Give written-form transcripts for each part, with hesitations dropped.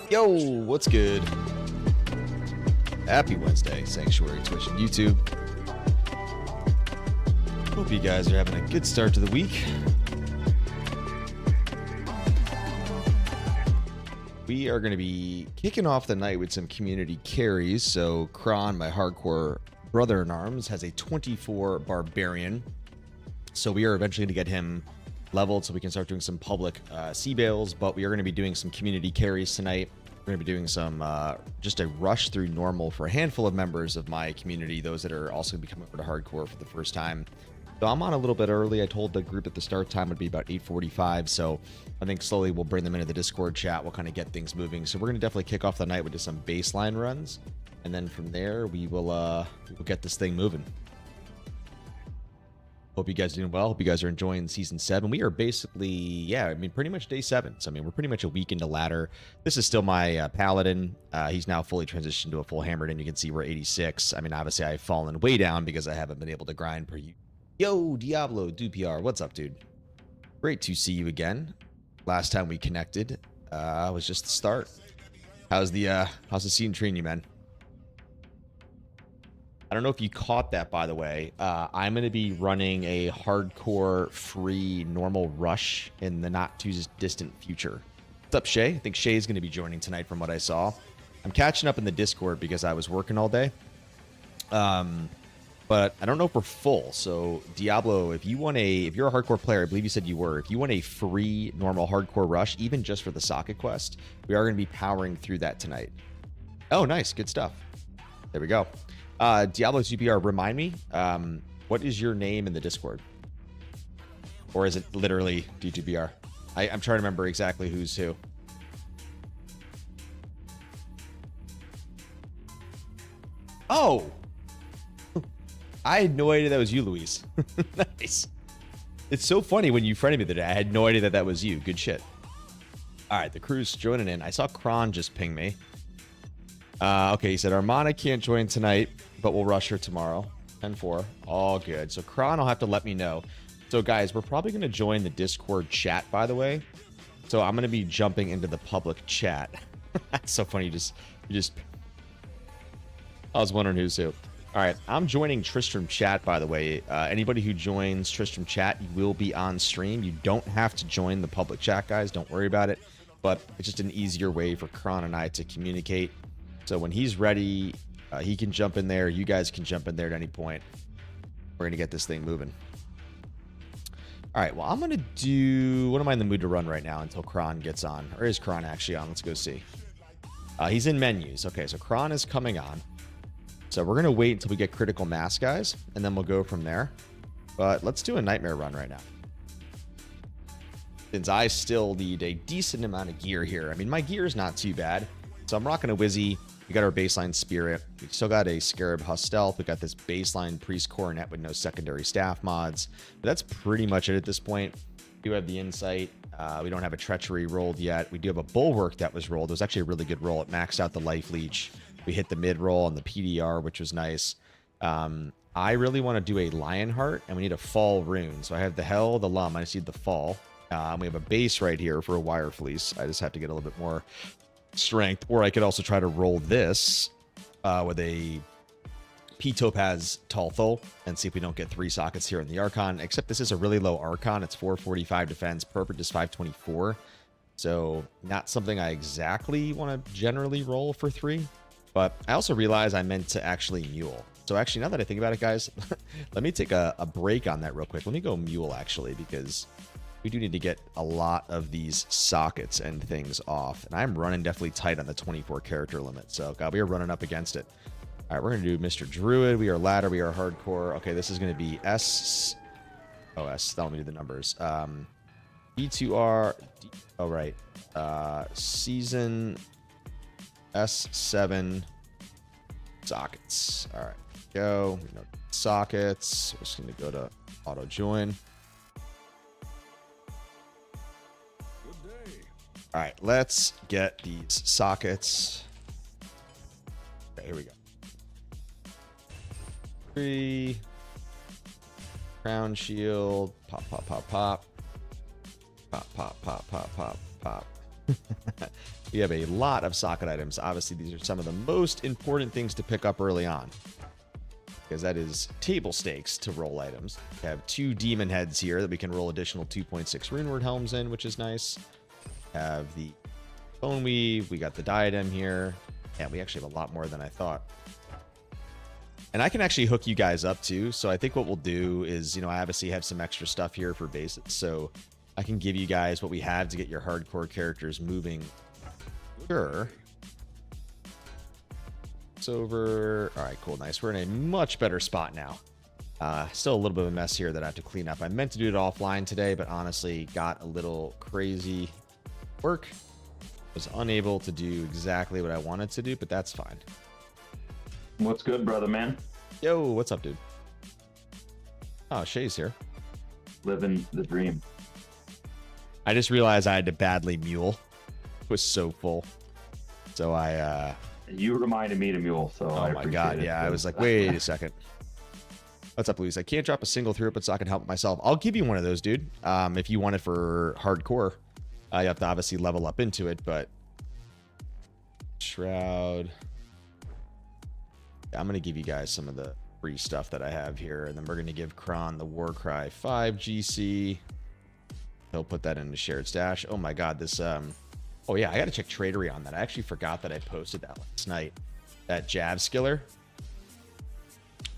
Yo, what's good? Happy Wednesday, Sanctuary, Twitch, and YouTube. Hope you guys are having a good start to the week. We are going to be kicking off the night with some community carries. So Kron, my hardcore brother-in-arms, has a 24 barbarian. So we are eventually going to get him leveled so we can start doing some public sea bales, but we are going to be doing some community carries tonight. We're going to be doing some just a rush through normal for a handful of members of my community, those that are also going to be coming over to hardcore for the first time. So I'm on a little bit early. I told the group that the start time would be about 8:45, so I think slowly we'll bring them into the Discord chat. We'll kind of get things moving. So we're going to definitely kick off the night with just some baseline runs, and then from there we will get this thing moving. Hope you guys are doing well. Hope you guys are enjoying Season 7. We are basically, yeah, I mean, pretty much day 7. So, I mean, we're pretty much a week into ladder. This is still my Paladin. He's now fully transitioned to a full hammered, and you can see we're 86. I mean, obviously, I've fallen way down because I haven't been able to grind per you. Yo, Diablo, D2R, what's up, dude? Great to see you again. Last time we connected was just the start. How's the scene treating you, man? I don't know if you caught that, by the way. I'm going to be running a hardcore free normal rush in the not too distant future. What's up, Shay? I think Shay's going to be joining tonight from what I saw. I'm catching up in the Discord because I was working all day. But I don't know if we're full. So Diablo, if you're a hardcore player, I believe you said you were. If you want a free normal hardcore rush, even just for the socket quest, we are going to be powering through that tonight. Oh, nice. Good stuff. There we go. Diablo CPR, remind me, what is your name in the Discord? Or is it literally D2BR? I'm trying to remember exactly who's who. Oh! I had no idea that was you, Luis. Nice. It's so funny when you friended me today. I had no idea that was you. Good shit. All right, the crew's joining in. I saw Kron just ping me. Okay, he said, Armana can't join tonight, but we'll rush her tomorrow. 10-4. All good. So Kron will have to let me know. So guys, we're probably going to join the Discord chat, by the way. So I'm going to be jumping into the public chat. That's so funny. You just... I was wondering who's who. All right, I'm joining Tristram chat, by the way. Anybody who joins Tristram chat, you will be on stream. You don't have to join the public chat, guys. Don't worry about it. But it's just an easier way for Kron and I to communicate. So when he's ready, he can jump in there. You guys can jump in there at any point. We're going to get this thing moving. All right, well, I'm going to do... What am I in the mood to run right now until Kron gets on? Or is Kron actually on? Let's go see. He's in menus. Okay, so Kron is coming on. So we're going to wait until we get critical mass, guys, and then we'll go from there. But let's do a nightmare run right now. Since I still need a decent amount of gear here. I mean, my gear is not too bad. So I'm rocking a Wizzy. We got our baseline Spirit. We still got a Scarab Husk Stealth. We got this baseline Priest Coronet with no secondary staff mods. But that's pretty much it at this point. We do have the Insight. We don't have a Treachery rolled yet. We do have a Bulwark that was rolled. It was actually a really good roll. It maxed out the Life Leech. We hit the mid roll on the PDR, which was nice. I really want to do a Lionheart, and we need a Fall rune. So I have the Hell, the Lum. I just need the Fall. We have a base right here for a Wire Fleece. I just have to get a little bit more strength, or I could also try to roll this with a P-Topaz Talthol and see if we don't get 3 sockets here in the Archon, except this is a really low Archon. It's 445 defense, perfect is 524, so not something I exactly want to generally roll for 3, but I also realize I meant to actually Mule. So actually, now that I think about it, guys, let me take a break on that real quick. Let me go Mule, actually, because we do need to get a lot of these sockets and things off. And I'm running definitely tight on the 24 character limit. So, God, we are running up against it. All right, we're going to do Mr. Druid. We are ladder. We are hardcore. Okay, this is going to be S. Oh, S. That'll me do the numbers. D2R. Oh, right. Season S7 sockets. All right, go. Sockets. We're just going to go to auto join. All right, let's get these sockets. Okay, here we go. 3. Crown shield. Pop, pop, pop, pop. Pop, pop, pop, pop, pop, pop. We have a lot of socket items. Obviously, these are some of the most important things to pick up early on, because that is table stakes to roll items. We have 2 demon heads here that we can roll additional 2.6 rune word helms in, which is nice. Have the bone weave. We got the diadem here. Yeah, we actually have a lot more than I thought. And I can actually hook you guys up too. So I think what we'll do is, I obviously have some extra stuff here for bases. So I can give you guys what we have to get your hardcore characters moving. Sure. It's over. All right, cool. Nice. We're in a much better spot now. Still a little bit of a mess here that I have to clean up. I meant to do it offline today, but honestly got a little crazy work. Was unable to do exactly what I wanted to do, but that's fine. What's good, brother, man? Yo, what's up, dude? Oh, Shay's here. Living the dream. I just realized I had to badly mule. It was so full. So You reminded me to mule, so oh my god, yeah. I was like, wait a second. What's up, Luis? I can't drop a single throughput, so I can help myself. I'll give you one of those, dude. If you want it for hardcore. You have to obviously level up into it, but Shroud. Yeah, I'm going to give you guys some of the free stuff that I have here, and then we're going to give Kron the Warcry 5 GC. He'll put that into shared stash. Oh my god, this oh yeah, I got to check tradery on that. I actually forgot that I posted that last night. That Jav skiller.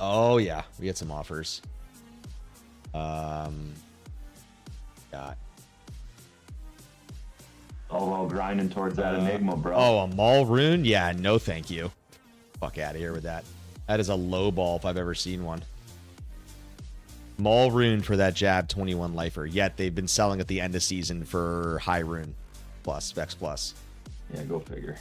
Oh yeah, we had some offers. Yeah. Oh, grinding towards that Enigma, bro. Oh, a Maul rune? Yeah, no thank you. Fuck out of here with that. That is a low ball if I've ever seen one. Maul rune for that Jab 21 lifer. Yet they've been selling at the end of season for high rune plus, Vex plus. Yeah, go figure.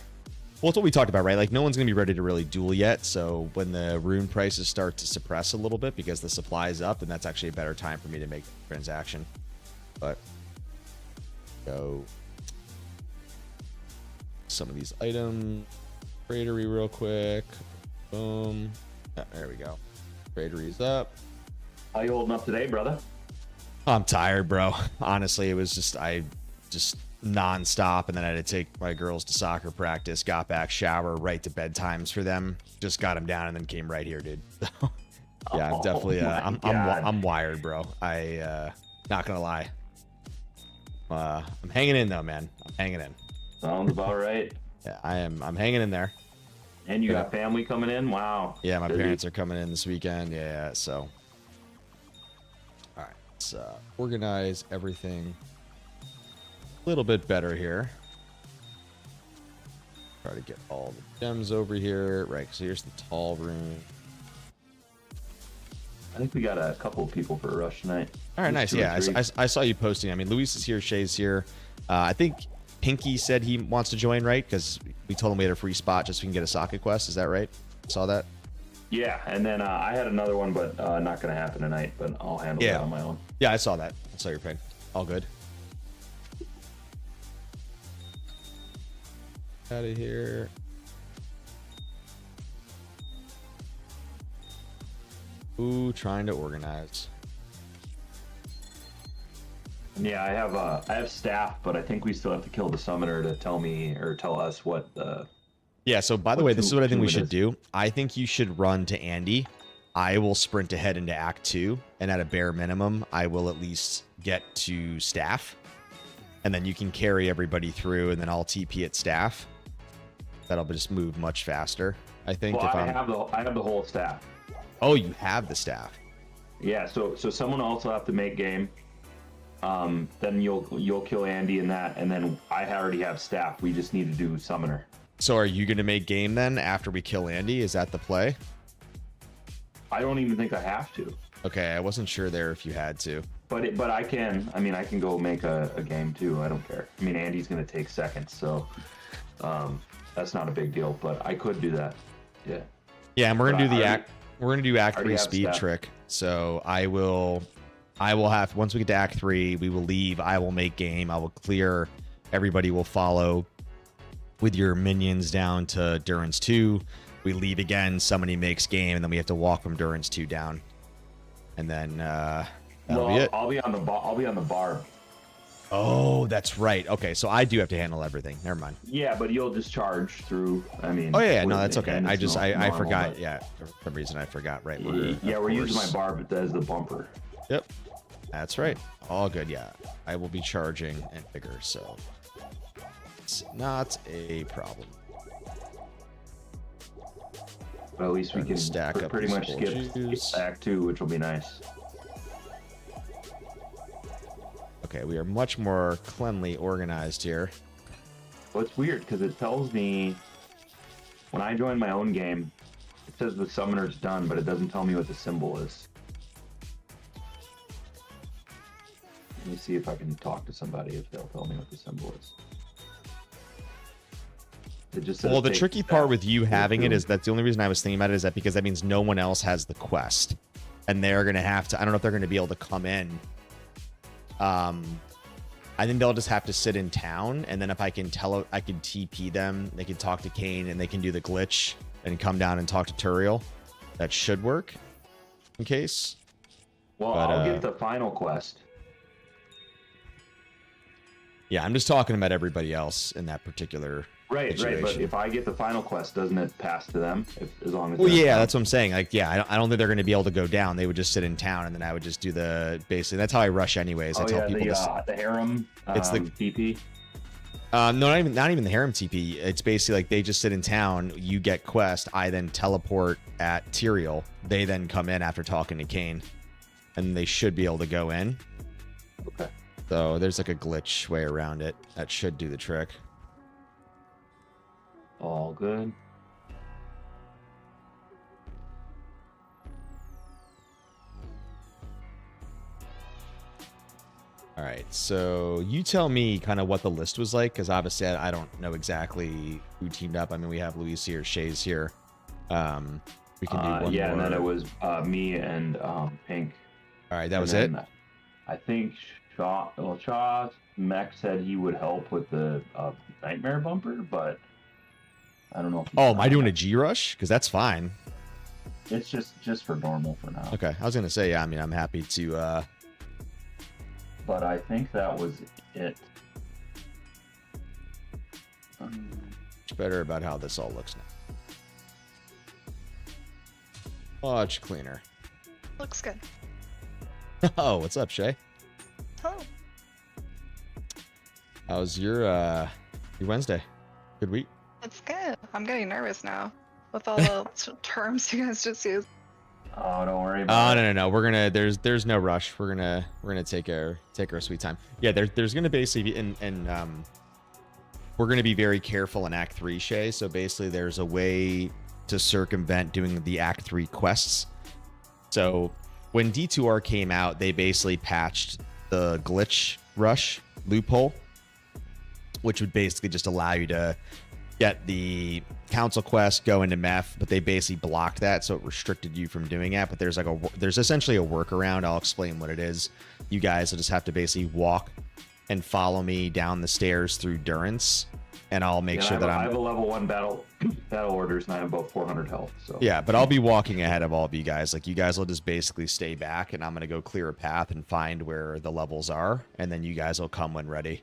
Well, it's what we talked about, right? Like, no one's going to be ready to really duel yet. So when the rune prices start to suppress a little bit because the supply is up, then that's actually a better time for me to make the transaction. But go some of these items. Tradery real quick. Boom. Yeah, there we go. Tradery's up. How you holding up today, brother? I'm tired, bro. Honestly, it was just non-stop, and then I had to take my girls to soccer practice, got back, shower, right to bedtimes for them, just got them down, and then came right here, dude. Yeah, I'm definitely I'm wired, bro. Not gonna lie. I'm hanging in though, man. I'm hanging in. Sounds about right. Yeah, I'm hanging in there. And you got family coming in? Wow. Yeah, my parents are coming in this weekend. Yeah, so. All right, let's organize everything a little bit better here. Try to get all the gems over here. Right, so here's the tall room. I think we got a couple of people for a rush tonight. All right, nice. Yeah, I saw you posting. I mean, Luis is here, Shay's here. I think Pinky said he wants to join, right? Because we told him we had a free spot just so we can get a socket quest. Is that right? Saw that? Yeah, and then I had another one, but not going to happen tonight, but I'll handle that on my own. Yeah, I saw that. I saw your ping. All good. Out of here. Ooh, trying to organize. Yeah, I have staff, but I think we still have to kill the summoner to tell me or tell us what the. Yeah, so by the way, this is what I think we should do. I think you should run to Andy. I will sprint ahead into Act 2, and at a bare minimum, I will at least get to staff. And then you can carry everybody through, and then I'll TP at staff. That'll just move much faster, I think. Well, I have the whole staff. Oh, you have the staff. Yeah, so someone else will have to make game. Then you'll kill Andy in that, and then I already have staff. We just need to do summoner. So are you going to make game then after we kill Andy? Is that the play? I don't even think I have to. Okay, I wasn't sure there if you had to. But I can. I mean, I can go make a game too. I don't care. I mean, Andy's going to take seconds, so that's not a big deal. But I could do that. Yeah. Yeah, and we're going to do the act. We're going to do Act 3 speed trick. So I will have, once we get to Act 3, we will leave. I will make game. I will clear. Everybody will follow with your minions down to Durance 2. We leave again. Somebody makes game, and then we have to walk from Durance 2 down. And then that'll be it. I'll be on the bar. Oh, that's right. Okay, so I do have to handle everything. Never mind. Yeah, but you'll just charge through. I mean. Oh yeah, no, with that's the okay. hand, I it's just I normal, forgot. but- Yeah, for some reason I forgot. Right. Yeah, we're using my bar as the bumper. Yep, that's right. All good. Yeah, I will be charging and bigger, so it's not a problem. But at least we Trying to can stack up pretty these much full skip juice. Act 2, which will be nice. Okay, we are much more cleanly organized here. Well, it's weird because it tells me when I join my own game, it says the summoner's done, but it doesn't tell me what the symbol is. Let me see if I can talk to somebody if they'll tell me what the symbol is. It just says Well, the take tricky step part with you having it two. is that's the only reason I was thinking about it is that because that means no one else has the quest, and they're gonna have to. I don't know if they're gonna be able to come in. I think they'll just have to sit in town, and then if I can I can TP them. They can talk to Kane, and they can do the glitch and come down and talk to Turiel. That should work. In case. Well, but, I'll get the final quest. Yeah, I'm just talking about everybody else in that particular. Right, but situation. if I get the final quest, doesn't it pass to them? As long as Well, they're in yeah, town? that's what I'm saying. Like, yeah, I don't think they're going to be able to go down. They would just sit in town, and then I would just do the basically. That's how I rush, anyways. I Oh tell yeah, people the harem. It's the- TP. no, not even the harem TP. It's basically like they just sit in town. You get quest. I then teleport at Tyrael. They then come in after talking to Kane, and they should be able to go in. Okay. So there's like a glitch way around it that should do the trick. All good. All right, so you tell me kind of what the list was like, because obviously I don't know exactly who teamed up. I mean, we have Luis here, Shay's here. We can do one Yeah, more. and then it was me and Pink. All right, that And was it. then I think Shaw Mech said he would help with the nightmare bumper, but I don't know. If he's Oh, am I done doing a that. G rush? Because that's fine. It's just for normal for now. Okay, I was gonna say, yeah. I mean, I'm happy to. But I think that was it. Much better about how this all looks now. Much cleaner. Looks good. Oh, what's up, Shay? Oh, How's your Wednesday? Good week. it's good. I'm getting nervous now with all the terms you guys just used. Oh, don't worry Oh about it. no. We're gonna there's no rush. We're gonna take our sweet time. Yeah, there's gonna basically be we're gonna be very careful in Act 3, Shay. So basically there's a way to circumvent doing the Act 3 quests. So when D2R came out, they basically patched the glitch rush loophole, which would basically just allow you to get the council quest, go into meth, but they basically blocked that, so it restricted you from doing that. But there's essentially a workaround. I'll explain what it is. You guys will just have to basically walk and follow me down the stairs through Durance, and I'll make sure that I I'm have a level 1 battle orders, and I have about 400 health. So yeah, but I'll be walking ahead of all of you guys. Like, you guys will just basically stay back, and I'm gonna go clear a path and find where the levels are, and then you guys will come when ready.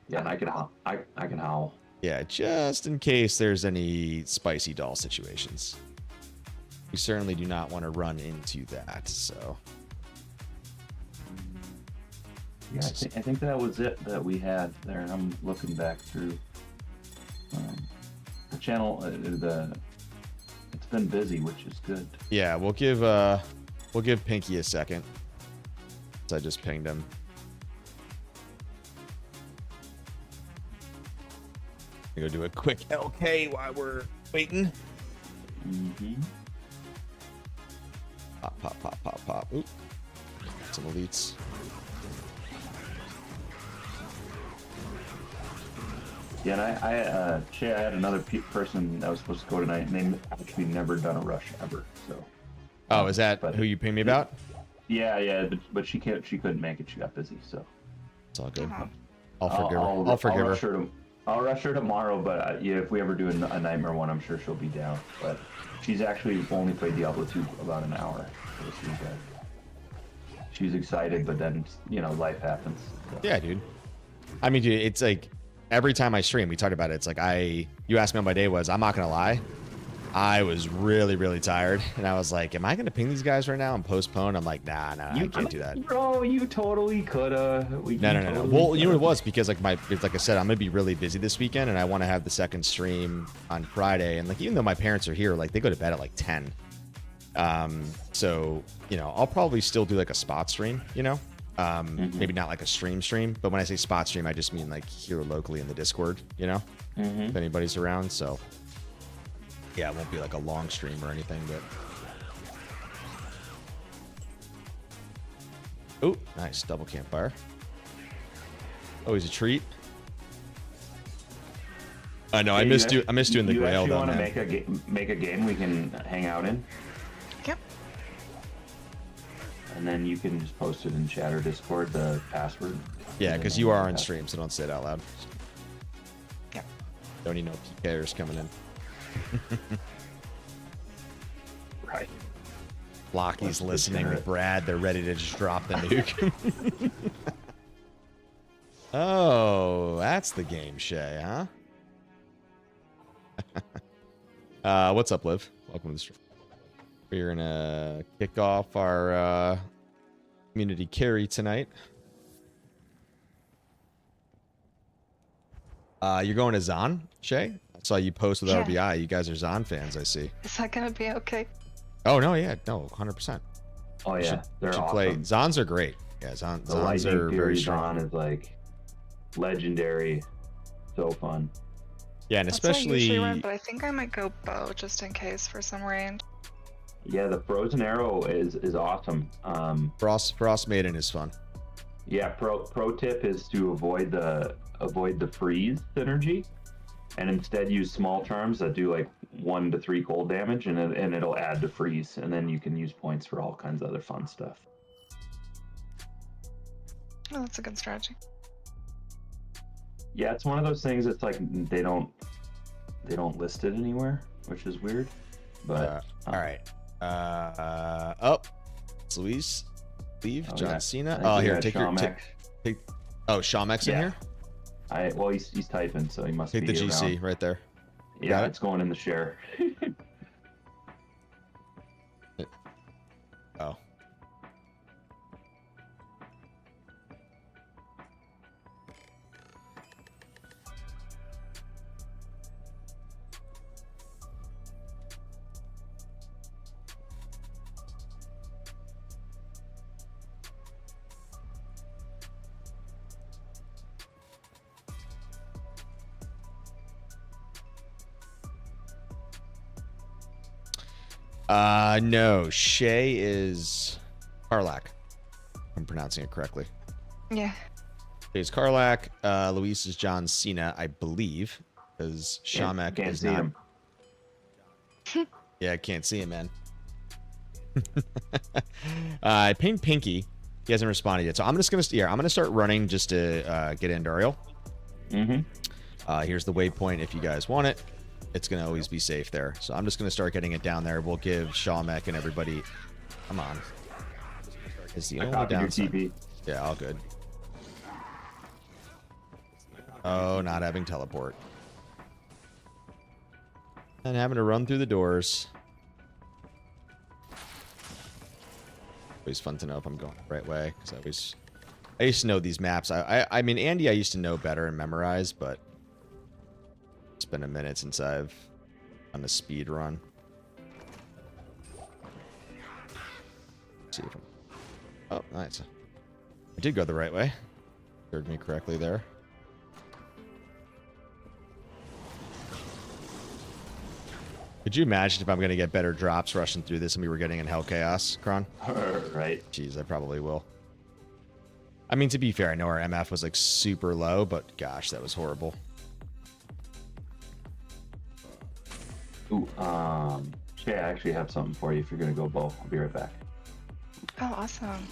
yeah, and I can howl. Yeah, just in case there's any spicy doll situations. We certainly do not want to run into that, so. Yeah, I think that was it that we had there. I'm looking back through the channel. It's been busy, which is good. Yeah, we'll give Pinky a second. So I just pinged him. I'm gonna go do a quick LK while we're waiting. Mm-hmm. Pop. Oop. Some elites. Yeah, and I had another person that was supposed to go tonight, and they actually never done a rush ever. So. Oh, is that But- who you pinged me about? Yeah, but she couldn't make it. She got busy, so. It's all good. Uh-huh. I'll forgive her. I'll forgive her. I'll rush her tomorrow, but yeah, if we ever do a nightmare one, I'm sure she'll be down. But she's actually only played Diablo 2 about an hour this weekend. She's excited, but then life happens. So. Yeah, dude. I mean, dude, it's like every time I stream, we talked about it. It's like you asked me how my day was. I'm not gonna lie, I was really, really tired, and I was like, "Am I gonna ping these guys right now and postpone?" I'm like, "Nah, I can't do that." Bro, you totally coulda. No. Well, you know what it was, because like like I said, I'm gonna be really busy this weekend, and I want to have the second stream on Friday. And like, even though my parents are here, like they go to bed at like 10. So you know, I'll probably still do like a spot stream. You know, maybe not like a stream, but when I say spot stream, I just mean like here locally in the Discord. You know, if anybody's around. So yeah, it won't be like a long stream or anything, but. Oh, nice double campfire. Always a treat. I know. I miss doing the Grail though, man. You want to make a game we can hang out in? Yep. And then you can just post it in chat or Discord, the password. Yeah, because you are on stream, so don't say it out loud. Yep. Don't need no PKers coming in. Right. Locky's listening with Brad. They're ready to just drop the nuke. Oh, that's the game, Shay, huh? What's up, Liv? Welcome to the stream. We're gonna kick off our community carry tonight. You're going to Zon, Shay? I saw you post with RBI. You guys are Zon fans, I see. Is that gonna be okay? Oh no, yeah, no, 100%. Oh yeah, they're awesome. Play. Zons are great. Yeah, Zons are very strong. Zon is like legendary, so fun. Yeah, and That's what I especially. usually run, but I think I might go bow just in case for some range. Yeah, the frozen arrow is awesome. Frost Maiden is fun. Yeah, pro tip is to avoid the freeze synergy, and instead use small charms that do like 1 to 3 cold damage, and it'll add to freeze, and then you can use points for all kinds of other fun stuff. Oh, that's a good strategy. Yeah, it's one of those things. It's like they don't list it anywhere, which is weird. But all right. It's Luis. Leave John yeah. Cena. Oh, here, take your Shawmex. take. Oh, Shawmex in here. Well, he's typing, so he must Take be the GC around. right there. Yeah, it's going in the share. Oh. No, Shay is Karlak. If I'm pronouncing it correctly. Yeah. Shay's Karlak. Luis is John Cena, I believe, because Shamek is not. Him. Yeah, I can't see him, man. I pinged Pinky. He hasn't responded yet, so I'm just gonna start running just to get into Ariel. Here's the waypoint if you guys want it. It's going to always be safe there. So I'm just going to start getting it down there. We'll give Shawmek and everybody... Come on. It's the only downside. Yeah, all good. Oh, not having teleport. And having to run through the doors. Always fun to know if I'm going the right way. Because I used to know these maps. I mean, Andy I used to know better and memorize, but... It's been a minute since I've done a speed run. Let's see if I'm... Oh, nice. I did go the right way. Heard me correctly there. Could you imagine if I'm going to get better drops rushing through this and we were getting in Hell Chaos, Kron? Right. Jeez, I probably will. I mean, to be fair, I know our MF was like super low, but gosh, that was horrible. Ooh, Shay, I actually have something for you if you're gonna go bow. I'll be right back. Oh, awesome.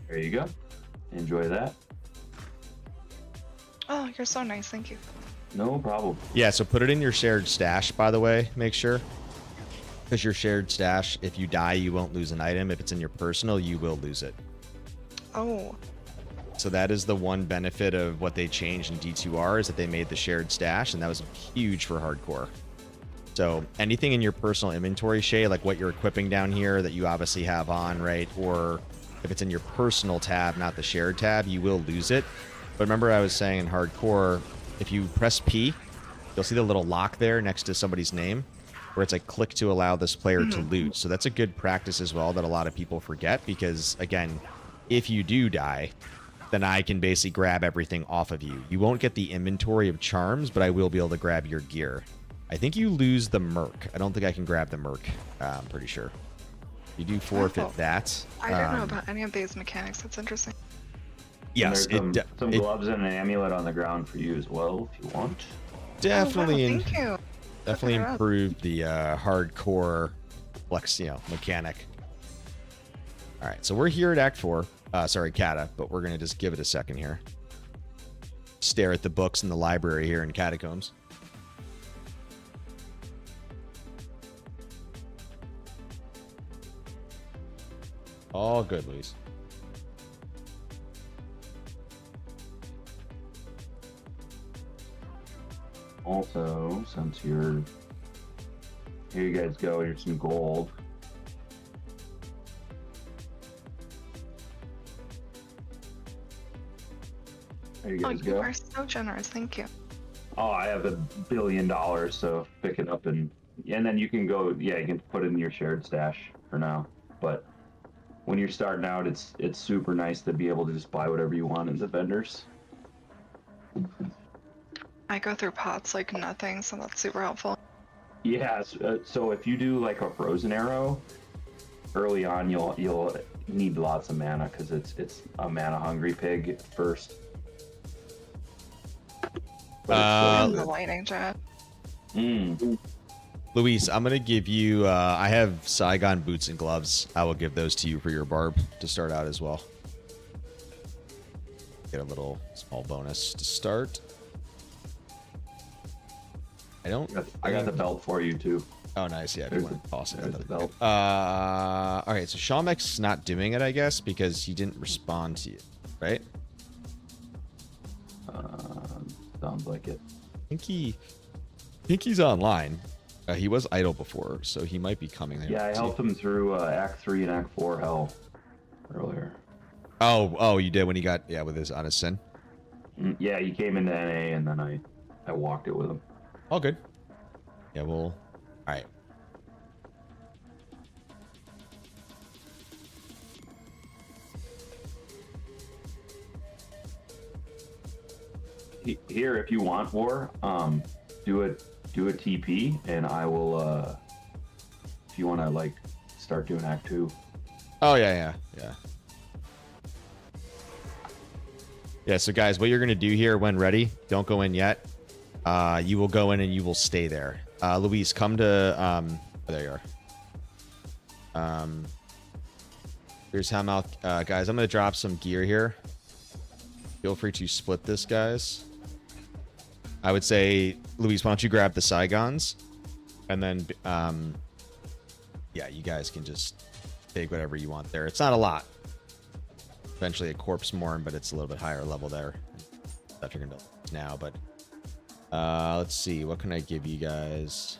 There you go. Enjoy that. Oh, you're so nice. Thank you. No problem. Yeah, so put it in your shared stash, by the way, make sure. Because your shared stash, if you die, you won't lose an item. If it's in your personal, you will lose it. Oh. So that is the one benefit of what they changed in D2R is that they made the shared stash, and that was huge for hardcore. So anything in your personal inventory, Shay, like what you're equipping down here that you obviously have on, right? Or if it's in your personal tab, not the shared tab, you will lose it. But remember I was saying in hardcore, if you press P, you'll see the little lock there next to somebody's name where it's like click to allow this player to loot. So that's a good practice as well that a lot of people forget because, again, if you do die, then I can basically grab everything off of you. You won't get the inventory of charms, but I will be able to grab your gear. I think you lose the merc. I don't think I can grab the merc. I'm pretty sure. You do forfeit that. I don't know about any of these mechanics. That's interesting. Yes, And there's some gloves and an amulet on the ground for you as well, if you want. Definitely, Oh, wow, thank you. definitely Look it up. improved the hardcore flex, mechanic. All right, so we're here at Act 4. Sorry, Kata, but we're gonna just give it a second here. Stare at the books in the library here in Catacombs. All good, Luis. Also, since here you guys go, here's some gold. There you Oh, guys you go. are so generous. Thank you. Oh, I have $1 billion, so pick it up and then you can go. Yeah, you can put it in your shared stash for now. But when you're starting out, it's super nice to be able to just buy whatever you want in the vendors. I go through pots like nothing, so that's super helpful. Yeah. So if you do like a frozen arrow early on, you'll need lots of mana because it's a mana hungry pig at first. And the lightning jet. Luis, I'm going to give you, I have Saigon boots and gloves. I will give those to you for your barb to start out as well. Get a little small bonus to start. I got the belt for you too. Oh, nice. Yeah, if you want to toss it. There's the belt. All right, so Shalmek's not doing it, I guess, because he didn't respond to you, right? Sounds like it. I think he's online. He was idle before, so he might be coming there. Yeah, I helped him through Act 3 and Act 4 hell earlier. Oh, you did when he got with his on his sin. Yeah, he came into NA and then I walked it with him. All good. Yeah, well, all right. Here, if you want war, do a TP, and I will. If you want to like start doing Act 2. Oh yeah. Yeah. So guys, what you're gonna do here when ready? Don't go in yet. You will go in and you will stay there. Luis, come to. There you are. Here's Hellmouth. Guys, I'm gonna drop some gear here. Feel free to split this, guys. I would say, Luis, why don't you grab the Saigons? And then, yeah, you guys can just take whatever you want there. It's not a lot. Eventually a corpse morn, but it's a little bit higher level there. That you're going to now, but let's see. What can I give you guys?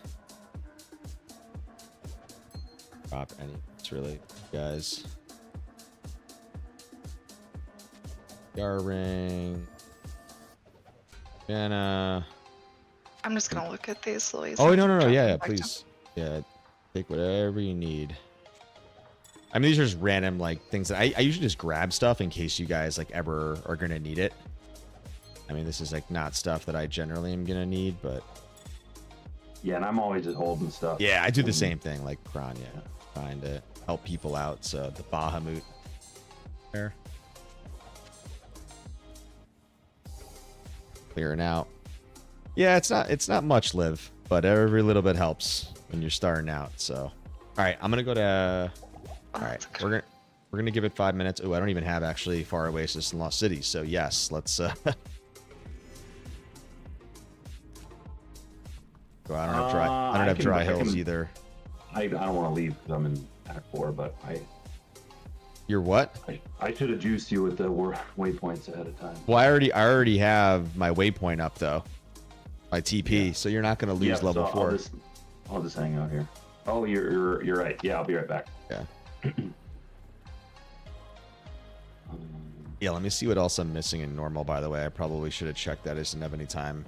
Drop any. It's really, guys. Yar ring. And I'm just gonna look at these, Louise. oh no, yeah, Back please. Yeah, take whatever you need. I mean, these are just random like things that I usually just grab stuff in case you guys like ever are gonna need it. I mean, this is like not stuff that I generally am gonna need, but Yeah, and I'm always just holding stuff. yeah, I do the same thing like Kron, yeah, trying to help people out. So the Bahamut there. Clearing out. Yeah, it's not much live, but every little bit helps when you're starting out. So, all right, I'm gonna go to. All right, we're gonna give it 5 minutes. Oh, I don't even have actually Far Oasis in Lost City. So yes, let's So I don't have dry. I don't have dry hills either. I don't want to leave because I'm in Act 4, but You're what? I should have juiced you with the waypoints ahead of time. Well, I already have my waypoint up though, my TP. Yeah. So you're not going to lose level 4. I'll just hang out here. Oh, you're right. Yeah, I'll be right back. Yeah. Yeah, let me see what else I'm missing in normal, by the way. I probably should have checked that. I just didn't have any time.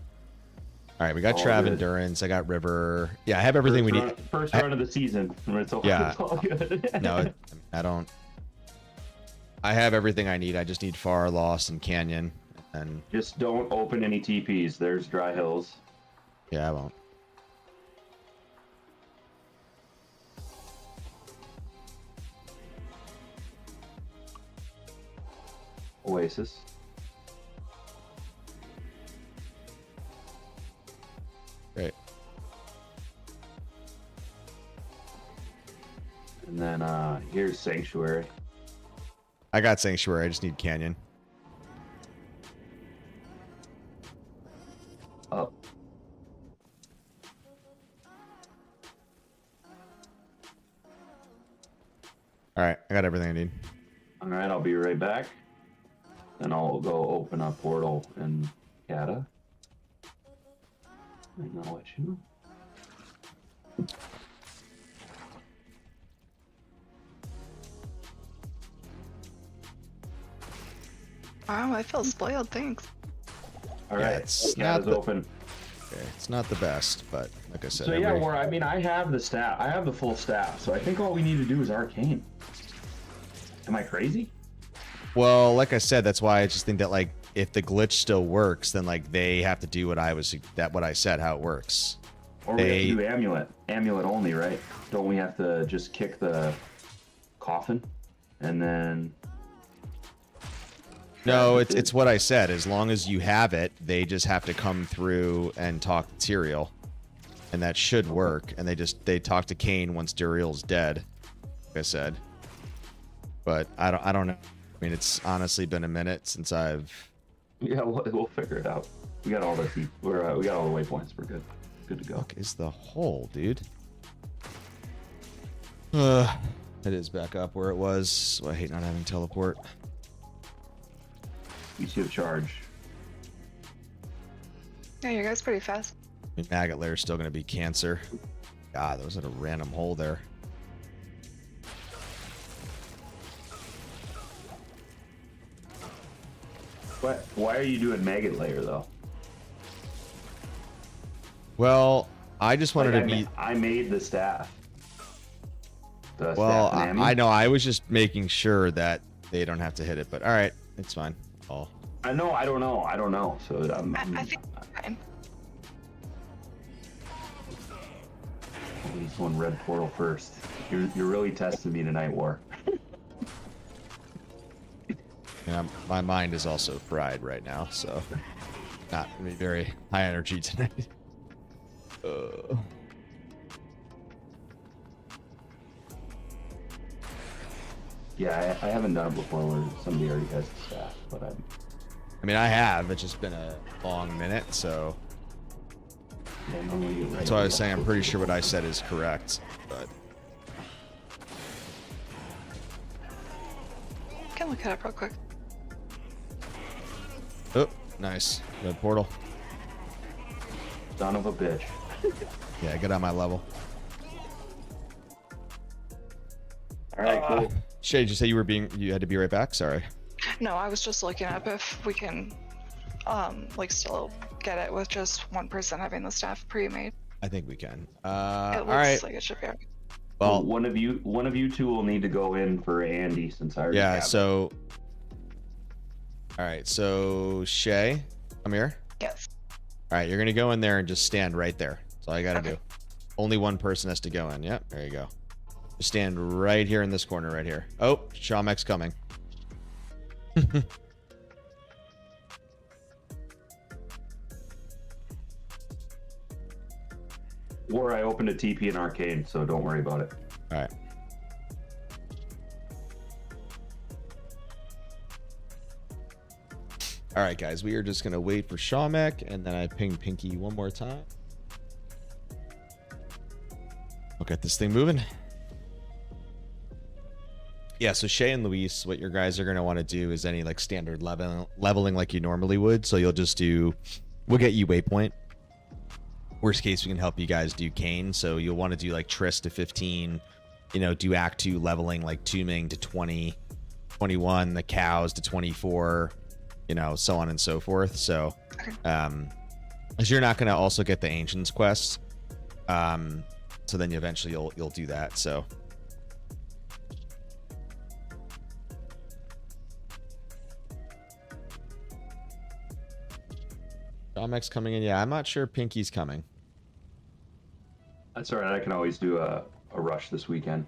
All right, we got Trav Endurance. I got River. Yeah, I have everything we need. First run of the season. It's all good. No, I don't. I have everything I need. I just need Far, Lost, and Canyon. And just don't open any TPs. There's dry hills. Yeah, I won't. Oasis. Great. And then here's Sanctuary. I got Sanctuary. I just need Canyon. Up. All right, I got everything I need. All right, I'll be right back. Then I'll go open a portal in Kata. And I'll let you know. Wow, I feel spoiled. Thanks. All right, it's Kata's open. Okay, it's not the best, but like I said. So yeah, I mean, I have the staff. I have the full staff. So I think all we need to do is arcane. Am I crazy? Well, like I said, that's why I just think that like if the glitch still works, then like they have to do what I said how it works. Or we have to do amulet only, right? Don't we have to just kick the coffin and then? No, it's what I said. As long as you have it, they just have to come through and talk to Tyrael, and that should work. And they talk to Kane once Duriel's dead, like I said. But I don't know. I mean, it's honestly been a minute since I've. Yeah, we'll figure it out. We got all the we got all the waypoints. We're good. Good to go. What is the hole, dude? It is back up where it was. So I hate not having teleport. You should charge. Yeah, you guys pretty fast. I mean, Maggot Lair is still going to be Cancer. God, that was at a random hole there. What? Why are you doing Maggot Layer though? Well, I just wanted to be. I made the staff. Well, I know. I was just making sure that they don't have to hit it, but all right, it's fine. Oh. I know. I don't know. So I think it's fine. He's going red portal first. You're really testing me tonight, War. Yeah, my mind is also fried right now, so not really very high energy tonight. Yeah, I haven't done it before where somebody already has the staff, but I mean, I have. It's just been a long minute, so. Yeah, right. That's why I was saying I'm pretty sure what I said is correct, but. Can look it up real quick. Oh, nice. Red portal. Son of a bitch. Yeah, get on my level. All right, cool. Shay, did you say you had to be right back? Sorry. No, I was just looking up if we can, like still get it with just one person having the staff pre-made. I think we can. It all looks right. like it should be. Right. Well, one of you two will need to go in for Andy since I already have it. So. All right, so Shay, come here. Yes. All right, you're gonna go in there and just stand right there. That's all you gotta do. Only one person has to go in. Yep, there you go. Just stand right here in this corner right here. Oh, Shamek's coming. Or I opened a TP in Arcane, so don't worry about it. All right. All right, guys, we are just gonna wait for Shamek, and then I ping Pinky one more time. I'll get this thing moving. Yeah, so Shay and Luis, what your guys are going to want to do is any like standard leveling like you normally would. So you'll just do, we'll get you waypoint. Worst case, we can help you guys do Kane. So you'll want to do like Triss to 15, you know, do Act 2 leveling like Tombing to 20, 21, the cows to 24, you know, so on and so forth. So, as you're not going to also get the Ancients quest, so then eventually you'll do that. So. Domek's coming in. Yeah, I'm not sure Pinky's coming. That's all right. I can always do a rush this weekend.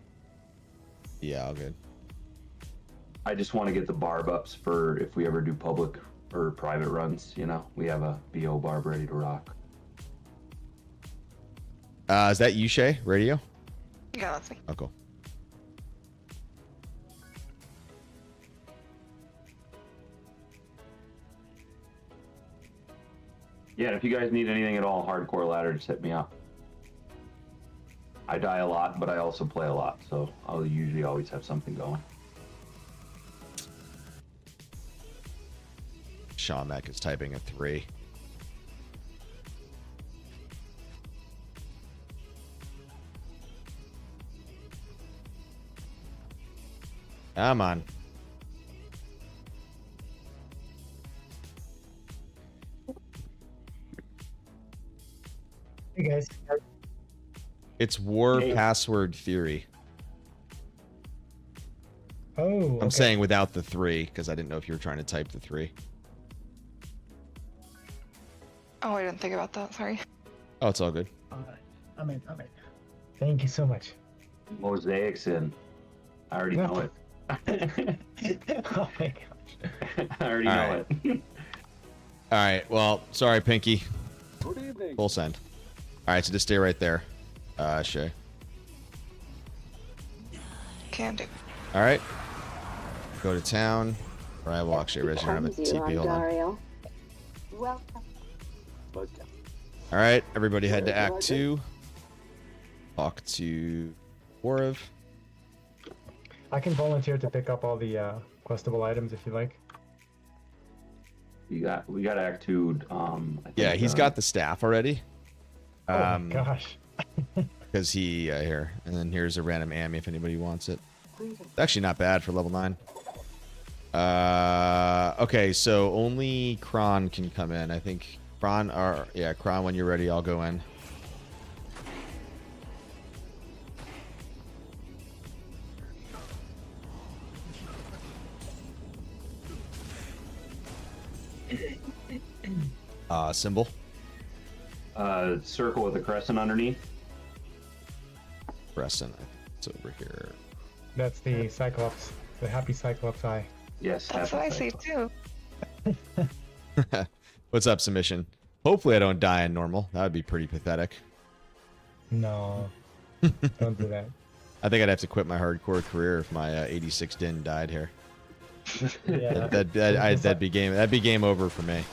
Yeah, all good. I just want to get the barb ups for if we ever do public or private runs. You know, we have a BO barb ready to rock. Is that you, Shay? Radio? Yeah, that's me. Oh, cool. Yeah, and if you guys need anything at all, hardcore ladder, just hit me up. I die a lot, but I also play a lot, so I'll usually always have something going. Sean Mack is typing a 3. Come on. Hey guys. It's war Hey. password theory. Oh, I'm saying without the 3 because I didn't know if you were trying to type the 3. Oh, I didn't think about that. Sorry. Oh, it's all good. I'm in. Thank you so much. Mosaics in. I already know it. Oh my gosh. I already All know right. it. All right. Well, sorry, Pinky. Good evening. Full send. All right, so just stay right there, Shay. Can do. All right. Go to town. Or I will actually raise your hand with TP. Hold on. Dario. Welcome. Welcome. All right, everybody head to Act 2. Talk to Warav. I can volunteer to pick up all the questable items if you like. We got Act 2. Yeah, he's got the staff already. Oh my gosh. Because he here, and then here's a random Ami if anybody wants it. It's actually not bad for level 9. Okay, so only Kron can come in. I think Kron, Kron, when you're ready, I'll go in. Symbol. Circle with a crescent underneath. Crescent. I think it's over here. That's the Cyclops, the happy Cyclops eye. Yes. That's what I see too. What's up, submission? Hopefully I don't die in normal. That would be pretty pathetic. No, don't do that. I think I'd have to quit my hardcore career if my 86 Din died here. Yeah. That'd be game over for me.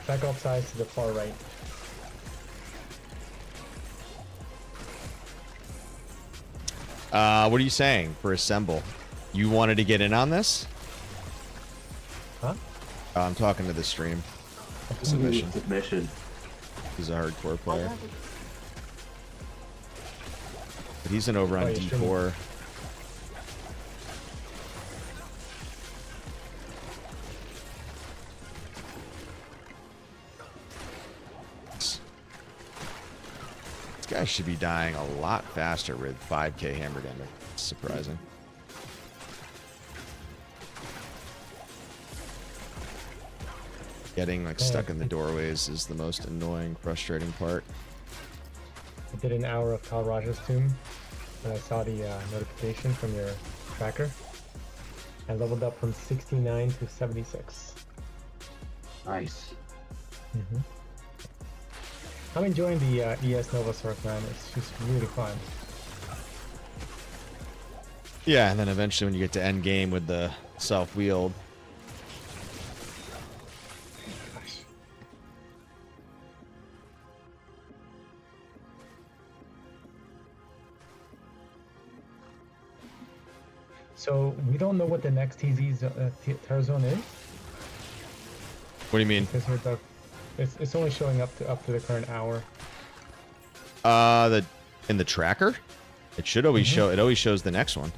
Cyclops eyes to the far right. What are you saying for Assemble? You wanted to get in on this? Huh? I'm talking to the stream. Submission. Submission. He's a hardcore player. But he's an over on Oh, you're streaming. D4. This guy should be dying a lot faster with 5k hammer damage. It's surprising. Getting like stuck in the doorways is the most annoying, frustrating part. I did an hour of Tal Raja's tomb, and I saw the notification from your tracker. I leveled up from 69 to 76. Nice. Mm-hmm. I'm enjoying the ES Nova Source, man. It's just really fun. Yeah, and then eventually when you get to end game with the self-wield. Gosh. So we don't know what the next terror zone is. What do you mean? Because it's only showing up to the current hour. In the tracker, it should always show. It always shows the next one.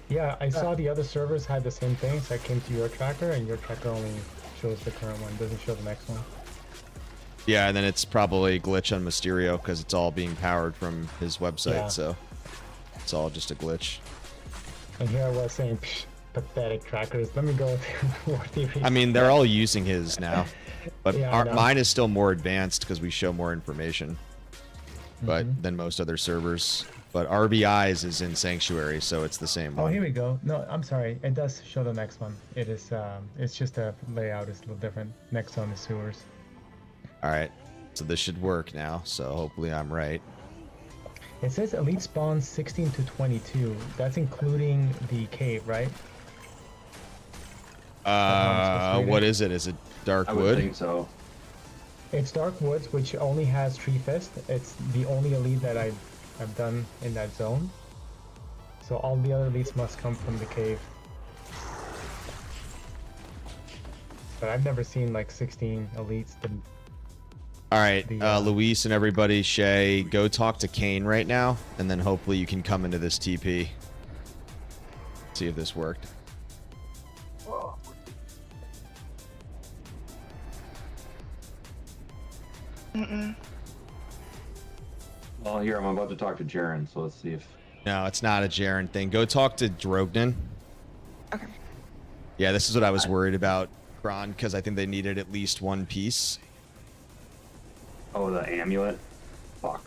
Yeah, I saw the other servers had the same thing, so I came to your tracker, and your tracker only shows the current one, doesn't show the next one. Yeah, and then it's probably a glitch on Mysterio because it's all being powered from his website, Yeah. so it's all just a glitch. And here I was saying, psh, pathetic trackers. Let me go with War Theory. I mean, they're all using his now, but Yeah, I know. mine is still more advanced because we show more information, but than most other servers. But RBI's is in Sanctuary, so it's the same Oh, one. here we go. No, I'm sorry. It does show the next one. It is. It's just a layout is a little different. Next zone is sewers. All right, so this should work now. So hopefully I'm right. It says elite spawn 16 to 22. That's including the cave, right? What is it? Is it Dark I would Wood? think so. It's Dark Woods, which only has Tree Fist. It's the only elite that I've done in that zone. So all the other elites must come from the cave. But I've never seen like 16 elites. All right, The, Luis and everybody, Shay, go talk to Kane right now, and then hopefully you can come into this TP. See if this worked. Well, here I'm about to talk to Jaren, so let's see if. No, it's not a Jaren thing. Go talk to Drognan. Okay. Yeah, this is what I was worried about, Kron, because I think they needed at least one piece. Oh, the amulet. Fuck.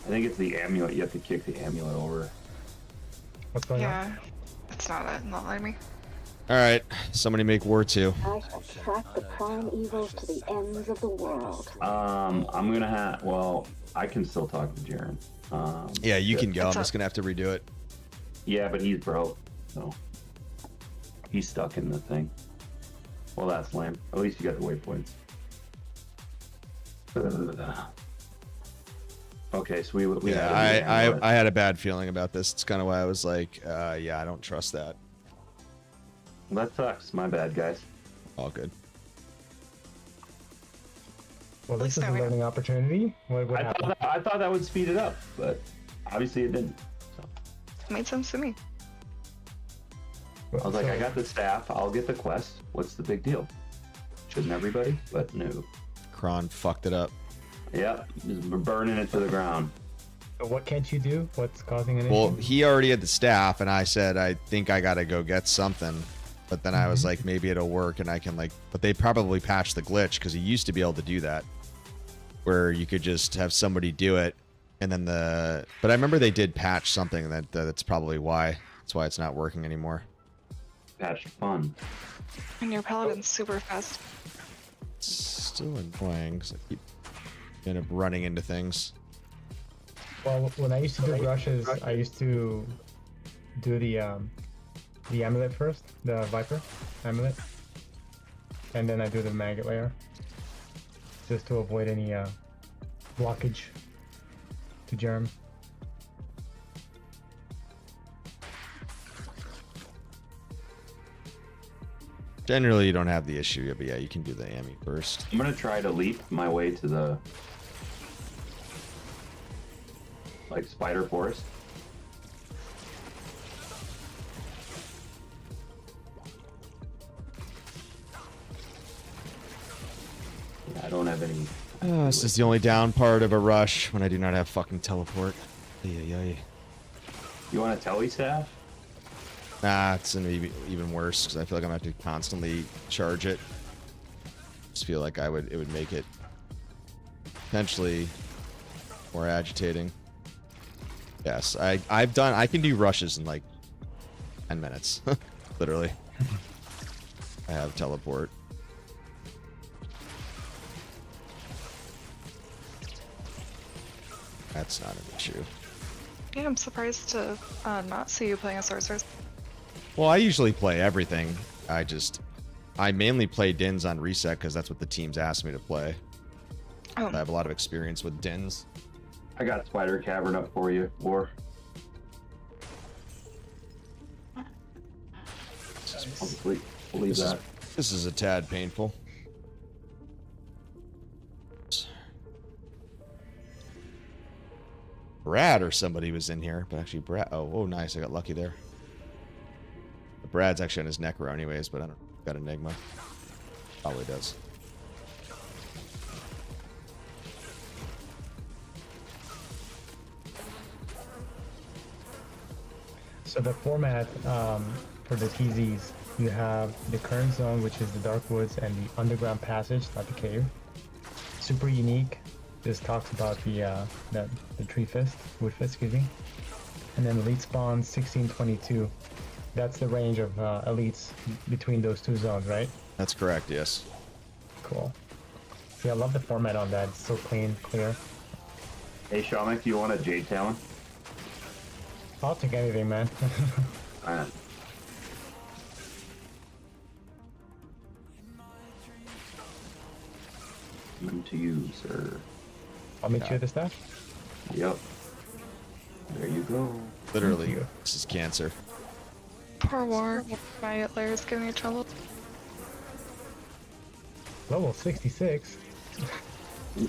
I think it's the amulet. You have to kick the amulet over. What's going on? Yeah. It's not letting me. All right, somebody make War 2. I shall track the prime evils to the ends of the world. I'm gonna have. Well, I can still talk to Jaren. Yeah, you can go. I'm It's just gonna have to redo it. Yeah, but he's broke, so he's stuck in the thing. Well, that's lame. At least you got the waypoints. Okay, so we Yeah, had the amulet. I had a bad feeling about this. It's kind of why I was like, yeah, I don't trust that. Well, that sucks. My bad, guys. All good. Well, At this least is a now we know. learning opportunity. What happened? I thought that would speed it up, but obviously it didn't. So It made sense to me. I was like, I got the staff. I'll get the quest. What's the big deal? Shouldn't everybody? But no. Kron fucked it up. Yep, just burning it to the ground. So what can't you do? What's causing an Well, issue? he already had the staff, and I said, I think I gotta go get something. But then I was like, maybe it'll work, and I can like. But they probably patched the glitch because he used to be able to do that, where you could just have somebody do it, and then the. But I remember they did patch something that's probably why. That's why it's not working anymore. Patch fun. And your paladin's super fast. It's still annoying because I keep end up running into things. Well, when I used to do brushes, I used to do the amulet first, the Viper amulet, and then I do the maggot layer, just to avoid any blockage to germ. Generally, you don't have the issue, but yeah, you can do the Ami first. I'm gonna try to leap my way to the spider forest. Yeah, I don't have any. This is the only down part of a rush when I do not have fucking teleport. Yeah. You want a telly staff? Nah, it's gonna be even worse because I feel like I'm gonna have to constantly charge it. Just feel like it would make it potentially more agitating. Yes, I can do rushes in like 10 minutes, literally. I have teleport. That's not an issue. Yeah, I'm surprised to not see you playing a sorceress. Well, I usually play everything. I mainly play Dins on reset because that's what the teams asked me to play. Oh, I have a lot of experience with Dins. I got Spider Cavern up for you, War. Believe that. This is a tad painful. Brad or somebody was in here, but actually Brad. Oh, nice. I got lucky there. Brad's actually on his necro anyways, but I don't. Got Enigma. Probably does. So the format for the TZs, you have the current zone, which is the Dark Woods, and the underground passage, not the cave. Super unique. This talks about the tree fist, wood fist, excuse me. And then elite spawn 1622. That's the range of elites between those two zones, right? That's correct. Yes. Cool. Yeah, I love the format on that. It's so clean, clear. Hey, Shamek, do you want a Jade Talon? I'll take anything, man. Alright. Coming to you, sir. I'll meet you at the staff. Yep. There you go. Literally, this is cancer. Poor war. My layers giving me trouble. Level 66.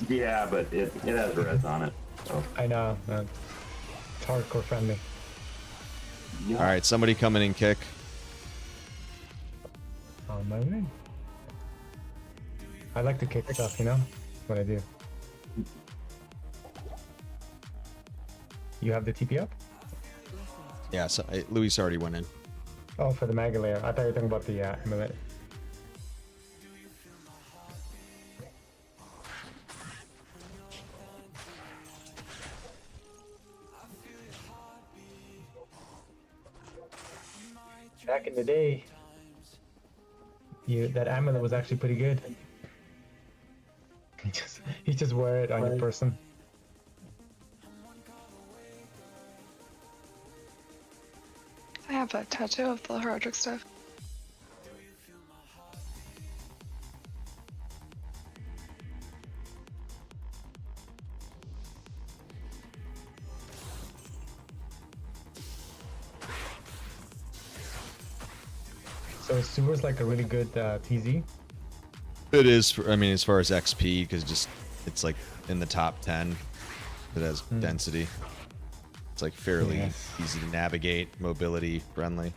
Yeah, but it has res on it. So. I know. It's hardcore friendly. Yeah. All right, somebody come in and kick. On my way. I like to kick stuff, you know? That's what I do. You have the TP up? Yeah, so Luis already went in. Oh, for the Mega layer. I thought you were talking about the amulet. Back in the day, that amulet was actually pretty good. You just wear it on your person. I have a tattoo of the heroic stuff. So Sewer's like a really good TZ. It is. I mean, as far as XP, because it's like in the top 10. It has density. It's like fairly easy to navigate, mobility friendly.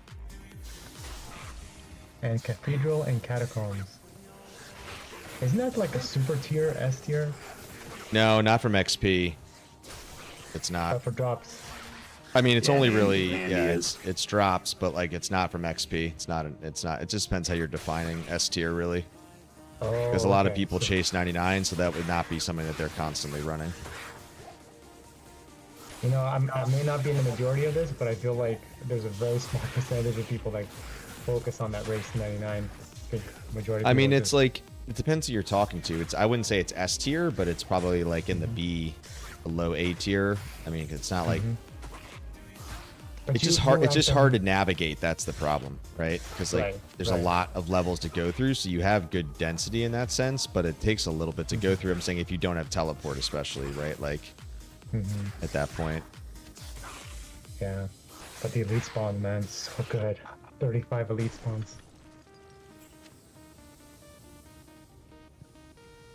And Cathedral and Catacombs. Isn't that like a super tier, S tier? No, not from XP. It's not. For drops. I mean, it's only really Andy it's drops, but like it's not from XP. It's not. It just depends how you're defining S tier really. Oh, Because a lot of okay. people So- chase 99, so that would not be something that they're constantly running. You know, I may not be in the majority of this, but I feel like there's a very small percentage of people like focus on that race 99. Big majority. Of I mean, people it's just- like it depends who you're talking to. I wouldn't say it's S tier, but it's probably like in the B, a low A tier. I mean, it's not like But it's you- just you hard. It's rank just them- hard to navigate. That's the problem, right? Because like Right, there's a right. lot of levels to go through, so you have good density in that sense, but it takes a little bit to go through. I'm saying if you don't have teleport, especially, right? Like at that point. Yeah, but the elite spawn, man, is so good. 35 elite spawns.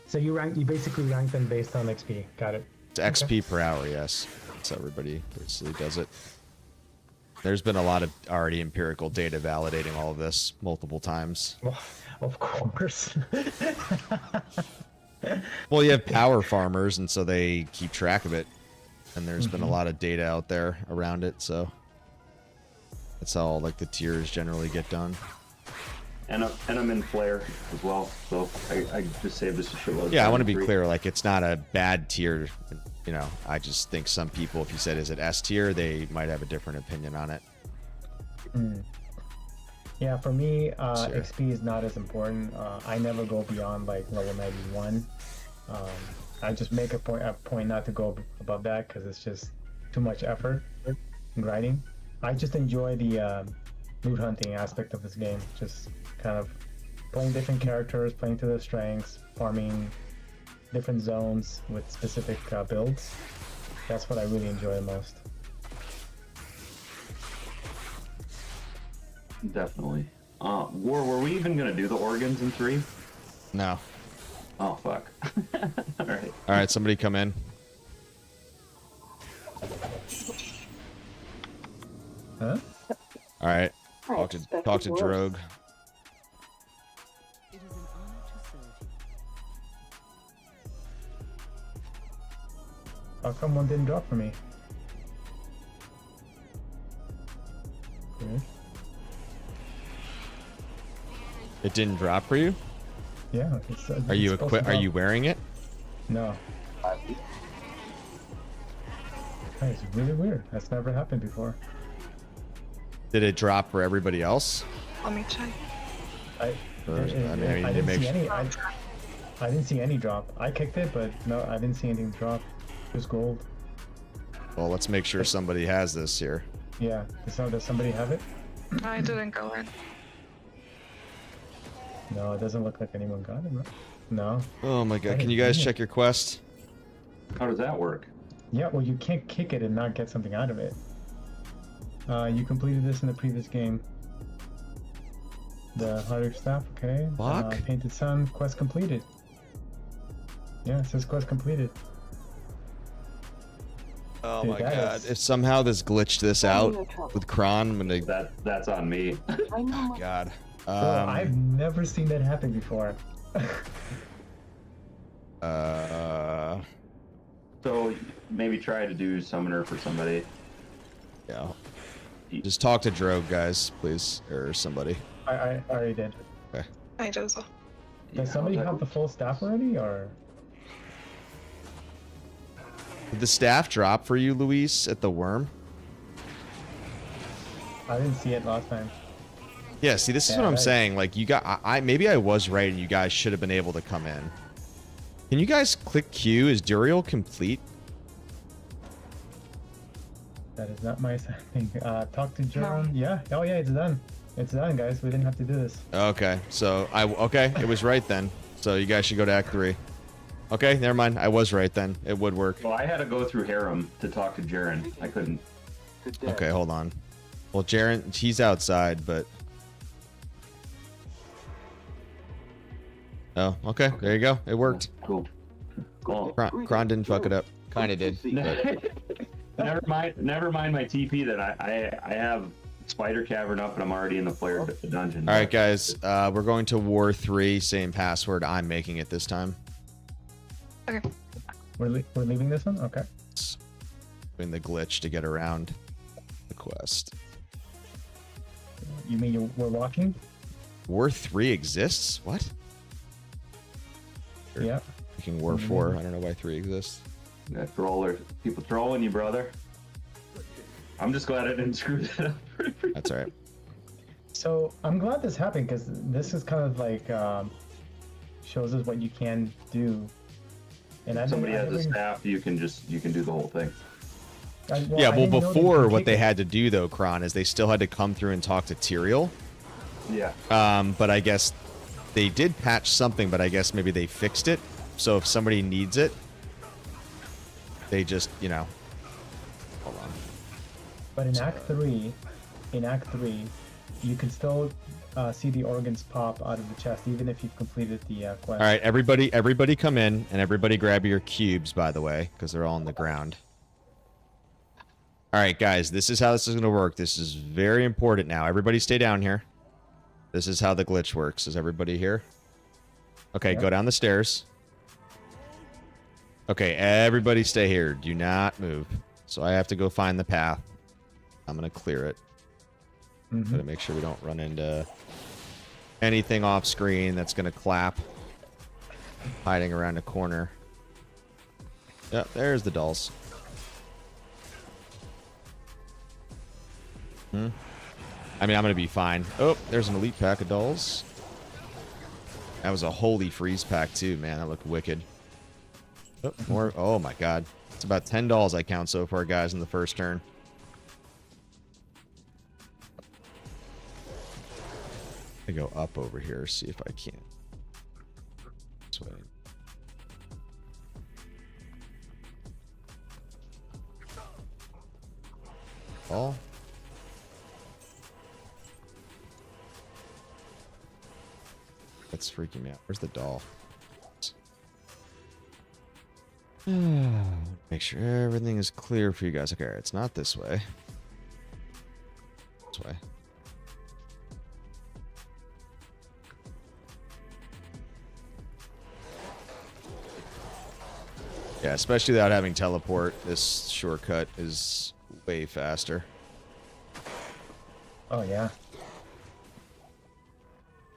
So you basically rank them based on XP. Got it. It's XP per hour, yes. That's how everybody basically does it. There's been a lot of already empirical data validating all of this multiple times. Well, of course. Well, you have power farmers, and so they keep track of it. And there's been a lot of data out there around it, so that's how like the tiers generally get done. And I'm in Flare as well, so I just saved us a shitload. Yeah, I want to be free. clear. Like, it's not a bad tier. You know, I just think some people, if you said, is it S tier, they might have a different opinion on it. Yeah, for me, Sure. XP is not as important. I never go beyond like level 91. I just make a point not to go above that because it's just too much effort grinding. I just enjoy the loot hunting aspect of this game. Just kind of playing different characters, playing to their strengths, farming different zones with specific builds. That's what I really enjoy the most. Definitely. Were we even gonna do the organs in 3? No. Oh fuck. All right. All right, somebody come in. Huh? All right. I Talk to expected worse. Drogue. It is an honor to serve you. How come one didn't drop for me? Weird. It didn't drop for you? Yeah. It's Are you supposed to equipped? Are drop. you wearing it? No. That is really weird. That's never happened before. Did it drop for everybody else? Let me check. Or, I mean, I I need to didn't make see sure. any. I didn't see any drop. I kicked it, but no, I didn't see anything drop. Just gold. Well, let's make sure somebody has this here. Yeah. Does somebody have it? I didn't go in. No, it doesn't look like anyone got it. Right? No. Oh my god! Hey, Can you guys yeah. check your quest? How does that work? Yeah. Well, you can't kick it and not get something out of it. You completed this in the previous game. The Hunter Staff, okay. Fuck. Painted Sun, quest completed. Yeah, it says quest completed. Oh Dude, my that god! is- If somehow this glitched this out with Kron, I'm gonna. That's on me. I know my God. Bro, I've never seen that happen before. So maybe try to do summoner for somebody. Yeah. Just talk to Drogue, guys, please, or somebody. I already did. I did as well. Does somebody have the full staff already, or? Did the staff drop for you, Luis, at the worm? I didn't see it last time. Yeah. See, this is Yeah, what I'm right. saying. Like, you got. Maybe I was right, and you guys should have been able to come in. Can you guys click Q? Is Duriel complete? That is not my thing. Talk to Jerome. Yeah. Oh yeah, it's done. It's done, guys. We didn't have to do this. Okay. So okay, it was right then. So you guys should go to Act 3. Okay, never mind. I was right then. It would work. Well, I had to go through Harem to talk to Jaren. I couldn't. Good day. Okay, hold on. Well, Jaren, he's outside, but. Oh, okay. There you go. It worked. Cool. Cool. Kron didn't fuck it up. Kinda did. Never mind my TP that I have Spider Cavern up and I'm already in the player dungeon. All right, guys. We're going to War 3. Same password. I'm making it this time. Okay. We're leaving this one. Okay. Doing the glitch to get around the quest. You mean we're walking? War 3 exists? What? Sure. Yeah. Making War 4. I don't know why 3 exists. That troller, people trolling you, brother. I'm just glad I didn't screw that up. That's all right. So I'm glad this happened because this is kind of like shows us what you can do. And I If somebody didn't- I has a didn't- staff, you can do the whole thing. I- Yeah, I well, didn't know that you before, could what kick they it. had to do, though, Kron, is they still had to come through and talk to Tyrael. Yeah. But I guess they did patch something, but I guess maybe they fixed it. So if somebody needs it, they just, hold on. But in Act 3, you can still see the organs pop out of the chest, even if you've completed the quest. All right, everybody come in, and everybody grab your cubes, by the way, because they're all on the ground. All right, guys, this is how this is going to work. This is very important now. Everybody stay down here. This is how the glitch works. Is everybody here? Okay, Yep. go down the stairs. Okay, everybody stay here. Do not move. So I have to go find the path. I'm going to clear it. Mhm. Gotta make sure we don't run into anything off screen that's going to clap. Hiding around a corner. Yep, there's the dolls. I mean, I'm going to be fine. Oh, there's an elite pack of dolls. That was a holy freeze pack, too, man. That looked wicked. Oh, more. Oh, my God. It's about 10 dolls I count so far, guys, in the first turn. I go up over here, see if I can. This way. Ball. that's freaking me out. Where's the doll? Make sure everything is clear for you guys. Okay, it's not this way. This way. Yeah, especially without having teleport, this shortcut is way faster. Oh yeah.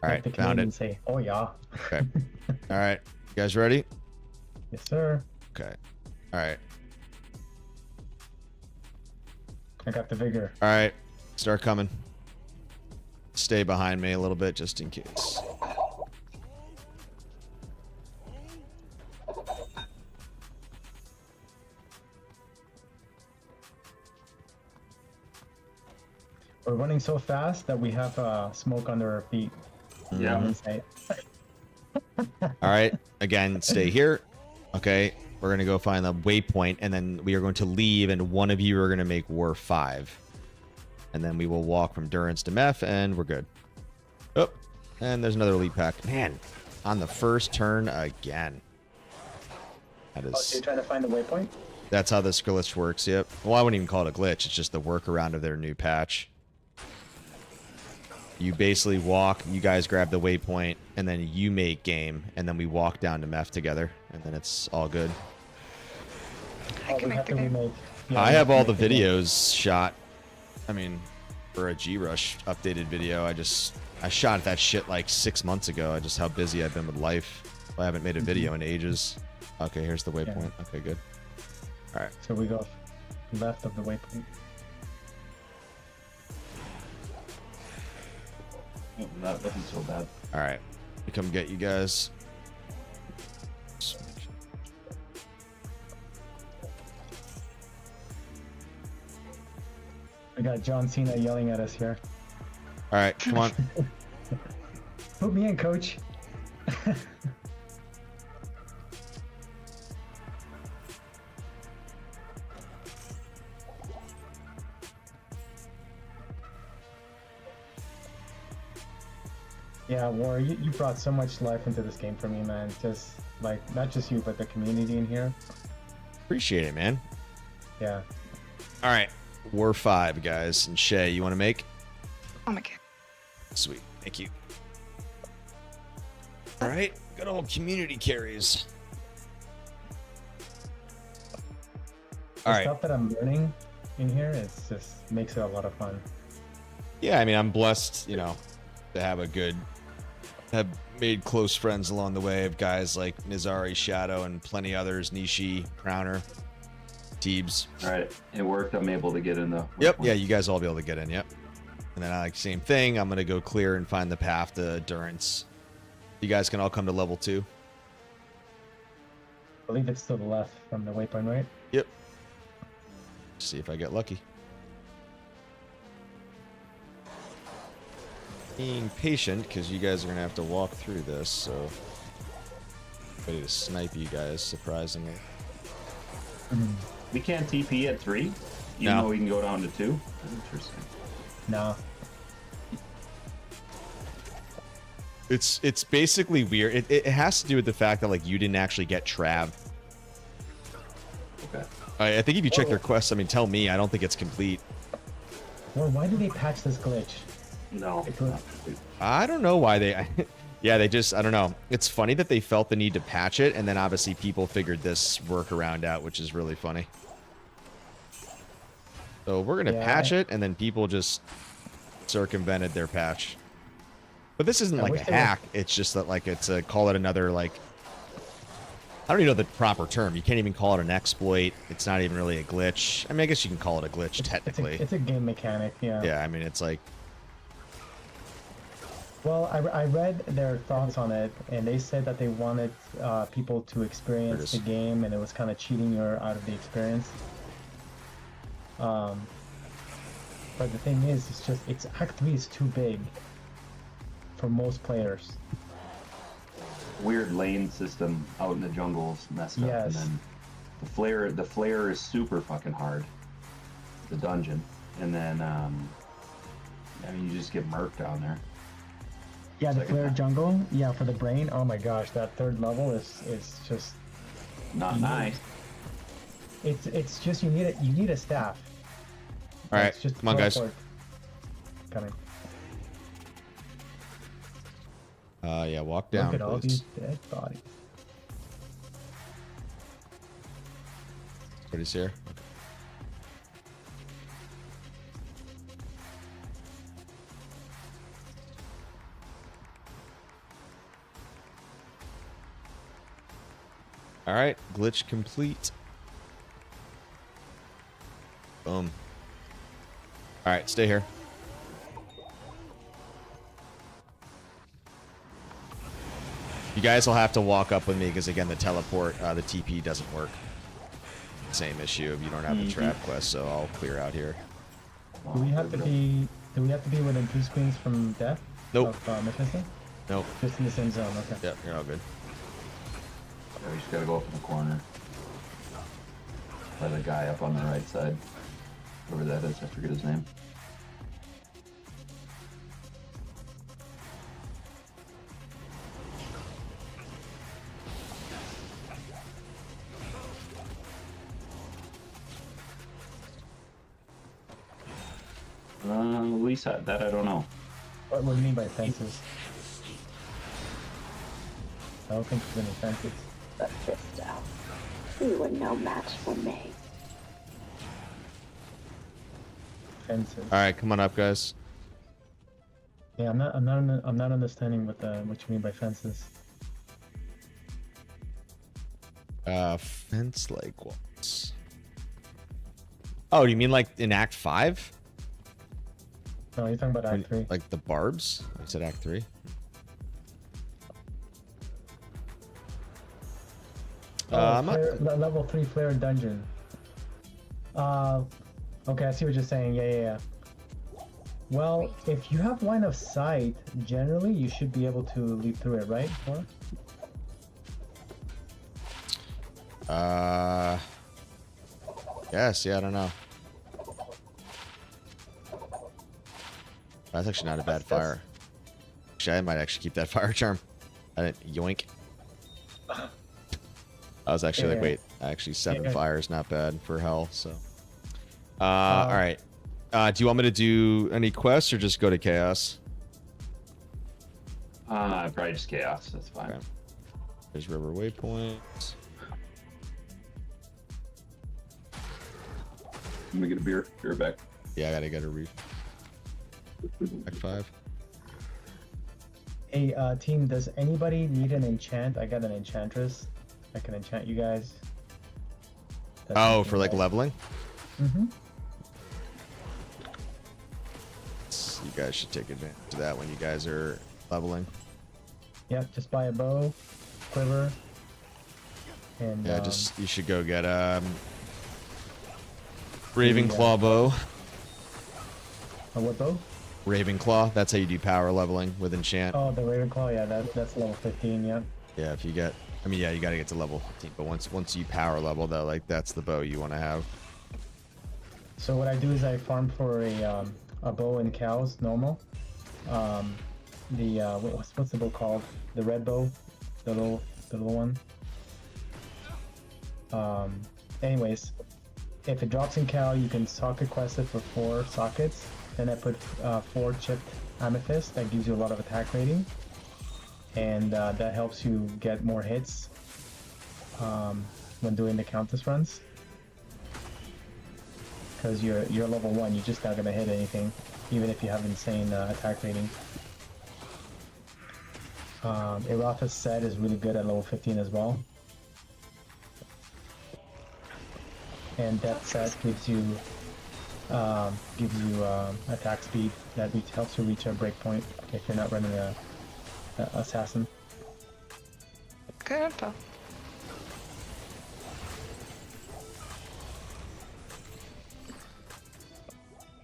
All right, The found Canadians it. say, oh yeah. Okay. All right, you guys ready? Yes, sir. Okay. All right. I got the vigor. All right. Start coming. Stay behind me a little bit just in case. We're running so fast that we have smoke under our feet. Yeah. Inside. All right. Again, stay here. Okay. We're going to go find the waypoint, and then we are going to leave, and one of you are going to make War 5. And then we will walk from Durance to Meth, and we're good. Oh, and there's another elite pack. Man, on the first turn again. That Oh, so is... you're trying to find the waypoint? That's how this glitch works, yep. Well, I wouldn't even call it a glitch. It's just the workaround of their new patch. You basically walk, you guys grab the waypoint, and then you make game, and then we walk down to Meth together, and then it's all good. I can make the game. I have all the videos shot. I mean, for a G-Rush updated video, I shot that shit like 6 months ago. Just how busy I've been with life. I haven't made a video in ages. Okay, here's the waypoint. Okay, good. All right. So we go left of the waypoint. Oh, that wasn't so bad. All right. We come get you guys. We got John Cena yelling at us here. All right, come on. Put me in, coach. Yeah, War, you brought so much life into this game for me, man. Just, like, not just you, but the community in here. Appreciate it, man. Yeah. All right. War 5, guys. And Shay, you want to make? Oh my god. Sweet. Thank you. All right. Good old community carries. The All right. stuff that I'm learning in here, it's just makes it a lot of fun. Yeah, I mean, I'm blessed, you know, to have made close friends along the way of guys like Nizari, Shadow, and plenty others, Nishi, Crowner, Teebs. All right, it worked. I'm able to get in the. Yep, yeah, you guys all be able to get in, yep. And then same thing, I'm going to go clear and find the path to Durance. You guys can all come to level 2. I believe it's to the left from the waypoint, right? Yep. See if I get lucky. Being patient, because you guys are going to have to walk through this, so... Ready to snipe you guys, surprisingly. We can't TP at 3, even No. though we can go down to 2. Interesting. No. It's basically weird. It has to do with the fact that, like, you didn't actually get Trav. Okay. I think if you check their quests, I mean, tell me, I don't think it's complete. Well, why did they patch this glitch? No. I don't know why they... Yeah, they just... I don't know. It's funny that they felt the need to patch it, and then obviously people figured this workaround out, which is really funny. So we're going to patch it, and then people just circumvented their patch. But this isn't like a hack. It's just that, like, it's a... Call it another, like... I don't even know the proper term. You can't even call it an exploit. It's not even really a glitch. I mean, I guess you can call it a glitch, technically. It's a game mechanic, yeah. Yeah, I mean, it's like... Well, I read their thoughts on it, and they said that they wanted people to experience the game, and it was kind of cheating you out of the experience. But the thing is, Act 3 is too big for most players. Weird lane system out in the jungles messed up, and then the flare is super fucking hard. The dungeon, and then I mean, you just get murked down there. Yeah, the Second flare time. jungle. Yeah, for the brain. Oh my gosh, that third level is just. Not nice. It's just you need a staff. All right, It's just come on, guys. teleport. Coming. Yeah, walk down, Look at all these please. dead bodies. Everybody's here. All right, glitch complete. Boom. All right, stay here. You guys will have to walk up with me because again, the teleport, the TP doesn't work. Same issue if you don't have the trap quest, so I'll clear out here. Do we have to be within 2 screens from death? Nope. Of Mephisto? Nope. Just in the same zone. Okay. Yep, you're all good. Yeah, we just gotta go up in the corner. By the guy up on the right side. Whoever that is, I forget his name. Lisa, that I don't know. What do you mean by fences? I don't think there's any fences. Mephisto, you were no match for me. Fences. All right, come on up, guys. Yeah, I'm not understanding what you mean by fences. Fence like what? Oh, do you mean like in Act 5? No, you're talking about Act 3. Like the barbs? I said Act 3. I'm not- Level 3 flare dungeon. Okay, I see what you're saying. Yeah. Well, if you have line of sight, generally you should be able to leap through it, right? Or? Yes, yeah, I don't know. That's actually not a bad fire. Actually, I might actually keep that fire charm. I didn't yoink. I was actually like, Yeah. wait, actually 7 Yeah. fire is not bad for hell, so. All right. Do you want me to do any quests or just go to chaos? Probably just chaos. That's fine. Okay. There's river waypoint. Let me get a beer. Beer back. Yeah, I gotta get a reef. Act 5. Hey, team, does anybody need an enchant? I got an enchantress. I can enchant you guys. Oh, for like leveling? Mm-hmm. You guys should take advantage of that when you guys are leveling. Yep, just buy a bow, quiver, and Yeah, just you should go get Ravenclaw bow. a what bow? Ravenclaw, that's how you do power leveling with enchant. Oh, the Ravenclaw. Yeah, that's level 15. Yep. Yeah, if you get, I mean, yeah, you gotta get to level 15, but once you power level though, like that's the bow you want to have. So what I do is I farm for a bow and cows normal. What's the bow called? The red bow, the little one. Anyways, if it drops in cow, you can socket quest it for 4 sockets. Then I put 4 chipped amethyst. That gives you a lot of attack rating, and that helps you get more hits when doing the countess runs. Because you're level 1, you're just not gonna hit anything, even if you have insane attack rating. Iratha's set is really good at level 15 as well. And Death set gives you attack speed that helps you reach a breakpoint if you're not running a assassin. Good info.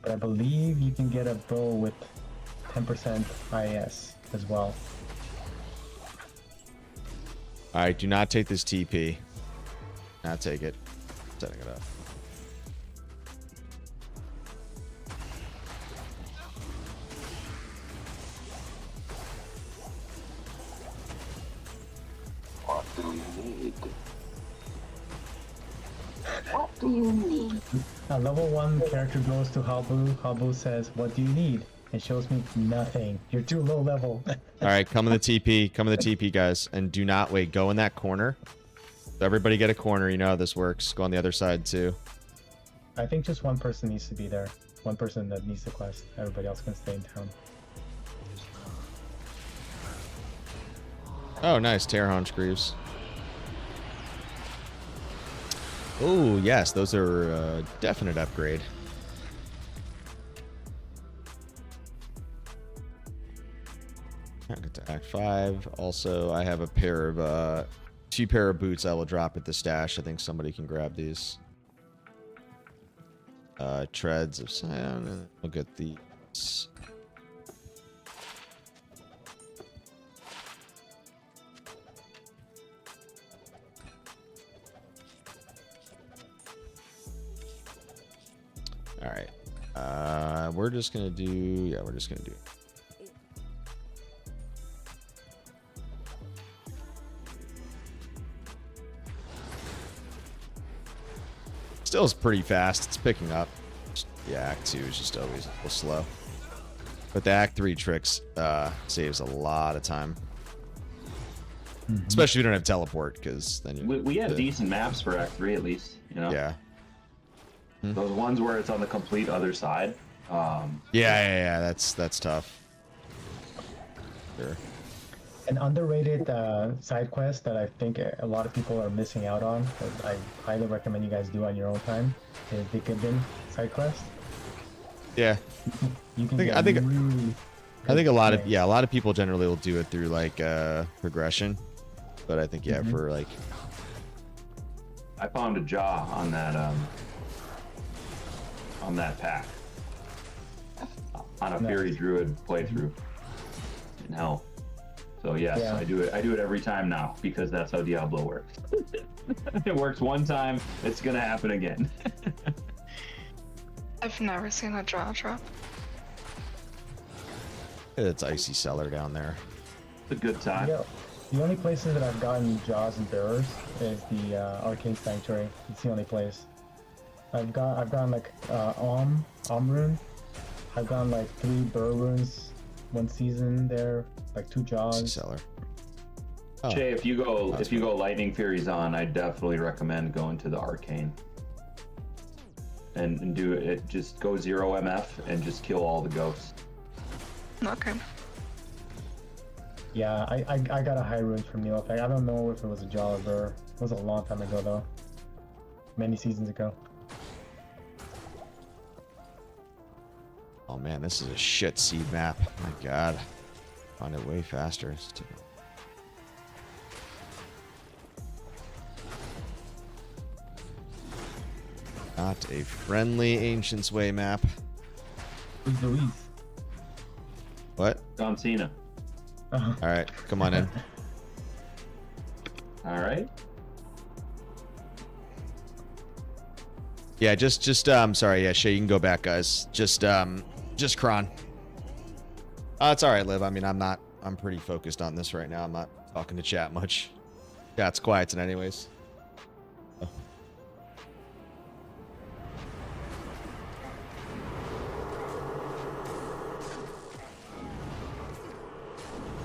But I believe you can get a bow with 10% IS as well. All right, do not take this TP. Not take it. Setting it up. What do you need? A level 1 character goes to Habu. Habu says, "What do you need?" And shows me nothing. You're too low level. All right, come in the TP. Come in the TP, guys. And do not wait. Go in that corner. So everybody get a corner. You know how this works. Go on the other side, too. I think just one person needs to be there. One person that needs the quest. Everybody else can stay in town. Oh, nice. Terrahon Screeves. Oh, yes. Those are a definite upgrade. I'll get to Act 5. Also, I have a pair of, 2 pair of boots I will drop at the stash. I think somebody can grab these. Treads of Scion. I'll get these. All right. We're just gonna do. Yeah, we're just gonna do. Still is pretty fast. It's picking up. Yeah, Act 2 is just always a little slow. But the Act 3 tricks saves a lot of time. Especially if you don't have teleport, because then you... We have decent maps for Act 3 at least, you know? Yeah. Those ones where it's on the complete other side. Yeah, that's tough. Sure. An underrated side quest that I think a lot of people are missing out on, that I highly recommend you guys do on your own time, is the Gibden side quest. Yeah. You can I think really a lot of people generally will do it through like progression. But I think for like I found a jaw on that pack. On a Fury Druid playthrough in Hell. So yes, Yeah. I do it every time now because that's how Diablo works. It works one time, it's gonna happen again. I've never seen a jaw drop. it's Icy Cellar down there. It's a good time. Yeah. The only places that I've gotten jaws and bearers is the Arcane Sanctuary. It's the only place. I've gotten like Om rune. I've gotten like 3 burr runes one season there, like 2 Icy jaws. Cellar. Oh, Jay, if you go That's Lightning Furies on, I definitely recommend going to the Arcane. And do it. Just go 0 MF and just kill all the ghosts. Okay. Yeah, I got a high rune from Neophac. I don't know if it was a jaw or burr. It was a long time ago though. Many seasons ago. Oh man, this is a shit seed map. My god. Find it way faster. Not a friendly Ancients Way map. Who's Louise? What? John Cena. Oh. Alright, come on in. Alright. Yeah, just sorry, yeah, Shay, you can go back, guys. Just Kron. It's alright, Liv. I mean, I'm pretty focused on this right now. I'm not talking to chat much. Chat's quiet tonight anyways. Oh.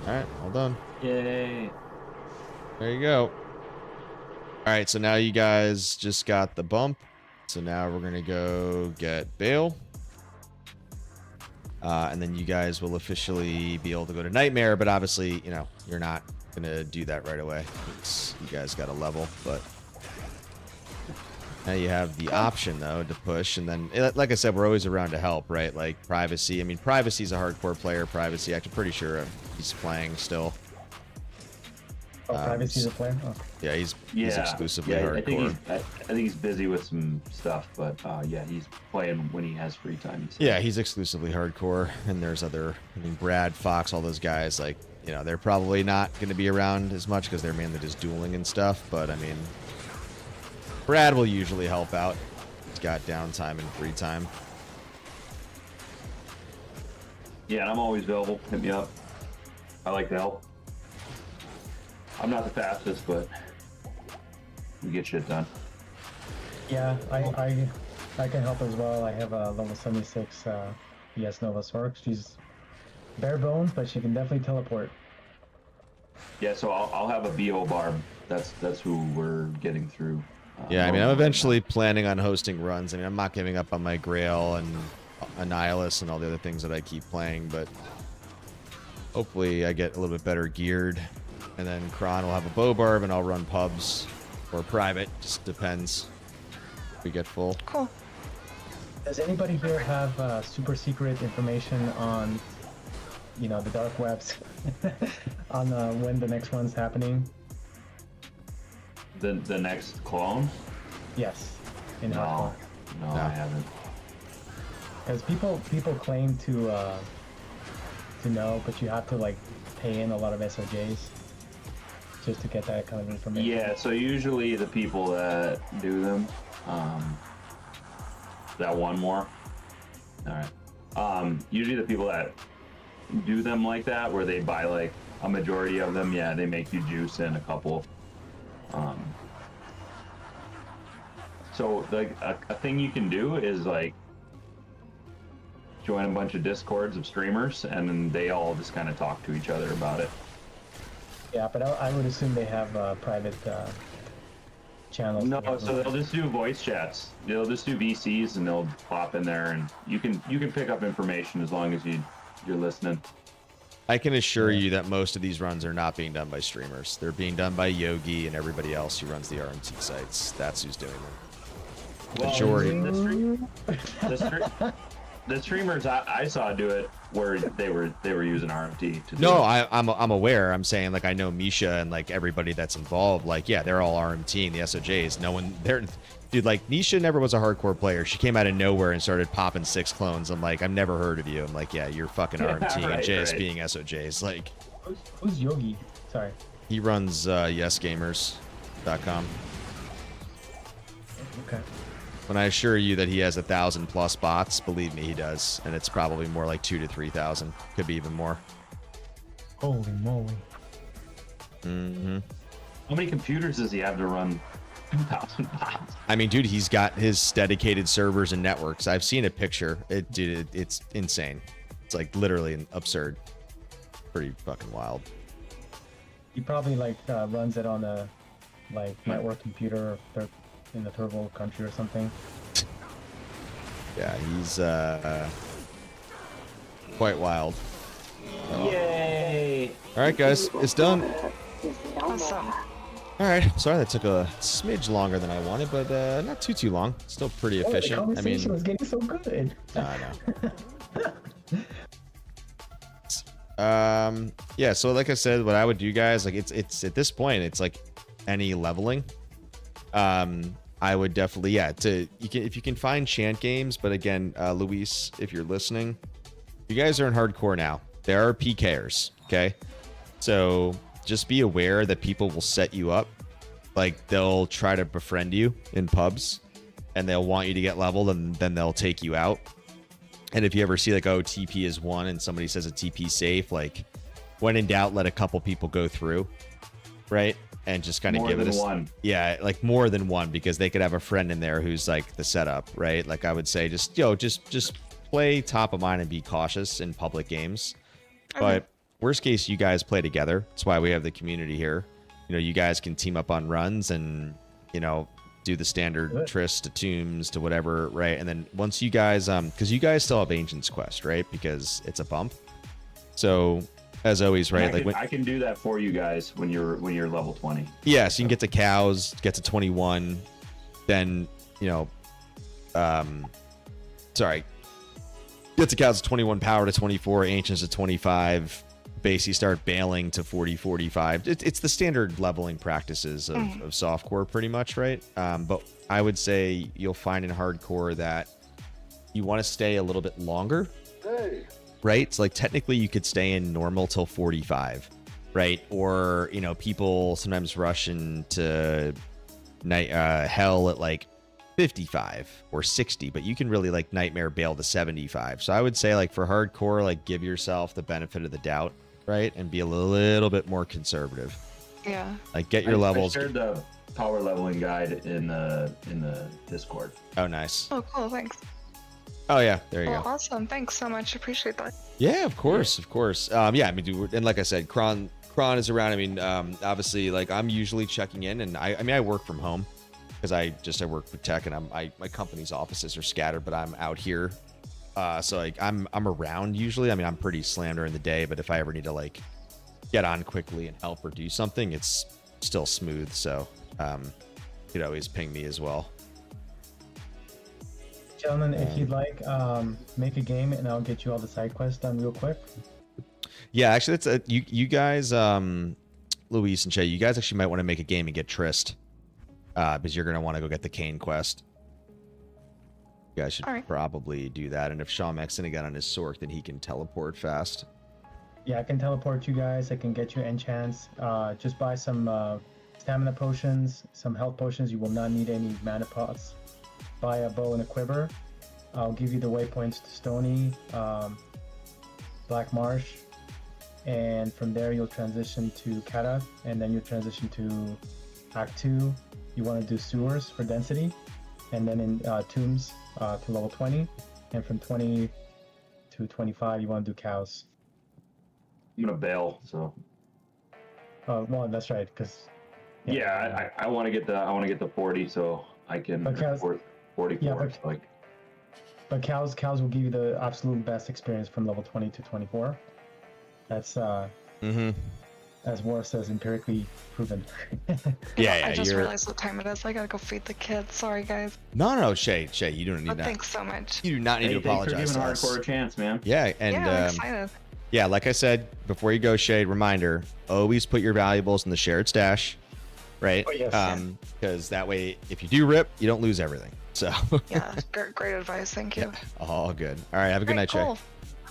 Alright, all done. Yay. There you go. Alright, so now you guys just got the bump. So now we're gonna go get Bale. And then you guys will officially be able to go to Nightmare, but obviously, you know, you're not gonna do that right away. You guys got a level, but now you have the option though to push, and then like I said, we're always around to help, right? Like Privacy. I mean, Privacy's a hardcore player. Privacy, I'm pretty sure he's playing still. Oh, Privacy's a player? Oh. Yeah, he's exclusively I hardcore. think he's busy with some stuff, but yeah, he's playing when he has free time. Yeah, he's exclusively hardcore, and there's other, I mean, Brad, Fox, all those guys, like, you know, they're probably not going to be around as much because they're mainly just dueling and stuff, but, I mean, Brad will usually help out. He's got downtime and free time. Yeah, and I'm always available. Hit me up. I like to help. I'm not the fastest, but we get shit done. Yeah, I can help as well. I have a level 76 ES Nova Sork. She's bare bones, but she can definitely teleport. Yeah, so I'll have a BO barb. That's who we're getting through. Yeah, I mean, I'm eventually planning on hosting runs. I mean, I'm not giving up on my Grail and Annihilus and all the other things that I keep playing, but hopefully I get a little bit better geared. And then Kron will have a bow barb, and I'll run pubs or private. Just depends. If we get full. Cool. Does anybody here have super secret information on, you know, the dark webs, on when the next one's happening? The next clone? Yes, in No, hardcore. no, I haven't. Because people claim to know, but you have to like pay in a lot of SOJs just to get that kind of information. Yeah, so usually the people that do them, that one more. All right. Usually the people that do them like that, where they buy like a majority of them, yeah, they make you juice in a couple. So like a thing you can do is like join a bunch of discords of streamers, and then they all just kind of talk to each other about it. Yeah, but I would assume they have private channels. No, so they'll just do voice chats. They'll just do VCs, and they'll pop in there, and you can pick up information as long as you're listening. I can assure you that most of these runs are not being done by streamers. They're being done by Yogi and everybody else who runs the RMT sites. That's who's doing them. Majority. The streamers I saw do it where they were using RMT to do No, it. I'm aware. I'm saying, like, I know Misha and like everybody that's involved. Like, yeah, they're all RMT and the SOJs. No one, they're, dude. Like, Nisha never was a hardcore player. She came out of nowhere and started popping 6 clones. I'm like, I've never heard of you. I'm like, yeah, you're fucking Yeah, RMT and right, JSB and SOJs. Like, Who's Yogi? Sorry. he runs yesgamers.com. Okay. When I assure you that he has 1,000+ bots, believe me, he does, and it's probably more like 2,000 to 3,000. Could be even more. Holy moly. Mm-hmm. How many computers does he have to run 2,000 bots? I mean, dude, he's got his dedicated servers and networks. I've seen a picture. It's insane. It's like literally absurd. Pretty fucking wild. He probably like runs it on a like network computer in the third world country or something. Yeah, he's quite wild. Yay! All right, guys, it's done. Awesome. All right, sorry that took a smidge longer than I wanted, but not too long. Still pretty efficient. Oh, the I mean, conversation was getting so good. I know. Yeah, so like I said, what I would do, guys, like it's at this point, it's like any leveling. I would definitely, if you can find chant games, but again, Luis, if you're listening, you guys are in hardcore now. There are PKers, okay? So just be aware that people will set you up. Like, they'll try to befriend you in pubs, and they'll want you to get leveled, and then they'll take you out. And if you ever see like, oh, TP is 1 and somebody says a TP safe, like, when in doubt, let a couple people go through, right? And just kind of give it one. Yeah, like more than one, because they could have a friend in there who's like the setup, right? Like, I would say just play top of mind and be cautious in public games. But worst case, you guys play together. That's why we have the community here. You know, you guys can team up on runs and, you know, do the standard tryst to tombs to whatever, right? And then once you guys, because you guys still have Ancient's Quest, right? Because it's a bump. So as always, right? I can do that for you guys when you're level 20. Yeah, so you can get to cows, get to 21, then, you know, get to cows to 21, power to 24, ancients to 25, base you start bailing to 40, 45. It's the standard leveling practices of softcore pretty much, right? But I would say you'll find in hardcore that you want to stay a little bit longer. Hey. Right? So like technically you could stay in normal till 45, right? Or, you know, people sometimes rush into night hell at like 55 or 60, but you can really like nightmare bail to 75. So I would say, like, for hardcore, like, give yourself the benefit of the doubt, right? And be a little bit more conservative. Yeah. Like get your I levels. shared the power leveling guide in the Discord. Oh, nice. Oh, cool. Thanks. Oh yeah, there you Well, go. awesome. Thanks so much. Appreciate that. Yeah, of course, of course. Yeah, I mean, dude, and like I said, Kron is around. I mean, obviously, like I'm usually checking in, and I mean, I work from home because I work with tech, and my company's offices are scattered, but I'm out here. So like I'm around usually. I mean, I'm pretty slammed during the day, but if I ever need to like get on quickly and help or do something, it's still smooth. So you could always ping me as well. Gentlemen, if you'd like, make a game and I'll get you all the side quests done real quick. Yeah, actually, that's you guys, Luis and Shay, you guys actually might want to make a game and get Trist, because you're gonna want to go get the Kane quest. You guys should probably do that. And if Shawmek's gonna get on his Sork, then he can teleport fast. Yeah, I can teleport you guys. I can get you enchants. Just buy some stamina potions, some health potions. You will not need any mana pots. Buy a bow and a quiver. I'll give you the waypoints to Stony, Black Marsh, and from there you'll transition to Kata, and then you'll transition to Act 2. You want to do sewers for density, and then in tombs to level 20, and from 20 to 25 you want to do cows. I'm gonna bail. So. Well, that's right, because. Yeah, I want to get the 40, so I can. 44. Yeah, but, so like. But cows will give you the absolute best experience from level 20 to 24. That's as War says, empirically proven. Yeah, I just realized what time it is. I gotta go feed the kids. Sorry, guys. No, Shay, you don't need But that. thanks so much. You do not need to apologize. Thanks for giving hardcore a chance, man. Yeah, and Yeah, I'm excited. yeah, like I said before you go, Shay, reminder: always put your valuables in the shared stash, right? Oh, yes. Because that way, if you do rip, you don't lose everything. So. Yeah, great advice. Thank you. All good. All right, have a good night, cool. Shay.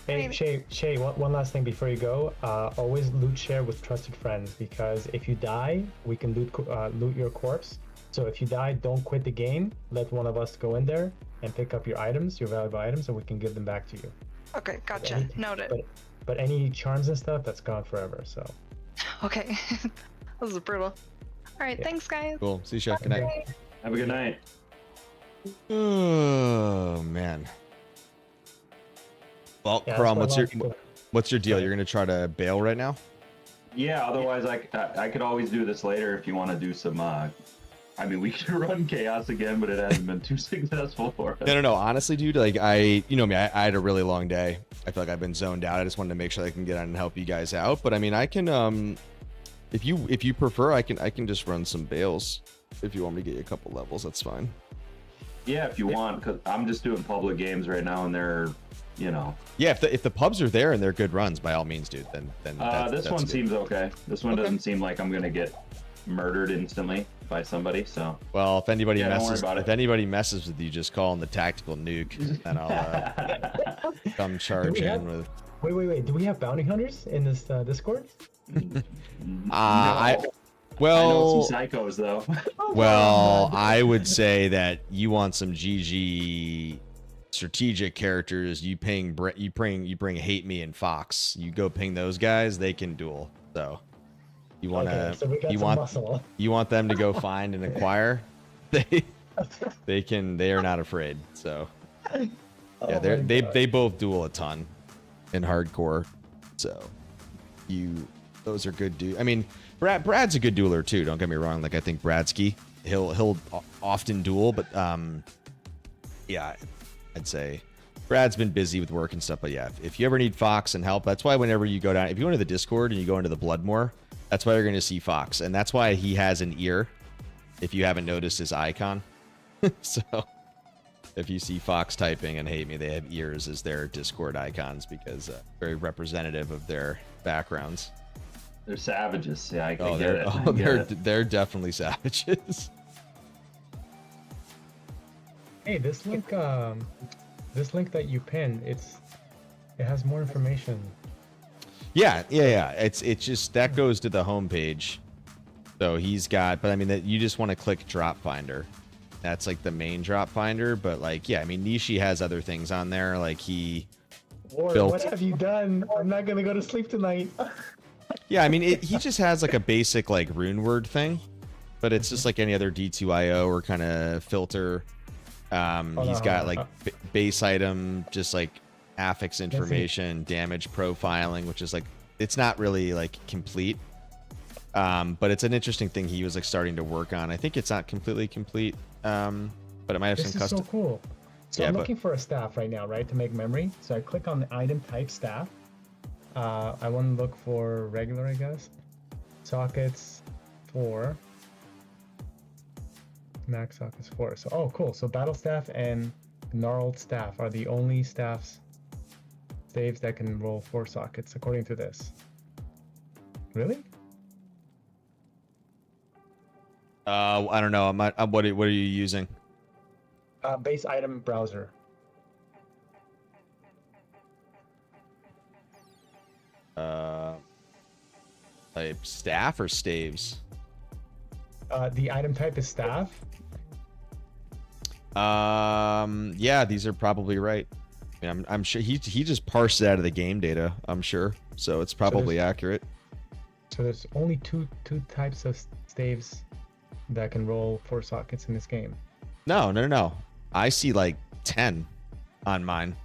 Hey, Shay, one last thing before you go. Always loot share with trusted friends, because if you die, we can loot your corpse. So if you die, don't quit the game. Let one of us go in there and pick up your items, your valuable items, and we can give them back to you. Okay, gotcha. Noted. But any charms and stuff, that's gone forever, so. Okay. This is brutal. All right, thanks, guys. Cool. See you, Shay. Good night. Have a good night. Oh man. Well, Krom, what's your deal? You're gonna try to bail right now? Yeah. Otherwise, I could always do this later if you want to do some. I mean, we could run chaos again, but it hasn't been too successful for us. No. Honestly, dude, like you know me, I had a really long day. I feel like I've been zoned out. I just wanted to make sure I can get on and help you guys out. But I mean, I can if you prefer, I can just run some bails. If you want me to get you a couple levels, that's fine. Yeah, if you want, because I'm just doing public games right now, and they're, you know. Yeah, if the pubs are there and they're good runs, by all means, dude. Then this one seems okay. This one doesn't seem like I'm gonna get murdered instantly by somebody. So. Well, if anybody messes, messes with you, just call in the tactical nuke, and I'll come charge in with. Wait. Do we have bounty hunters in this Discord? Well, I know some psychos though. Well, I would say that you want some GG strategic characters. You bring Hate Me and Fox. You go ping those guys. They can duel. So you want you want them to go find and acquire. They can. They are not afraid. So yeah, they both duel a ton in hardcore. So those are good dudes. I mean, Brad's a good dueler too. Don't get me wrong. Like I think Bradsky, he'll often duel, but yeah, I'd say Brad's been busy with work and stuff. But yeah, if you ever need Fox and help, that's why whenever you go down, if you go into the Discord and you go into the Bloodmoor, that's why you're going to see Fox, and that's why he has an ear. If you haven't noticed his icon, so if you see Fox typing and Hate Me, they have ears as their Discord icons because very representative of their backgrounds. They're savages. Yeah, I get it. They're definitely savages. Hey, this link that you pinned, it has more information. Yeah. It's just that goes to the homepage. So he's got, but I mean that you just want to click drop finder. That's like the main drop finder. But like, yeah, I mean Nishi has other things on there. Like he Ward, what have you done? I'm not gonna go to sleep tonight. Yeah, I mean, he just has like a basic like rune word thing, but it's just like any other D2IO or kind of filter. He's got like base item, just like affix information, damage profiling, which is like, it's not really like complete. But it's an interesting thing he was like starting to work on. I think it's not completely complete, but it might have some custom. This is so cool. So Yeah, I'm but- looking for a staff right now, right, to make memory. So I click on the item type staff. I want to look for regular, I guess. Sockets 4. Max sockets 4. So, oh, cool. So battle staff and gnarled staff are the only staves that can roll 4 sockets, according to this. Really? I don't know. What are you using? Base item browser. Like staff or staves? The item type is staff. Yeah, these are probably right. I mean, I'm sure he just parsed it out of the game data. I'm sure, so it's probably accurate. So there's only two types of staves that can roll 4 sockets in this game. No. I see like 10 on mine.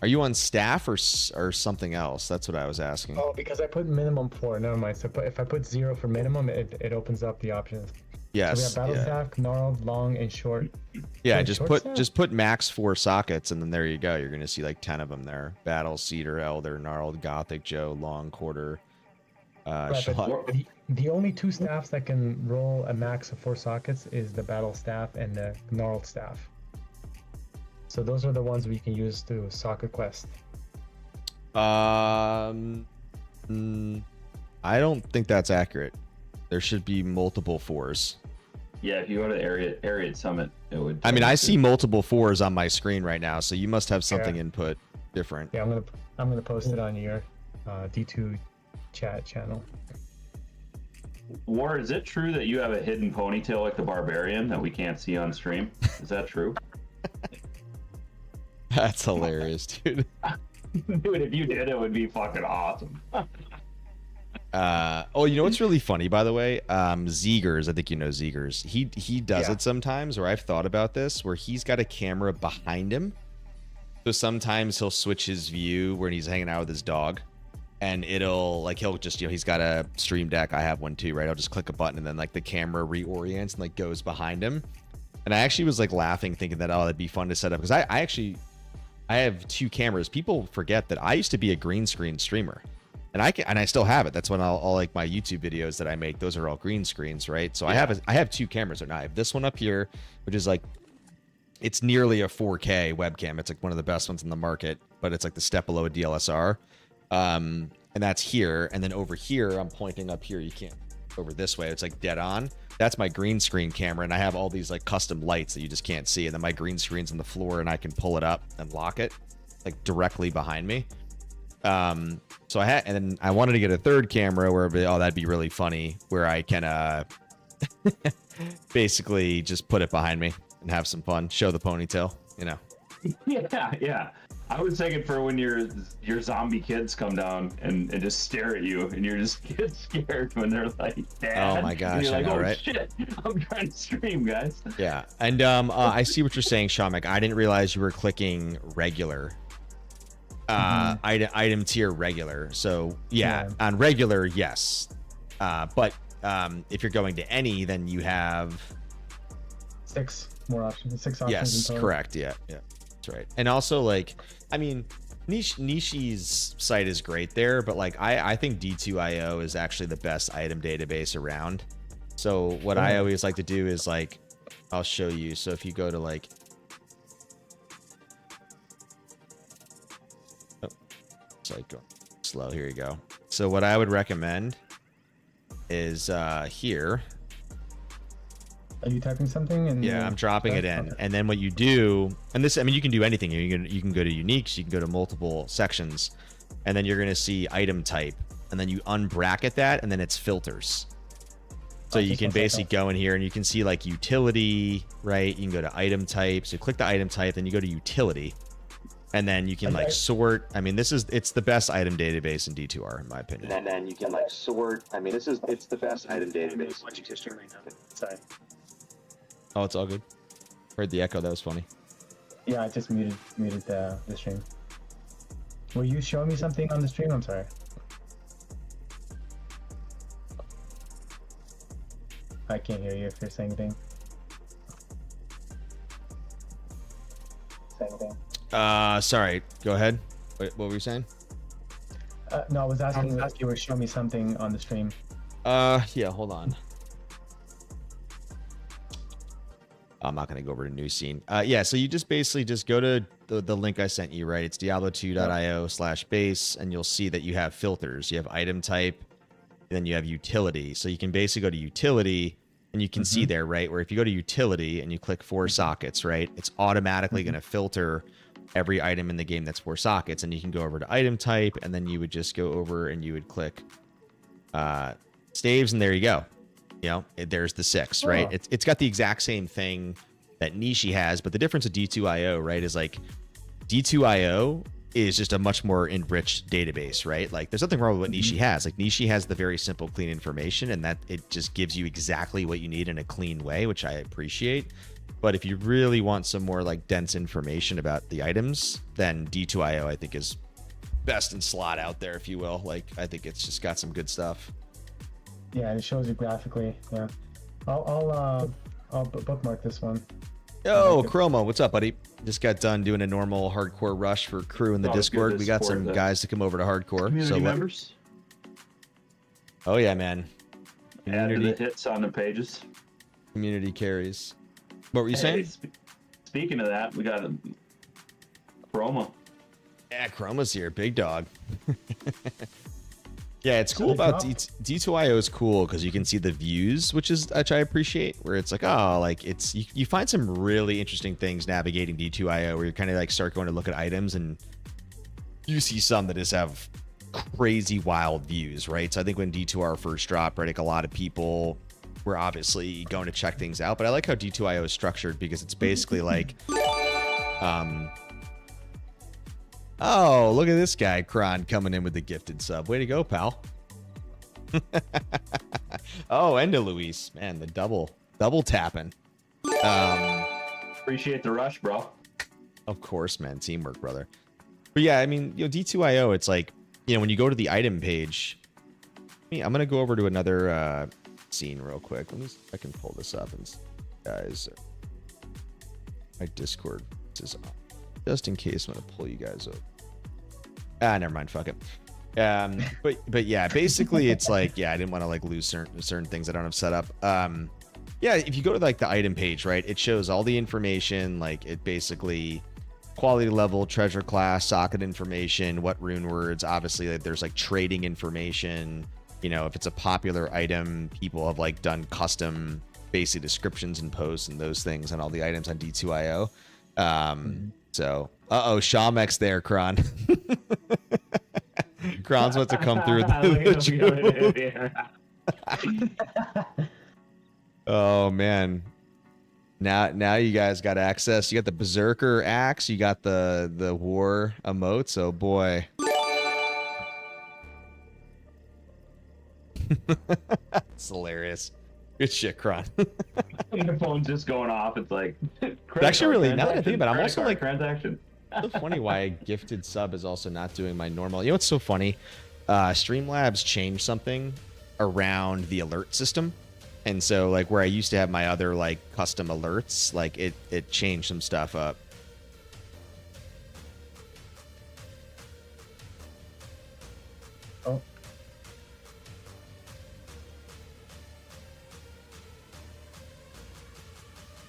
Are you on staff or something else? That's what I was asking. Oh, because I put minimum 4. Never mind. So if I put 0 for minimum, it opens up the options. Yes. So we have battle staff, gnarled, long, and short. Yeah, So just put max 4 sockets, and then there you go. You're gonna see like 10 of them there. Battle, Cedar, Elder, Gnarled, Gothic, Joe, Long, Quarter. Right, but the only 2 staffs that can roll a max of 4 sockets is the battle staff and the gnarled staff. So those are the ones we can use to socket quest. I don't think that's accurate. There should be multiple 4s. Yeah, if you go to area Summit, it would. I mean, I see multiple 4s on my screen right now, so you must have something input different. Yeah, I'm gonna post it on your D2 chat channel. War, is it true that you have a hidden ponytail like the Barbarian that we can't see on stream? Is that true? That's hilarious, dude. Dude, if you did, it would be fucking awesome. Oh, you know what's really funny, by the way? Zegers, I think you know Zegers. He does it sometimes, or I've thought about this, where he's got a camera behind him. So sometimes he'll switch his view when he's hanging out with his dog, and he'll just, he's got a stream deck. I have one too, right? I'll just click a button, and then like the camera reorients and like goes behind him. And I actually was like laughing, thinking that, oh, that'd be fun to set up, because I have 2 cameras. People forget that I used to be a green screen streamer. And I still have it. That's when all like my YouTube videos that I make, those are all green screens, right? So yeah. I have 2 cameras right now. I have this one up here, which is like, it's nearly a 4K webcam. It's like one of the best ones in the market, but it's like the step below a DLSR. And that's here. And then over here, I'm pointing up here. You can't over this way. It's like dead on. That's my green screen camera. And I have all these like custom lights that you just can't see. And then my green screen's on the floor, and I can pull it up and lock it like directly behind me. So and then I wanted to get a 3rd camera where, that'd be really funny, where I can, basically just put it behind me and have some fun, show the ponytail, Yeah. I was thinking for when your zombie kids come down and just stare at you, and you're just get scared when they're like, Dad. Oh my gosh, and you're like, I know, oh, right? Shit, I'm trying to stream, guys. Yeah. And, I see what you're saying, Shamek. I didn't realize you were clicking regular. Item tier regular. So yeah, on regular, yes. But if you're going to any, then you have 6 more options. 6 options. Yes, correct. Yeah, that's right. And also, like, I mean, Nishi's site is great there, but like I think D2IO is actually the best item database around. So what I always like to do is like, I'll show you. So if you go to like, it's like going slow. Here you go. So what I would recommend is here. Are you typing something? Yeah, I'm dropping it in. And then what you do, and this, I mean, you can do anything. You can go to uniques, you can go to multiple sections, and then you're going to see item type, and then you unbracket that, and then it's filters. So you can basically go in here and you can see like utility, right? You can go to item type. So click the item type, then you go to utility. And then you can like sort. I mean, it's the best item database in D2R, in my opinion. And then you can like sort. I mean, it's the best item database. Sorry. Oh, it's all good. Heard the echo. That was funny. Yeah, I just muted the stream. Were you showing me something on the stream? I'm sorry. I can't hear you if you're saying anything. Sorry. Go ahead. What were you saying? No, I was asking if you were showing me something on the stream. Yeah, hold on. I'm not going to go over to new scene. Yeah, so you just basically just go to the link I sent you, right? It's diablo2.io/base, and you'll see that you have filters. You have item type, and then you have utility. So you can basically go to utility, and you can see there, right? Where if you go to utility and you click 4 sockets, right? It's automatically going to filter every item in the game that's 4 sockets, and you can go over to item type, and then you would just go over and you would click staves, and there you go. You know, there's the 6, right? It's got the exact same thing that Nishi has, but the difference with D2IO, right, is like D2IO is just a much more enriched database, right? Like there's nothing wrong with what Nishi has. Like Nishi has the very simple, clean information, and that it just gives you exactly what you need in a clean way, which I appreciate. But if you really want some more like dense information about the items, then D2IO I think is best in slot out there, if you will. Like I think it's just got some good stuff. Yeah, it shows you graphically. Yeah, I'll bookmark this one. Yo, Chroma, what's up, buddy? Just got done doing a normal hardcore rush for crew in the Discord. We got some guys to come over to hardcore. Community members. Oh yeah, man. Add the hits on the pages. Community carries. What were you saying? Speaking of that, we got a Chroma. Yeah, Chroma's here, big dog. Yeah, it's cool about D2IO is cool because you can see the views, which I appreciate, where it's like, oh, like it's you find some really interesting things navigating D2IO where you kind of like start going to look at items and you see some that just have crazy wild views, right? So I think when D2R first dropped, right, like a lot of people were obviously going to check things out, but I like how D2IO is structured because it's basically like, oh, look at this guy, Kron, coming in with the gifted sub. Way to go, pal. Oh, and to Luis. Man, the double tapping. Appreciate the rush, bro. Of course, man. Teamwork, brother. But yeah, I mean, you know, D2IO, it's like, you know, when you go to the item page, I'm going to go over to another scene real quick. Let me see if I can pull this up. And guys, my Discord is on. Just in case I'm gonna pull you guys up. Never mind. Fuck it. But yeah, basically it's like, yeah, I didn't want to like lose certain things I don't have set up. Yeah, if you go to like the item page, right, it shows all the information. Like it basically quality level, treasure class, socket information, what rune words. Obviously, like, there's like trading information. You know, if it's a popular item, people have like done custom basic descriptions and posts and those things on all the items on D2IO. So, Shamex there, Kron. Kron's about to come through. Oh man! Now you guys got access. You got the Berserker axe. You got the war emotes. Oh boy! It's hilarious. Good shit, Kron. The phone's just going off. It's like it's actually really, now that I think about it, I'm also like transaction. It's so funny why a gifted sub is also not doing my normal. You know what's so funny? Streamlabs changed something around the alert system, and so like where I used to have my other like custom alerts, like it changed some stuff up. Oh.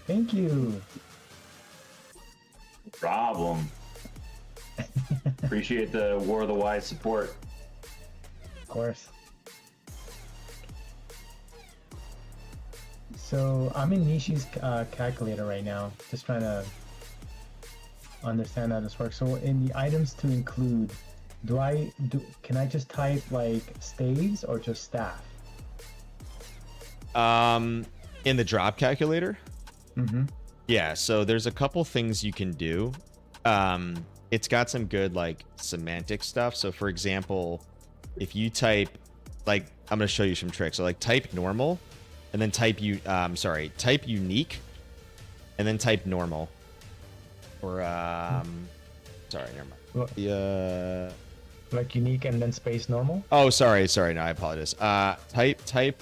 Thank you. No problem. Appreciate the War of the Wise support. Of course. So I'm in Nishi's calculator right now, just trying to understand how this works. So in the items to include, can I just type like staves or just staff? In the drop calculator? Mm-hmm. Yeah, so there's a couple things you can do. it's got some good like semantic stuff. So for example, if you type like, I'm going to show you some tricks. So like type normal and then type type unique and then type normal or sorry, never mind. The Like unique and then space normal. oh, sorry, no, I apologize. Type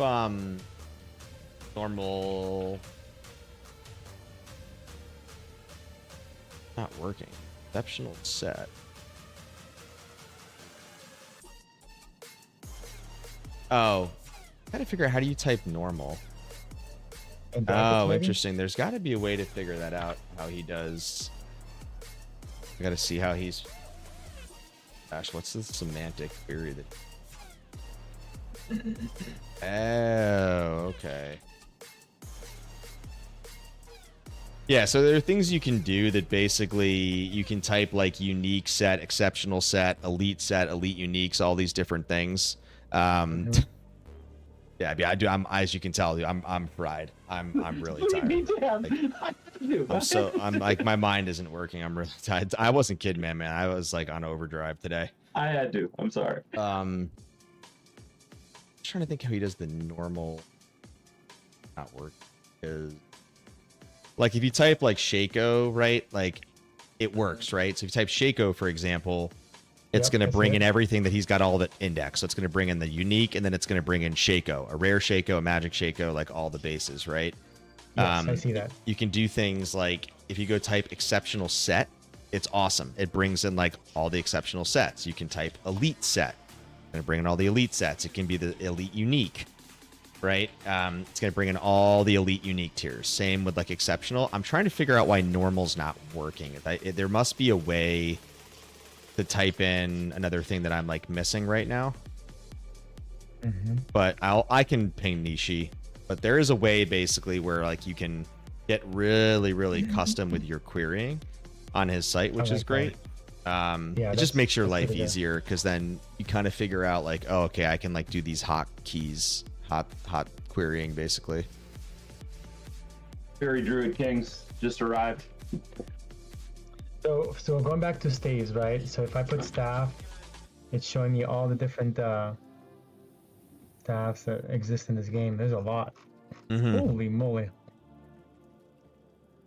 normal. Not working. Exceptional set. Oh, gotta figure out how do you type normal. And brackets, Oh, maybe? interesting. There's got to be a way to figure that out. How he does. I gotta see how he's. Gosh, what's the semantic query that? Oh, okay. Yeah, so there are things you can do that basically you can type like unique set, exceptional set, elite uniques, all these different things. Yeah, I do. I'm, as you can tell, I'm fried. I'm really tired. I'm like my mind isn't working. I'm really tired. I wasn't kidding, man. I was like on overdrive today. I had to. I'm sorry. Trying to think how he does the normal. Not work because, like, if you type like Shaco, right? Like, it works, right? So if you type Shaco, for example, it's going to bring in everything that he's got all the index. So it's going to bring in the unique, and then it's going to bring in Shaco, a rare Shaco, a magic Shaco, like all the bases, right? Yes, I see that. You can do things like if you go type exceptional set, it's awesome. It brings in like all the exceptional sets. You can type elite set, going to bring in all the elite sets. It can be the elite unique, right? It's going to bring in all the elite unique tiers. Same with like exceptional. I'm trying to figure out why normal's not working. There must be a way to type in another thing that I'm like missing right now. But I can ping Nishi. But there is a way basically where like you can get really custom with your querying on his site, which is great. It just makes your life easier because then you kind of figure out like, oh, okay, I can like do these hot keys, hot querying basically. Fairy Druid Kings just arrived. So going back to staves, right? So if I put staff, it's showing me all the different staffs that exist in this game. There's a lot. Holy moly.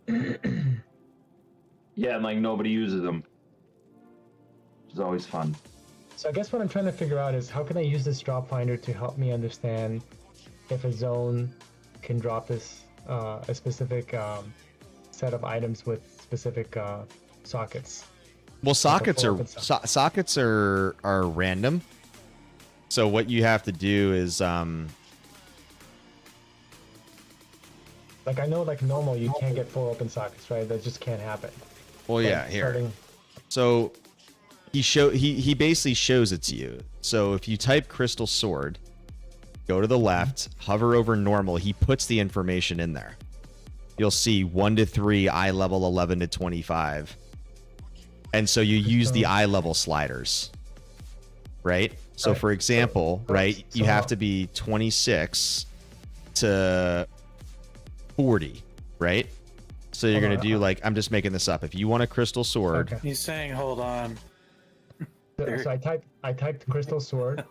Yeah, and like nobody uses them. Which is always fun. So I guess what I'm trying to figure out is how can I use this drop finder to help me understand if a zone can drop this a specific set of items with specific sockets. Well, sockets are random. So what you have to do is like I know like normal you can't get 4 open sockets, right? That just can't happen. well, yeah, here. So he basically shows it to you. So if you type crystal sword, go to the left, hover over normal, he puts the information in there. You'll see 1 to 3, eye level 11 to 25. And so you use the eye level sliders, right? So for example, right, you have to be 26 to 40, right? So you're going to do like, I'm just making this up. If you want a crystal sword. He's saying, hold on. So I typed crystal sword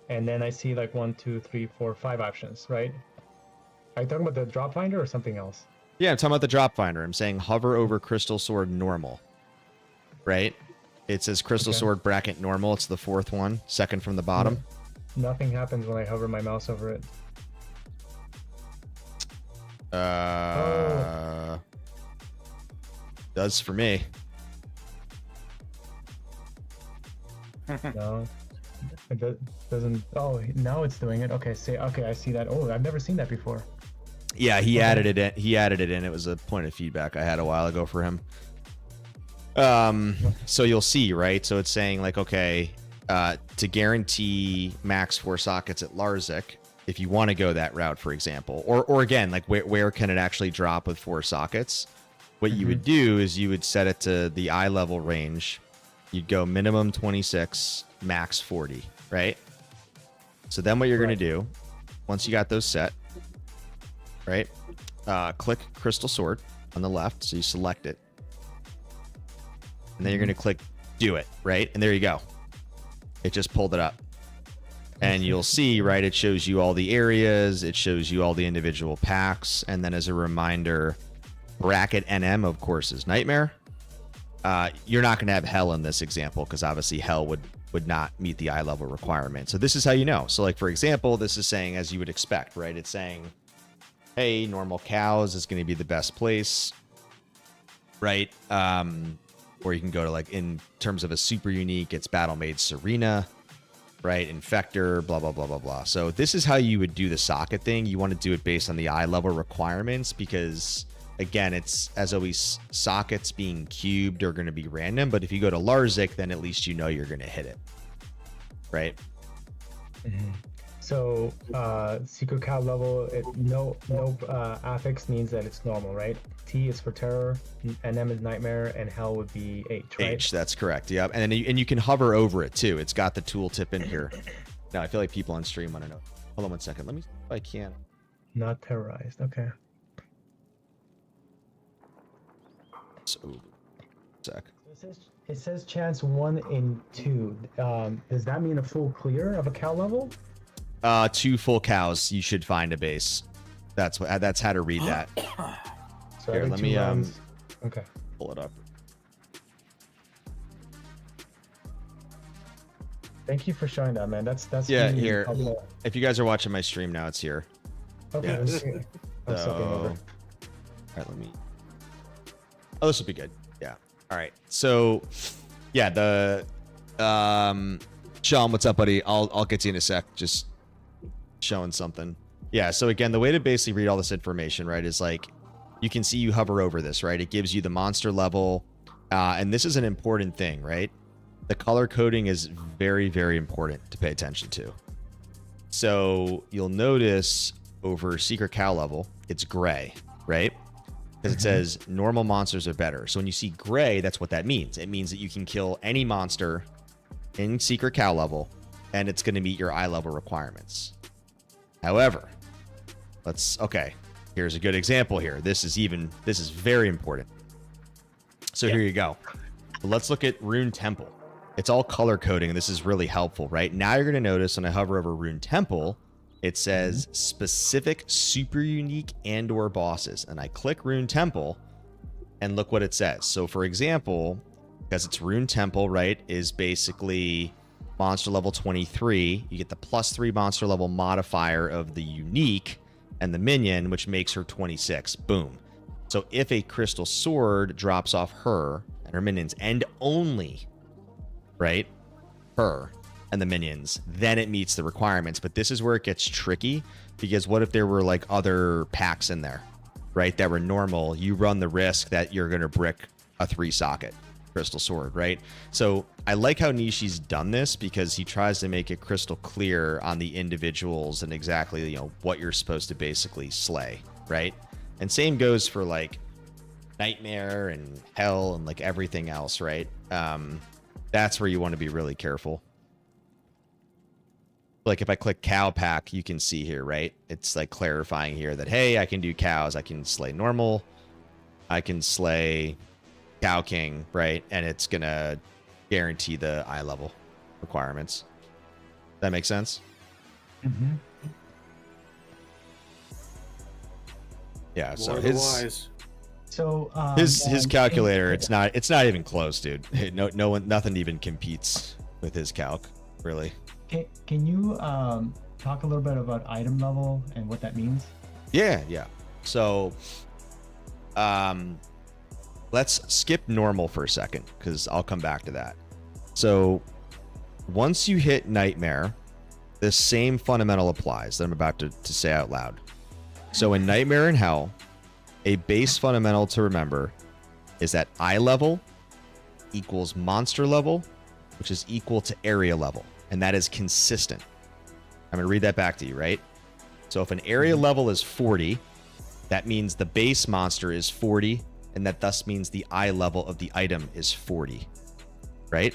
and then I see like 1, 2, 3, 4, 5 options, right? Are you talking about the drop finder or something else? Yeah, I'm talking about the drop finder. I'm saying hover over crystal sword normal, right? It says crystal sword bracket normal. It's the 4th one, second from the bottom. Nothing happens when I hover my mouse over it. Does for me. No, it doesn't. Oh, now it's doing it. Okay, okay, I see that. Oh, I've never seen that before. Yeah, he added it in. He added it in. It was a point of feedback I had a while ago for him. So you'll see, right? So it's saying like, okay, to guarantee max 4 sockets at Larzik, if you want to go that route, for example, or again, like where can it actually drop with 4 sockets? What you would do is you would set it to the eye level range. You'd go minimum 26, max 40, right? So then what you're going to do, once you got those set, right? Click crystal sword on the left. So you select it. And then you're going to click do it, right? And there you go. It just pulled it up. And you'll see, right, it shows you all the areas. It shows you all the individual packs. And then as a reminder, bracket NM, of course, is Nightmare. You're not going to have Hell in this example because obviously Hell would not meet the eye level requirement. So this is how you know. So like, for example, this is saying, as you would expect, right? It's saying, hey, normal cows is going to be the best place, right? Or you can go to, like, in terms of a super unique, it's Battle Maid Serena, right? Infector, blah, blah, blah, blah, blah. So this is how you would do the socket thing. You want to do it based on the eye level requirements because, again, it's, as always, sockets being cubed are going to be random. But if you go to Larzik, then at least you know you're going to hit it, right? Mm-hmm. So secret cow level, no affix means that it's normal, right? T is for terror, NM is nightmare, and hell would be H, right? H, that's correct. Yep. And then you can hover over it too. It's got the tooltip in here. Now I feel like people on stream want to know. Hold on one second. Let me see if I can. Not terrorized. Okay. So, sec. It says chance 1 in 2. Does that mean a full clear of a cow level? 2 full cows. You should find a base. That's how to read that. So Here, every let 2 me rounds. Okay. pull it up. Thank you for showing that, man. That's Yeah, really here. helpful. If you guys are watching my stream now, it's here. Okay. Yeah. Let me see. I'm So, stepping over. all right, let me. Oh, this will be good. Yeah. All right. So, yeah, the Sean, what's up, buddy? I'll get to you in a sec. Just showing something. Yeah. So again, the way to basically read all this information, right, is like you can see you hover over this, right? It gives you the monster level, and this is an important thing, right? The color coding is very, very important to pay attention to. So you'll notice over secret cow level, it's gray, right? Because it says normal monsters are better. So when you see gray, that's what that means. It means that you can kill any monster in secret cow level, and it's going to meet your eye level requirements. However, okay, here's a good example here. This is very important. So here you go. Let's look at Rune Temple. It's all color coding, and this is really helpful, right? Now you're going to notice when I hover over Rune Temple, it says specific super unique and or bosses. And I click Rune Temple and look what it says. So for example, because it's Rune Temple, right, is basically monster level 23. You get the +3 monster level modifier of the unique and the minion, which makes her 26. Boom. So if a crystal sword drops off her and her minions, and only, right, her and the minions, then it meets the requirements. But this is where it gets tricky, because what if there were like other packs in there, right, that were normal? You run the risk that you're going to brick a 3 socket crystal sword, right? So I like how Nishi's done this, because he tries to make it crystal clear on the individuals and exactly, you know, what you're supposed to basically slay, right? And same goes for like Nightmare and Hell and like everything else, right? That's where you want to be really careful. Like if I click cow pack, you can see here, right? It's like clarifying here that, hey, I can do cows. I can slay normal. I can slay Cow King, right? And it's going to guarantee the eye level requirements. That makes sense? Mm-hmm. Yeah, so More his So calculator, it's not even close, dude. No one, nothing even competes with his calc, really. Can you talk a little bit about item level and what that means? Yeah. So, let's skip normal for a second, because I'll come back to that. So, once you hit Nightmare, the same fundamental applies that I'm about to say out loud. So in Nightmare and Hell, a base fundamental to remember is that eye level equals monster level, which is equal to area level. And that is consistent. I'm going to read that back to you, right? So if an area level is 40, that means the base monster is 40, and that thus means the eye level of the item is 40, right?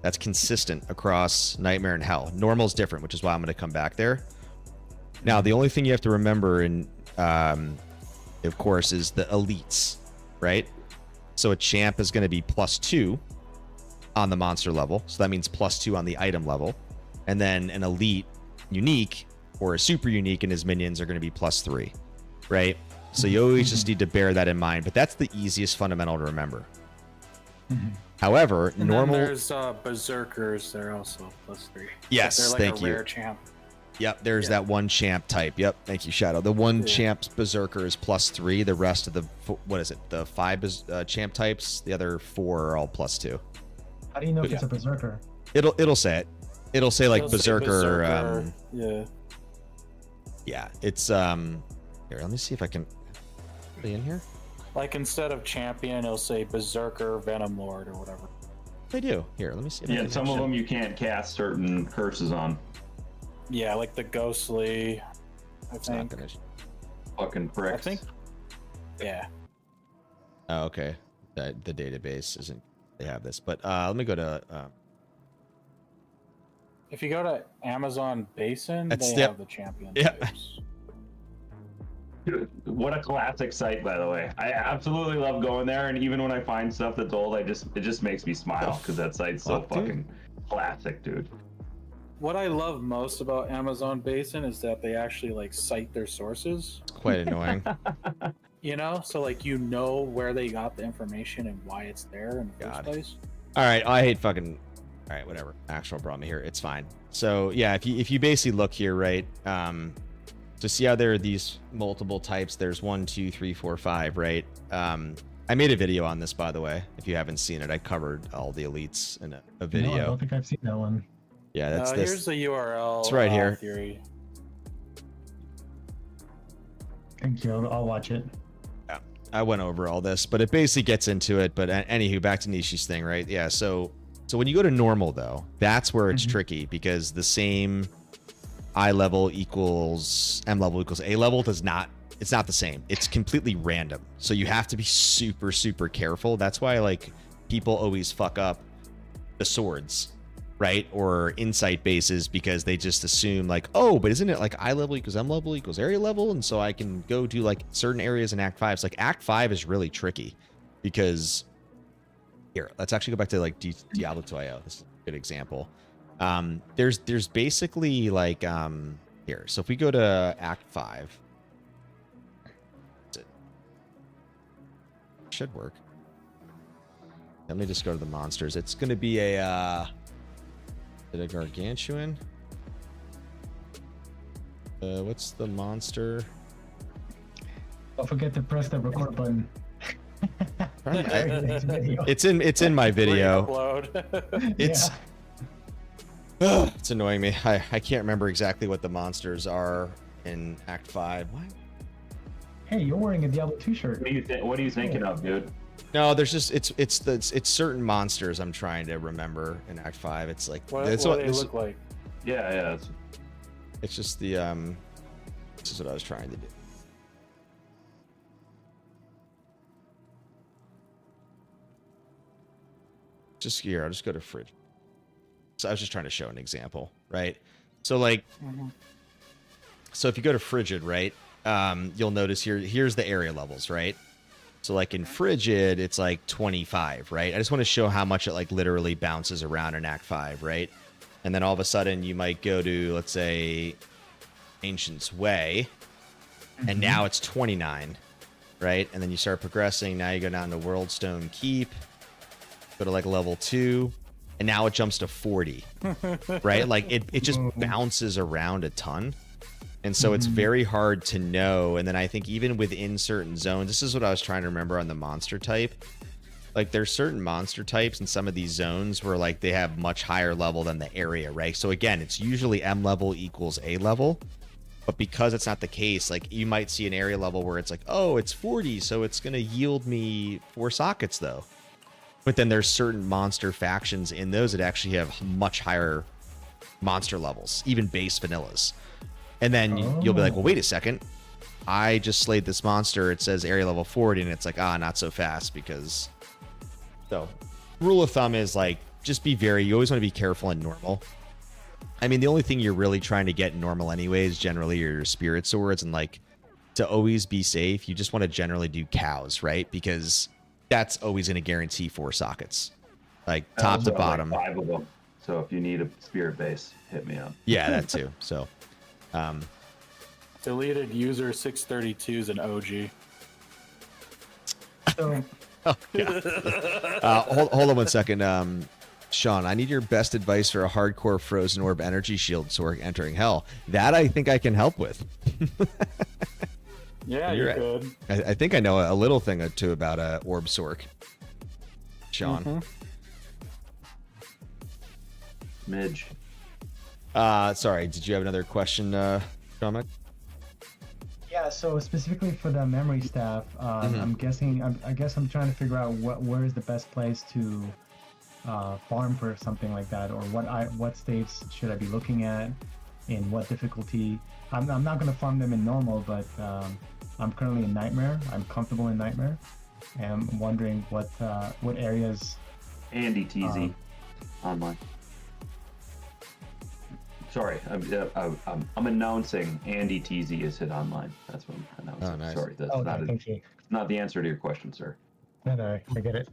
That's consistent across Nightmare and Hell. Normal is different, which is why I'm going to come back there. Now, the only thing you have to remember, of course, is the elites, right? So a champ is going to be +2 on the monster level. So that means +2 on the item level. And then an elite unique or a super unique and his minions are going to be +3, right? So you always just need to bear that in mind. But that's the easiest fundamental to remember. However, And normal. then there's berserkers. They're also +3. Yes, they're like thank a you. rare champ. Yep, there's Yeah. that one champ type. Yep, thank you, Shadow. The one champ's berserker is +3. The rest of the what is it? The 5 champ types. The other 4 are all +2. How do you know if Yeah. it's a berserker? It'll say it. It'll say like It'll say berserker. yeah. Yeah, it's here. Let me see if I can. Are they in here? Like instead of champion, it'll say berserker, venom lord, or whatever. They do. Here, let me see. If I Yeah, can some of actually- them you can't cast certain curses on. Yeah, like the ghostly. I It's not think. gonna. Fucking pricks. I think. Yeah. Oh, okay. The database isn't. They have this, but let me go to. If you go to Amazon Basin, That's- they yep. have the champion Yep. types. Dude, what a classic site, by the way. I absolutely love going there, and even when I find stuff that's old, it just makes me smile because that site's so Fuck, dude. fucking classic, dude. What I love most about Amazon Basin is that they actually like cite their sources. It's quite annoying. You know, so like you know where they got the information and why it's there in the God. first place. All right, I hate fucking. All right, whatever. Actual brought me here. It's fine. So yeah, if you basically look here, right, to see how there are these multiple types. There's 1, 2, 3, 4, 5, right? I made a video on this, by the way. If you haven't seen it, I covered all the elites in a video. No, I don't think I've seen that one. Yeah, that's Here's this. the URL. It's right here. Theory. Thank you. I'll watch it. I went over all this, but it basically gets into it. But anywho, back to Nishi's thing, right? Yeah. So when you go to normal, though, that's where it's tricky because the same I level equals M level equals A level does not. It's not the same. It's completely random. So you have to be super, super careful. That's why like people always fuck up the swords, right? Or insight bases because they just assume like, oh, but isn't it like I level equals M level equals area level? And so I can go do like certain areas in Act 5. It's like Act 5 is really tricky because here, let's actually go back to like Diablo 2.io. This is a good example. There's basically like here. So if we go to Act 5, it should work. Let me just go to the monsters. It's going to be a gargantuan. What's the monster? Don't forget to press the record button. It's in my video. Upload. It's Ugh, it's annoying me. I can't remember exactly what the monsters are in Act 5. Why? Hey, you're wearing a Diablo 2 shirt. What are you thinking of, dude? No, there's just it's certain monsters I'm trying to remember in Act 5. It's like What, it's what what do they look like? Yeah. it's just the this is what I was trying to do. Just here, I'll just go to fridge. So I was just trying to show an example, right? So like, so if you go to frigid, right, you'll notice here's the area levels, right? So like in frigid, it's like 25, right? I just want to show how much it like literally bounces around in Act 5, right? And then all of a sudden you might go to, let's say, Ancient's Way, and now it's 29, right? And then you start progressing. Now you go down to Worldstone Keep, go to like level 2, and now it jumps to 40, right? Like it just bounces around a ton. And so it's very hard to know. And then I think even within certain zones, this is what I was trying to remember on the monster type. Like there's certain monster types in some of these zones where like they have much higher level than the area, right? So again, it's usually M level equals A level. But because it's not the case, like you might see an area level where it's like, oh, it's 40, so it's going to yield me 4 sockets though. But then there's certain monster factions in those that actually have much higher monster levels, even base vanillas. And then you'll be like, well, wait a second. I just slayed this monster. It says area level 40, and it's like, not so fast because... So, rule of thumb is like, just be you always want to be careful in normal. I mean, the only thing you're really trying to get in normal anyways, generally your spirit swords, and like, to always be safe, you just want to generally do cows, right? Because that's always going to guarantee 4 sockets. like top to Also, bottom. Like 5 of them. So if you need a spirit base, hit me up. Yeah, that too. So, Deleted user 632 is an OG. So hold on one second. Sean, I need your best advice for a hardcore frozen orb energy shield sork entering hell. That I think I can help with. Yeah, you could. I think I know a little thing or two about orb sork. Sean. Midge. Sorry, did you have another question, Dominic? yeah, so specifically for the memory staff, I'm guessing. I guess I'm trying to figure out where is the best place to farm for something like that, or what states should I be looking at, in what difficulty. I'm not going to farm them in normal, but I'm currently in Nightmare. I'm comfortable in Nightmare, and I'm wondering what areas. Andy TZ online. Sorry, I'm announcing Andy TZ is hit online. That's what I'm announcing. Oh, nice. Sorry, that's Thank you. not the answer to your question, sir. No, I get it.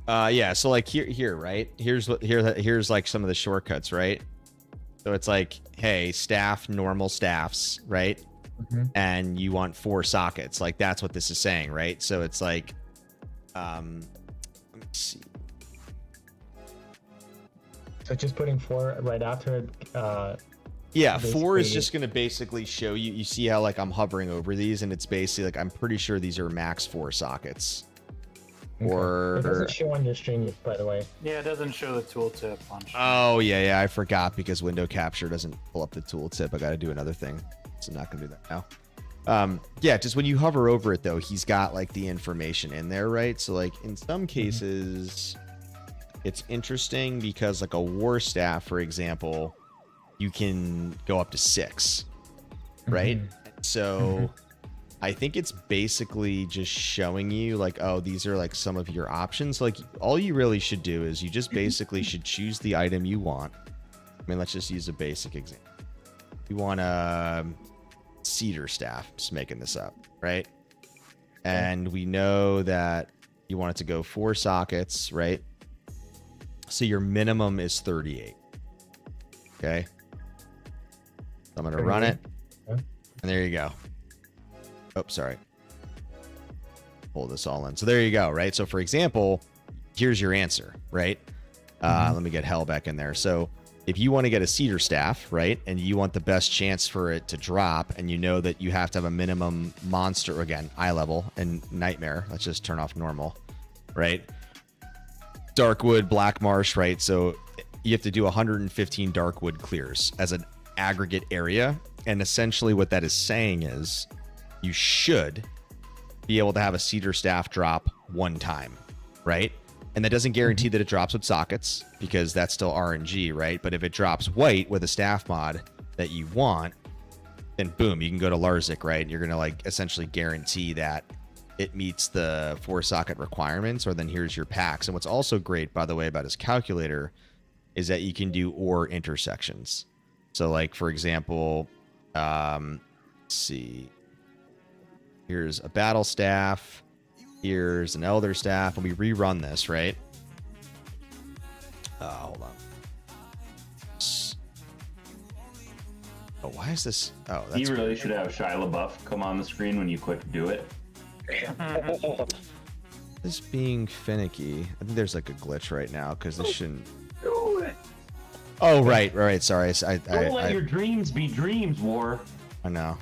Yeah, so like here, right? Here's like some of the shortcuts, right? So it's like, hey, staff, normal staffs, right? And you want 4 sockets. Like that's what this is saying, right? So it's like, let me see. So just putting 4 right after it. Yeah, 4 is basically- just going to basically show you. You see how like I'm hovering over these, and it's basically like I'm pretty sure these are max 4 sockets. Okay. Or It doesn't show on your stream, by the way. Yeah, it doesn't show the tooltip on. oh yeah, I forgot because window capture doesn't pull up the tooltip. I got to do another thing, so I'm not going to do that now. Yeah, just when you hover over it though, he's got like the information in there, right? So like in some cases, it's interesting because like a war staff, for example, you can go up to 6, right? So I think it's basically just showing you like, oh, these are like some of your options. Like all you really should do is you just basically should choose the item you want. I mean, let's just use a basic example. You want a cedar staff, just making this up, right? And we know that you want it to go 4 sockets, right? So your minimum is 38. Okay. So I'm going to run it. And there you go. Oh, sorry. Pull this all in. So there you go, right? So for example, here's your answer, right? Let me get hell back in there. So if you want to get a cedar staff, right, and you want the best chance for it to drop, and you know that you have to have a minimum monster, again, eye level and nightmare. Let's just turn off normal, right? Darkwood, Black Marsh, right? So you have to do 115 Darkwood clears as an aggregate area. And essentially what that is saying is you should be able to have a cedar staff drop 1 time, right? And that doesn't guarantee that it drops with sockets because that's still RNG, right? But if it drops white with a staff mod that you want, then boom, you can go to Larzik, right? You're going to like essentially guarantee that it meets the 4 socket requirements, or then here's your packs. And what's also great, by the way, about his calculator is that you can do ore intersections. So like, for example, let's see, here's a battle staff. Here's an elder staff, and we rerun this, right? Hold on. Oh, why is this? Oh, that's You really weird. should have Shia LaBeouf come on the screen when you click do it. This being finicky. I think there's like a glitch right now because this shouldn't. Do it. Oh, right. Sorry. Don't let your dreams be dreams, War. I know.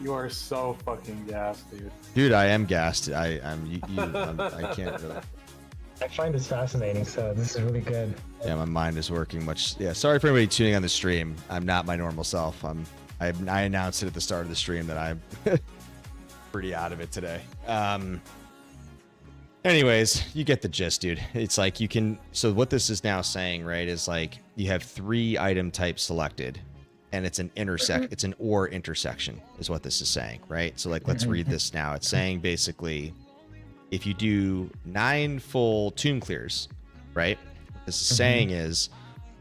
You are so fucking gassed, dude. Dude, I am gassed. I can't really. I find this fascinating, so this is really good. Yeah, my mind is working much. Yeah, sorry for anybody tuning on the stream. I'm not my normal self. I announced it at the start of the stream that I'm pretty out of it today. Anyways, you get the gist, dude. It's like you can. So what this is now saying, right, is like you have 3 item types selected, and it's an it's an ore intersection, is what this is saying, right? So like, let's read this now. It's saying basically, if you do 9 full tomb clears, right? What this is saying is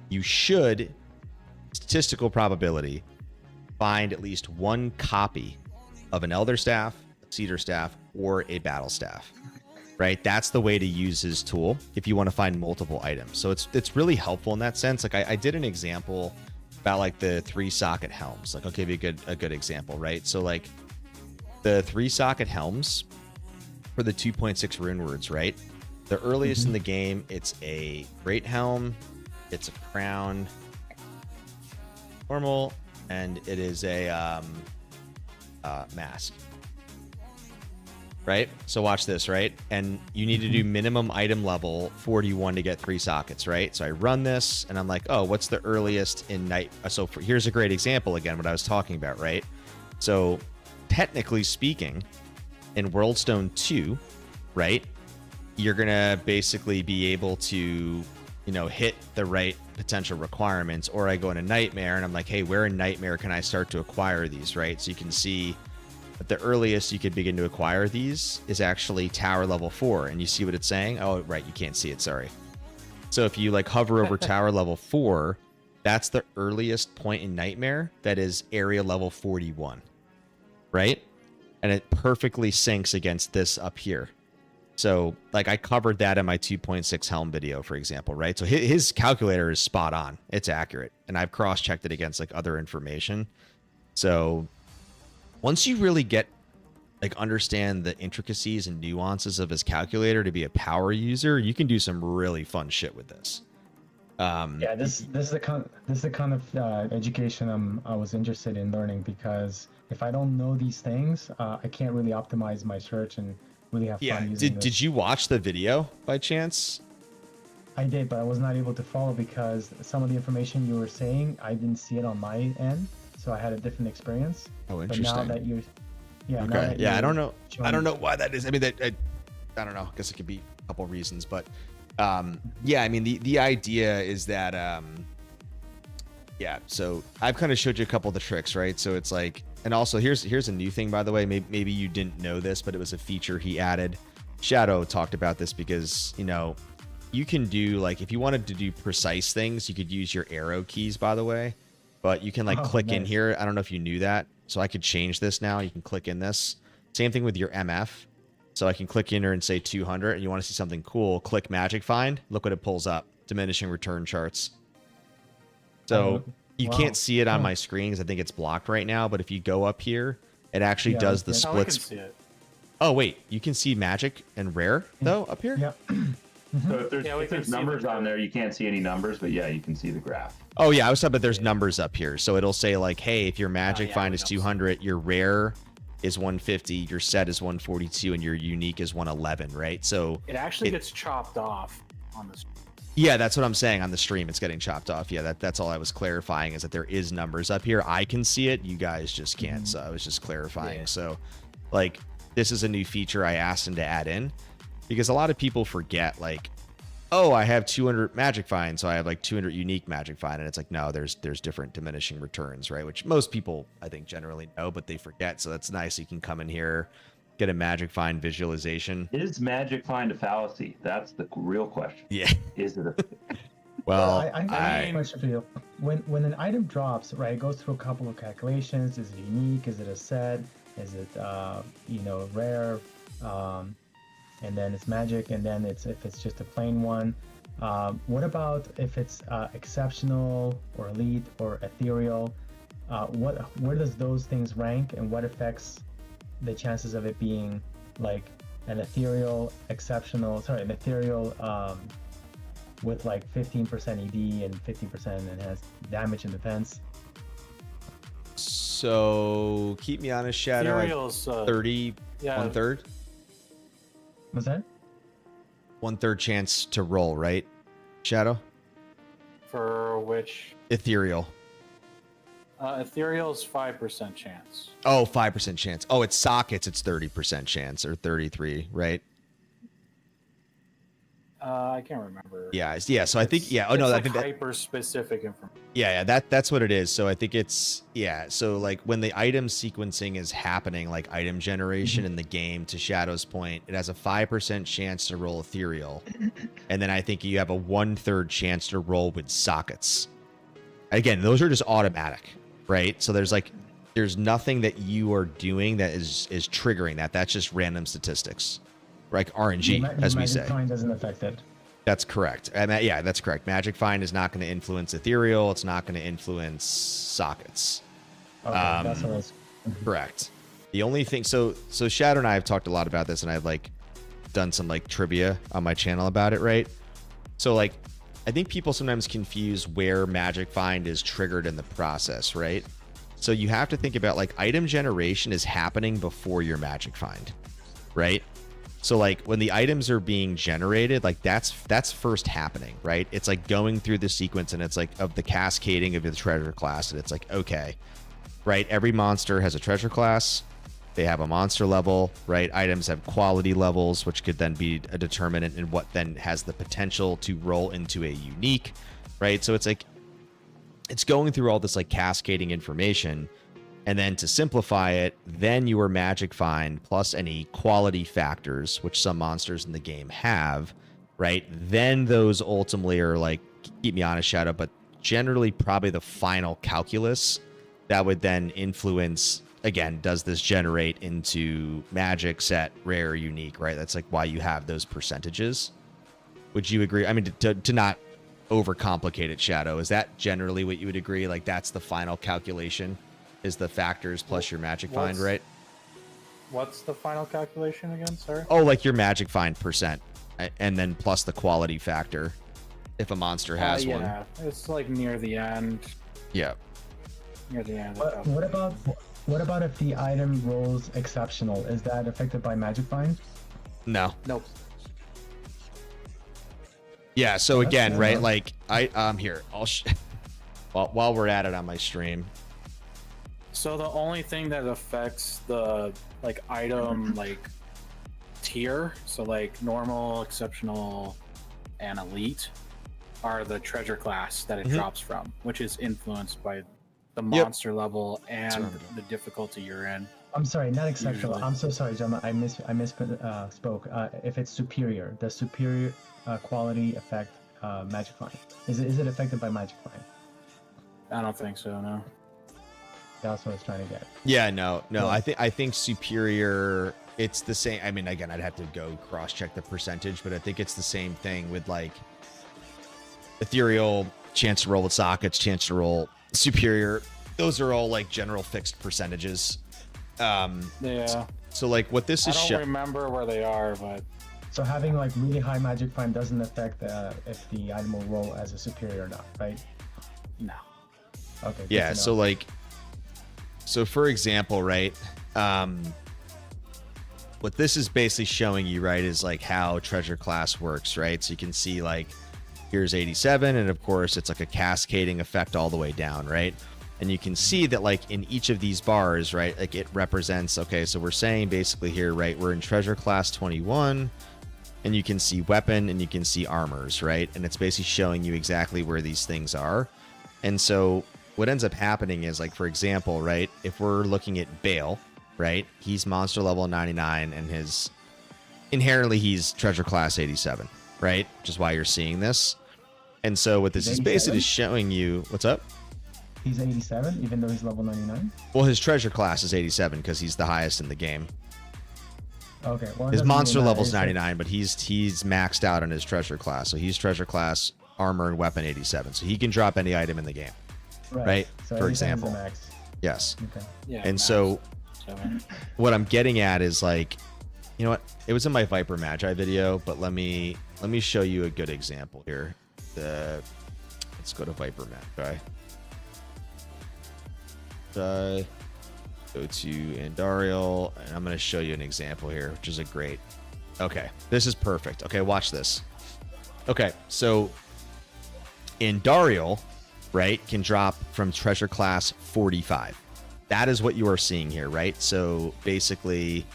you should, statistical probability, find at least 1 copy of an elder staff, a cedar staff, or a battle staff, right? That's the way to use his tool if you want to find multiple items. So it's really helpful in that sense. Like I did an example about like the 3-socket helms. Like I'll give you a good example, right? So like the 3-socket helms for the 2.6 rune words, right? The earliest in the game, it's a great helm, it's a crown, normal, and it is a mask. Right? So watch this, right? And you need to do minimum item level 41 to get 3 sockets, right? So I run this and I'm like, oh, what's the earliest in night? So here's a great example again, what I was talking about, right? So technically speaking, in Worldstone 2, right, you're going to basically be able to, hit the right potential requirements. Or I go into Nightmare and I'm like, hey, where in Nightmare can I start to acquire these, right? So you can see that the earliest you could begin to acquire these is actually tower level 4. And you see what it's saying? Oh, right. You can't see it. Sorry. So if you like hover over tower level 4, that's the earliest point in Nightmare that is area level 41. Right? And it perfectly syncs against this up here. So like I covered that in my 2.6 helm video, for example, right? So his calculator is spot on. It's accurate. And I've cross-checked it against like other information. So once you really understand the intricacies and nuances of his calculator to be a power user, you can do some really fun shit with this. Yeah, this is the kind of education I was interested in learning, because if I don't know these things, I can't really optimize my search and really have fun using this. Did you watch the video by chance? I did, but I was not able to follow because some of the information you were saying, I didn't see it on my end, so I had a different experience. Oh, interesting. But now that you're, okay, I don't know. I don't know why that is. I mean, I don't know. I guess it could be a couple reasons, but yeah, I mean, the idea is that yeah. So I've kind of showed you a couple of the tricks, right? So it's like, and also here's a new thing, by the way. Maybe you didn't know this, but it was a feature he added. Shadow talked about this because you can do like, if you wanted to do precise things, you could use your arrow keys, by the way, but you can like click in here. I don't know if you knew that. So I could change this now. You can click in this. Same thing with your MF. So I can click in here and say 200, and you want to see something cool, click Magic Find. Look what it pulls up. Diminishing return charts. So you can't see it on my screen because I think it's blocked right now. But if you go up here, it actually does the splits. Oh, wait. You can see magic and rare, though, up here? Yeah. So if there's numbers on there, you can't see any numbers, but yeah, you can see the graph. Oh, yeah. I was talking about there's numbers up here. So it'll say like, hey, if your magic find is 200, your rare is 150, your set is 142, and your unique is 111, right? So it actually gets chopped off on the stream. Yeah, that's what I'm saying. On the stream, it's getting chopped off. Yeah, that's all I was clarifying, is that there is numbers up here. I can see it. You guys just can't. So I was just clarifying. Yeah. So like, this is a new feature I asked him to add in, because a lot of people forget, like, oh, I have 200 magic find, so I have like 200 unique magic find. And it's like, no, there's different diminishing returns, right? Which most people, I think, generally know, but they forget. So that's nice. You can come in here, get a magic find visualization. Is magic find a fallacy? That's the real question. Yeah. Is it a... Well, I have a question for you. When an item drops, right, it goes through a couple of calculations. Is it unique? Is it a set? Is it rare? And then it's magic, and then if it's just a plain one. What about if it's exceptional or elite or ethereal? Where does those things rank, and what affects the chances of it being like an ethereal with like 15% ED and 50% enhanced damage and defense? So keep me honest, Shadow. Ethereal's 30, yeah. 1/3. What's that? 1/3 chance to roll, right, Shadow? For which? Ethereal. Ethereal's 5% chance. Oh, 5% chance. Oh, it's sockets. It's 30% chance, or 33, right? I can't remember. Yeah. So I think, yeah. Oh no, like I think hyper specific information. Yeah. That's what it is. So I think it's, yeah. So like when the item sequencing is happening, like item generation in the game, to Shadow's point, it has a 5% chance to roll ethereal, and then I think you have a 1/3 chance to roll with sockets. Again, those are just automatic, right? So there's there's nothing that you are doing that is triggering that. That's just random statistics, like RNG, as we say. Magic Find doesn't affect it. That's correct. Yeah, that's correct. Magic Find is not going to influence Ethereal. It's not going to influence sockets. Okay, that's what I was. Correct. The only thing, so Shadow and I have talked a lot about this, and I've like done some like trivia on my channel about it, right? So like, I think people sometimes confuse where Magic Find is triggered in the process, right? So you have to think about like item generation is happening before your Magic Find, right? So like when the items are being generated, like that's first happening, right? It's like going through the sequence, and it's like of the cascading of the treasure class, and it's like, okay, right? Every monster has a treasure class. They have a monster level, right? Items have quality levels, which could then be a determinant in what then has the potential to roll into a unique, right? So it's like, it's going through all this like cascading information. And then to simplify it, then your Magic Find plus any quality factors, which some monsters in the game have, right? Then those ultimately are like, keep me honest, Shadow, but generally probably the final calculus that would then influence, again, does this generate into magic, set, rare, unique, right? That's like why you have those percentages. Would you agree? I mean, to not overcomplicate it, Shadow, is that generally what you would agree? Like that's the final calculation? Is the factors plus your Magic Find, right? What's the final calculation again? Sorry. Oh, like your Magic Find percent, and then plus the quality factor, if a monster has one. Yeah, it's like near the end. Yeah. Near the end. What about if the item rolls exceptional? Is that affected by Magic Find? No. Nope. Yeah. So That's again, fair right? enough. Like here, I'll while we're at it on my stream. So the only thing that affects the like item like tier, so like normal, exceptional, and elite, are the treasure class that it drops from, which is influenced by the monster level and the difficulty you're in. I'm sorry, not exceptional. Usually. I'm so sorry, Gemma. I misspoke. If it's superior, does superior quality affect Magic Find? Is it affected by Magic Find? I don't think so. No. That's what I was trying to get. Yeah, no. I think superior. It's the same. I mean, again, I'd have to go cross check the percentage, but I think it's the same thing with like ethereal, chance to roll with sockets, chance to roll superior. Those are all like general fixed percentages. Yeah. So like what this I is don't remember where they are, but So having like really high Magic Find doesn't affect if the item will roll as a superior or not, right? no. Okay. good Yeah. to So know. like, so for example, right? What this is basically showing you, right, is like how treasure class works, right? So you can see like here's 87, and of course it's like a cascading effect all the way down, right? And you can see that like in each of these bars, right, like it represents, okay, so we're saying basically here, right, we're in treasure class 21, and you can see weapon and you can see armors, right? And it's basically showing you exactly where these things are. And so what ends up happening is, like, for example, right, if we're looking at Bale, right, he's monster level 99, and his inherently he's treasure class 87, right? Which is why you're seeing this. And so what this is basically just showing you, what's up? He's 87, even though he's level 99. Well, his treasure class is 87 because he's the highest in the game. Okay. Well, it His doesn't monster really matter. level's It's like- 99, but he's maxed out on his treasure class. So he's treasure class, armor, and weapon 87. So he can drop any item in the game. Right, So for 87 is the example. max. Yes. Okay. Yeah. And max so 7. what I'm getting at is like, you know what? It was in my Viper Magi video, but let me show you a good example here. Let's go to Viper Magi. Go to Andariel, and I'm going to show you an example here, which is a great. Okay, this is perfect. Okay, watch this. Okay, so Andariel, right, can drop from treasure class 45. That is what you are seeing here, right? So basically,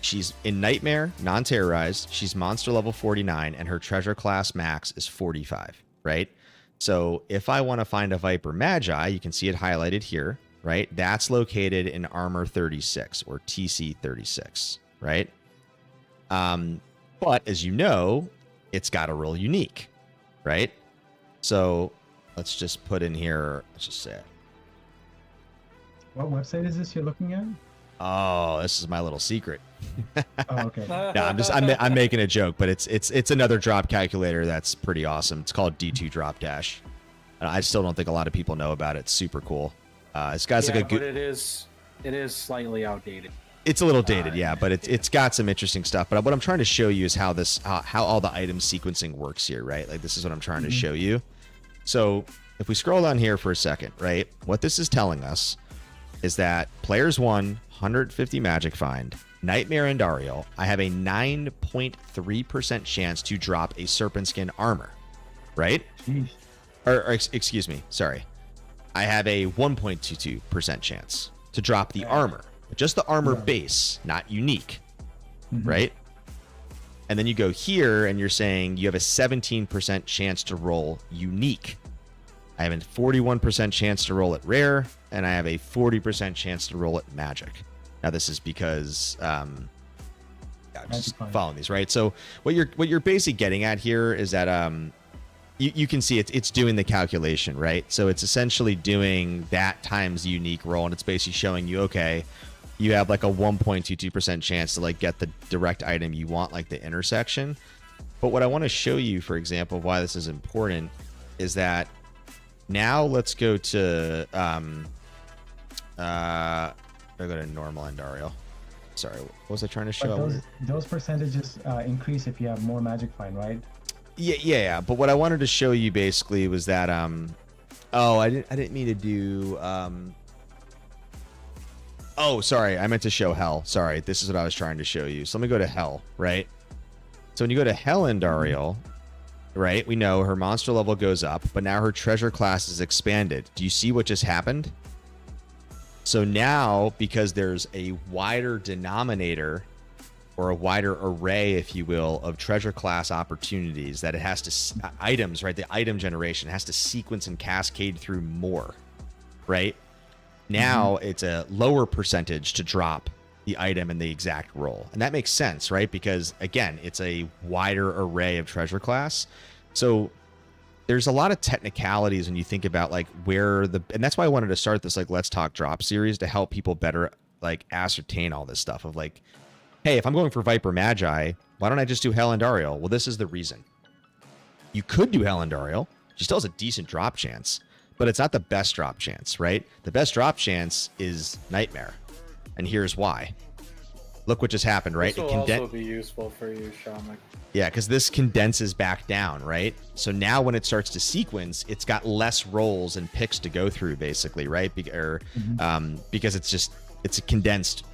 she's in Nightmare, non-terrorized. She's monster level 49, and her treasure class max is 45, right? So if I want to find a Viper Magi, you can see it highlighted here, right? That's located in Armor 36 or TC 36, right? But as you know, it's got a real unique, right? So let's just put in here, let's just say What website is this you're looking at? Oh, this is my little secret. Oh, okay. No, I'm making a joke, but it's another drop calculator that's pretty awesome. It's called D2 Drop Dash. And I still don't think a lot of people know about it. It's super cool. This guy's Yeah, like a good. but it is slightly outdated. It's a little dated, yeah, but it's got some interesting stuff. But what I'm trying to show you is how how all the item sequencing works here, right? Like this is what I'm trying to show you. So if we scroll down here for a second, right? What this is telling us is that players 150 magic find, Nightmare and Ariel. I have a 9.3% chance to drop a serpent skin armor, right? Jeez. Or excuse me, sorry. I have a 1.22% chance to drop the armor. Just the armor base, not unique, right? And then you go here and you're saying you have a 17% chance to roll unique. I have a 41% chance to roll it rare, and I have a 40% chance to roll it magic. Now this is because I'm just following these, right? So what you're basically getting at here is that you can see it's doing the calculation, right? So it's essentially doing that times the unique roll, and it's basically showing you, okay, you have like a 1.22% chance to like get the direct item you want, like the intersection. But what I want to show you, for example, why this is important is that now let's go to I'll go to normal Andariel. Sorry, what was I trying to show? But those percentages increase if you have more magic find, right? Yeah. But what I wanted to show you basically was that oh, I didn't mean to do oh, sorry, I meant to show hell. Sorry, this is what I was trying to show you. So let me go to hell, right? So when you go to hell Andariel, right, we know her monster level goes up, but now her treasure class is expanded. Do you see what just happened? So now, because there's a wider denominator or a wider array, if you will, of treasure class opportunities that it has to items, right? The item generation has to sequence and cascade through more, right? Now it's a lower percentage to drop the item in the exact roll. And that makes sense, right? Because again, it's a wider array of treasure class. So there's a lot of technicalities when you think about like where and that's why I wanted to start this like Let's Talk Drop series to help people better like ascertain all this stuff of like, hey, if I'm going for Viper Magi, why don't I just do Hell and Ariel? Well, this is the reason. You could do Hell and Ariel. She still has a decent drop chance, but it's not the best drop chance, right? The best drop chance is Nightmare. And here's why. Look what just happened, right? This will also be useful for you, Shaman. Yeah, because this condenses back down, right? So now when it starts to sequence, it's got less rolls and picks to go through, basically, right? Because it's a condensed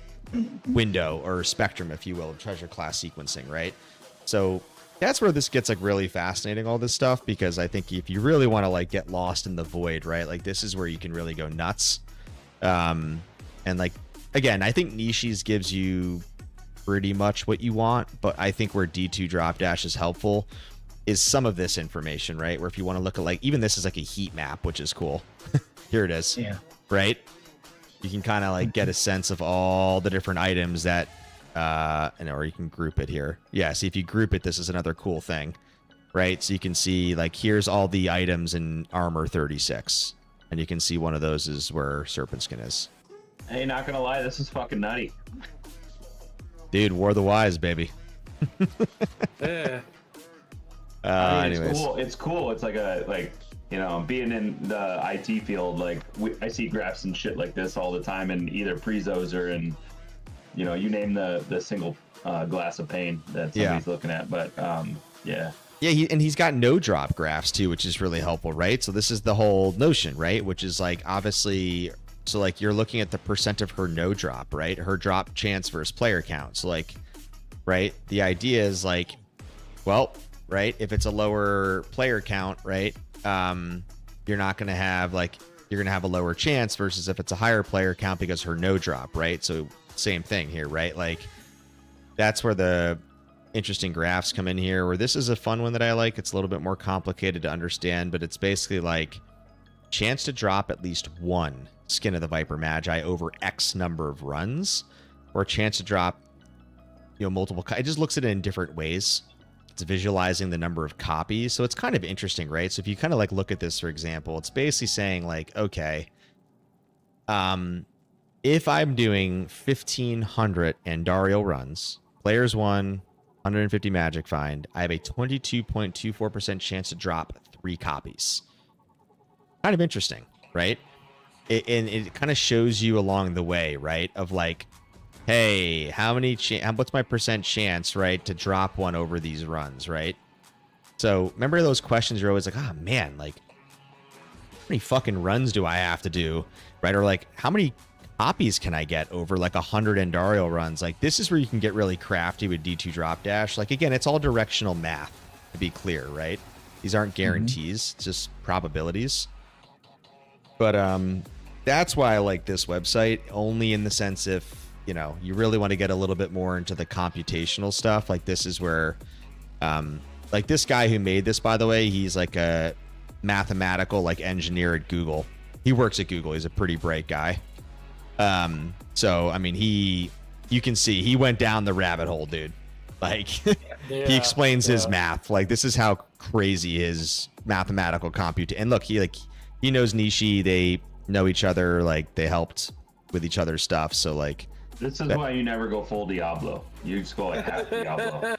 window or spectrum, if you will, of treasure class sequencing, right? So that's where this gets like really fascinating, all this stuff, because I think if you really want to like get lost in the void, right? Like this is where you can really go nuts. And like, again, I think Nishi's gives you pretty much what you want, but I think where D2 Drop Dash is helpful is some of this information, right? Where if you want to look at like, even this is like a heat map, which is cool. Here it is. Yeah. Right? You can kind of like get a sense of all the different items that, or you can group it here. Yeah, see if you group it, this is another cool thing, right? So you can see like, here's all the items in armor 36. And you can see one of those is where Serpent Skin is. Hey, not gonna lie, this is fucking nutty. Dude, War of the Wise, baby. Yeah. I mean, Anyways. it's cool. It's like being in the IT field, like I see graphs and shit like this all the time in either prezos or in, you name the single glass of pain that somebody's looking at. But yeah. Yeah, he's got no drop graphs too, which is really helpful, right? So this is the whole notion, right? Which is like obviously, so like you're looking at the percent of her no drop, right? Her drop chance versus player count. So like, right? The idea is like, well, right? If it's a lower player count, right? You're not going to have you're going to have a lower chance versus if it's a higher player count because her no drop, right? So same thing here, right? Like that's where the interesting graphs come in here, where this is a fun one that I like. It's a little bit more complicated to understand, but it's basically like chance to drop at least one Skin of the Viper Magi over X number of runs, or a chance to drop, multiple. It just looks at it in different ways. It's visualizing the number of copies. So it's kind of interesting, right? So if you kind of like look at this, for example, it's basically saying like, okay, if I'm doing 1,500 Andariel runs, players 1, 150 magic find, I have a 22.24% chance to drop 3 copies. Kind of interesting, right? And it kind of shows you along the way, right? Of like, hey, what's my percent chance, right, to drop one over these runs, right? So remember those questions you're always like, oh man, like how many fucking runs do I have to do, right? Or like how many copies can I get over like 100 Andariel runs? Like this is where you can get really crafty with D2 drop dash. Like again, it's all directional math to be clear, right? These aren't guarantees, it's just probabilities. But that's why I like this website, only in the sense if, you know, you really want to get a little bit more into the computational stuff. Like this is where, like this guy who made this, by the way, he's like a mathematical like engineer at Google. He works at Google. He's a pretty bright guy. So I mean, you can see he went down the rabbit hole, dude. Like he explains his math. Like this is how crazy his mathematical compute. And look, he knows Nishi. They know each other. Like they helped with each other's stuff. So like. This is why you never go full Diablo. You just go like half Diablo.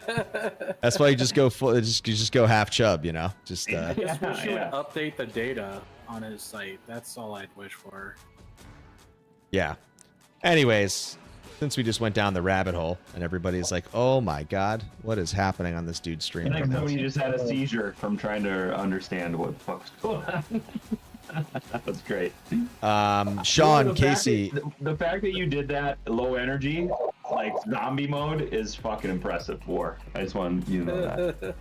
That's why you just go full. Just go half chub. You know. Just. I just wish he would update the data on his site. That's all I'd wish for. Yeah. Anyways, since we just went down the rabbit hole and everybody's like, "Oh my God, what is happening on this dude's stream?" Like somebody just had a seizure from trying to understand what the fuck's going on. That was great. Sean, Casey. The fact that you did that low energy, like zombie mode, is fucking impressive. War. I just want you to know that.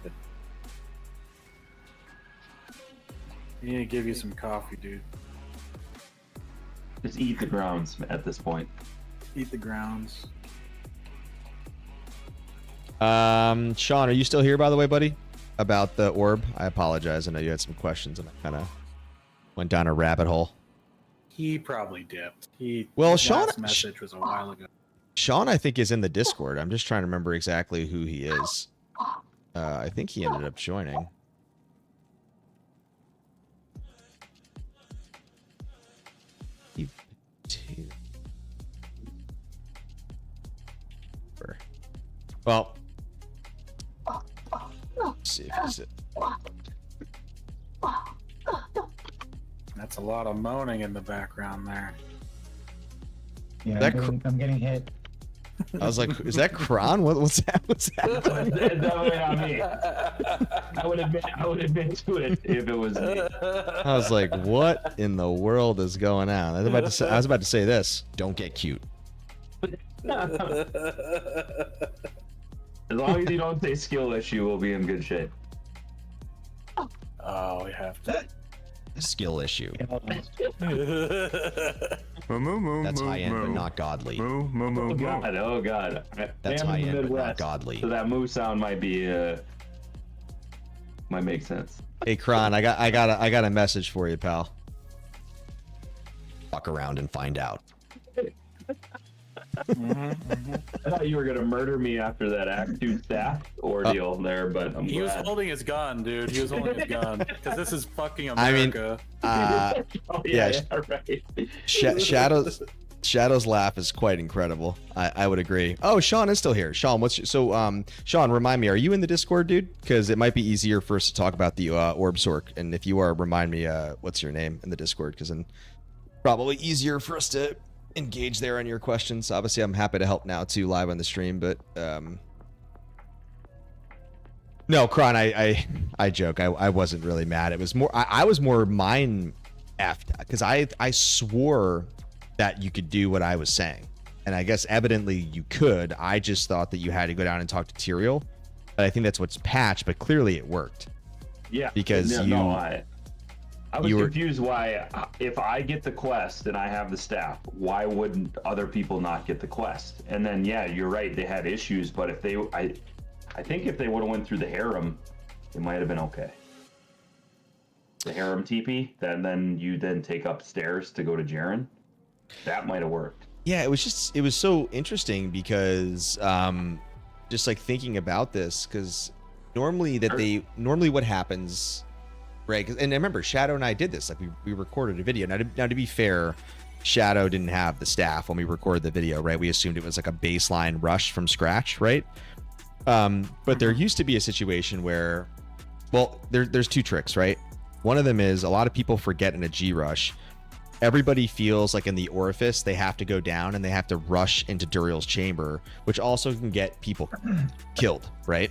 You need to give you some coffee, dude. Just eat the grounds at this point. Eat the grounds. Sean, are you still here, by the way, buddy? About the orb? I apologize. I know you had some questions, and I kind of went down a rabbit hole. He probably dipped. His Sean last message was a while ago. Sean, I think, is in the Discord. I'm just trying to remember exactly who he is. I think he ended up joining. Well, let's see if he's it. That's a lot of moaning in the background there. Yeah, I'm getting hit. I was like, is that Kron? What's that? What's that? It's definitely not me. I would admit to it if it was me. I was like, what in the world is going on? I was about to say this. Don't get cute. As long as you don't say skill issue, we'll be in good shape. Oh, we have to. Skill issue. Yeah. That's high end, but not godly. Oh god. That's high end, but not godly. So that moo sound might be might make sense. Hey, Kron, I got a message for you, pal. Fuck around and find out. I thought you were gonna murder me after that Act 2 staff ordeal there, but I'm He was glad. holding his gun, dude. He was holding his gun because this is fucking America. I mean, Oh, yeah, right. Shadow's laugh is quite incredible. I would agree. Oh, Sean is still here. Sean, Sean, remind me, are you in the Discord, dude? Because it might be easier for us to talk about the orb sork, and if you are, remind me what's your name in the Discord, because then probably easier for us to engage there on your questions. Obviously, I'm happy to help now too, live on the stream, but no, Kron, I joke. I wasn't really mad. It was more I was more mind effed because I swore that you could do what I was saying, and I guess evidently you could. I just thought that you had to go down and talk to Tyrael, but I think that's what's patched. But clearly it worked. Yeah, because I was confused why, if I get the quest and I have the staff, why wouldn't other people not get the quest? And then, yeah, you're right, they had issues, but if I think if they would have went through the harem, it might have been okay. The harem TP, then you take upstairs to go to Jaren. That might have worked. Yeah, it was so interesting because just like thinking about this, because normally what happens, right? And remember, Shadow and I did this. Like we recorded a video. Now to be fair, Shadow didn't have the staff when we recorded the video, right? We assumed it was like a baseline rush from scratch, right? But there used to be a situation where, well, there's two tricks, right? One of them is a lot of people forget in a G rush, everybody feels like in the orifice they have to go down and they have to rush into Duriel's chamber, which also can get people killed, right?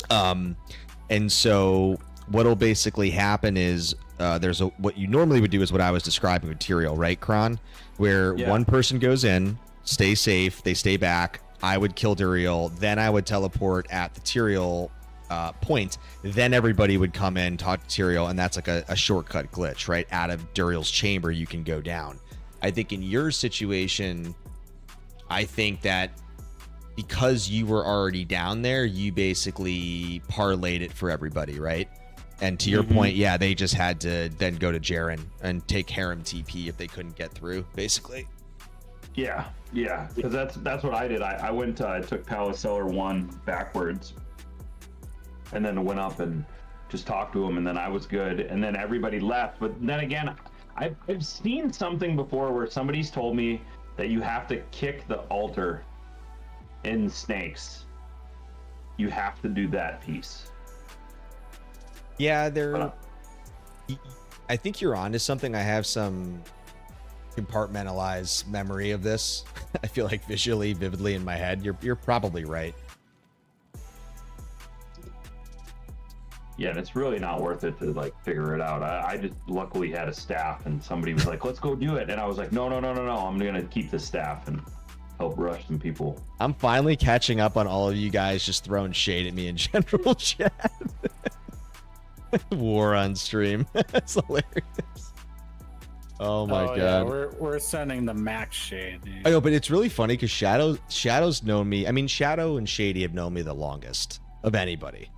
And so what'll basically happen is there's what you normally would do is what I was describing with Tyrael, right, Kron? Where one person goes in, stay safe, they stay back. I would kill Duriel, then I would teleport at the Tyrael point. Then everybody would come in, talk to Tyrael, and that's like a shortcut glitch, right? Out of Duriel's chamber, you can go down. I think in your situation, I think that because you were already down there, you basically parlayed it for everybody, right? And to your point, yeah, they just had to then go to Jaren and take Harem TP if they couldn't get through, basically. Yeah, because that's what I did. I went, I took Palace Cellar 1 backwards, and then went up and just talked to him, and then I was good, and then everybody left. But then again, I've seen something before where somebody's told me that you have to kick the altar in Snakes. You have to do that piece. Yeah, I think you're onto something. I have some compartmentalized memory of this. I feel like visually, vividly in my head. You're probably right. Yeah, and it's really not worth it to like figure it out. I just luckily had a staff, and somebody was like, "Let's go do it," and I was like, "No, I'm gonna keep the staff and help rush some people." I'm finally catching up on all of you guys just throwing shade at me in general chat. War on stream. That's hilarious. Oh my god. Yeah, we're sending the max shade. Dude. I know, but it's really funny because Shadow's known me. I mean, Shadow and Shady have known me the longest of anybody.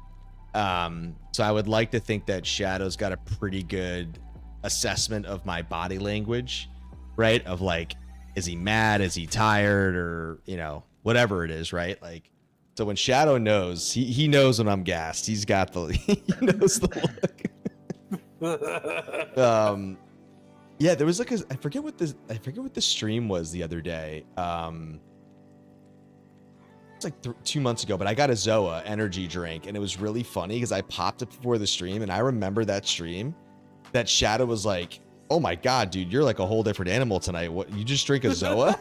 So I would like to think that Shadow's got a pretty good assessment of my body language, right? Of like, is he mad? Is he tired? Or, you know, whatever it is, right? Like, so when Shadow knows, he knows when I'm gassed. He's got the, he knows the look. Yeah, there was like I forget what the stream was the other day. It's like 2 months ago, but I got a Zoa energy drink, and it was really funny because I popped it before the stream, and I remember that stream that Shadow was like, "Oh my god, dude, you're like a whole different animal tonight. What, you just drink a Zoa?"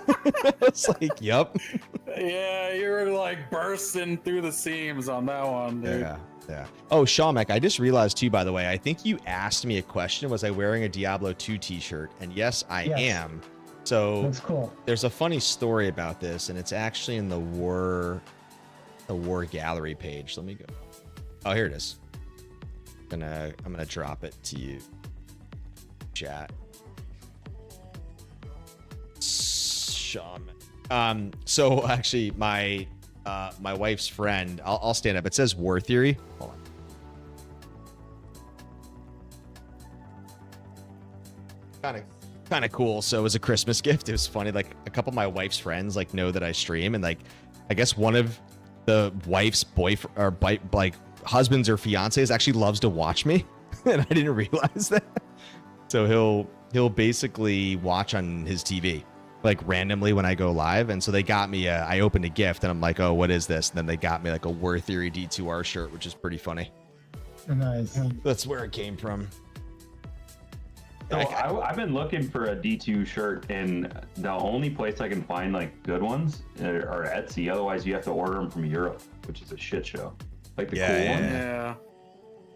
I was like, "Yep." Yeah, you were like bursting through the seams on that one, dude. Yeah. Oh, Shamek, I just realized too, by the way, I think you asked me a question. Was I wearing a Diablo 2 t-shirt? And yes, I am. So That's cool. There's a funny story about this, and it's actually in the war gallery page. Let me go. Oh, here it is. I'm gonna drop it to you, chat. Shaman. So actually, my wife's friend. I'll stand up. It says War Theory. Hold on. Kind of cool. So it was a Christmas gift. It was funny. Like a couple of my wife's friends like know that I stream, and like I guess one of the wife's boyfriend or like husbands or fiancés actually loves to watch me, and I didn't realize that. So he'll basically watch on his TV like randomly when I go live, and so they got me I opened a gift, and I'm like, "Oh, what is this?" And then they got me like a War Theory D2R shirt, which is pretty funny. Nice. That's where it came from. So I've been looking for a D2 shirt, and the only place I can find like good ones are Etsy. Otherwise, you have to order them from Europe, which is a shit show. Like the cool ones. Yeah.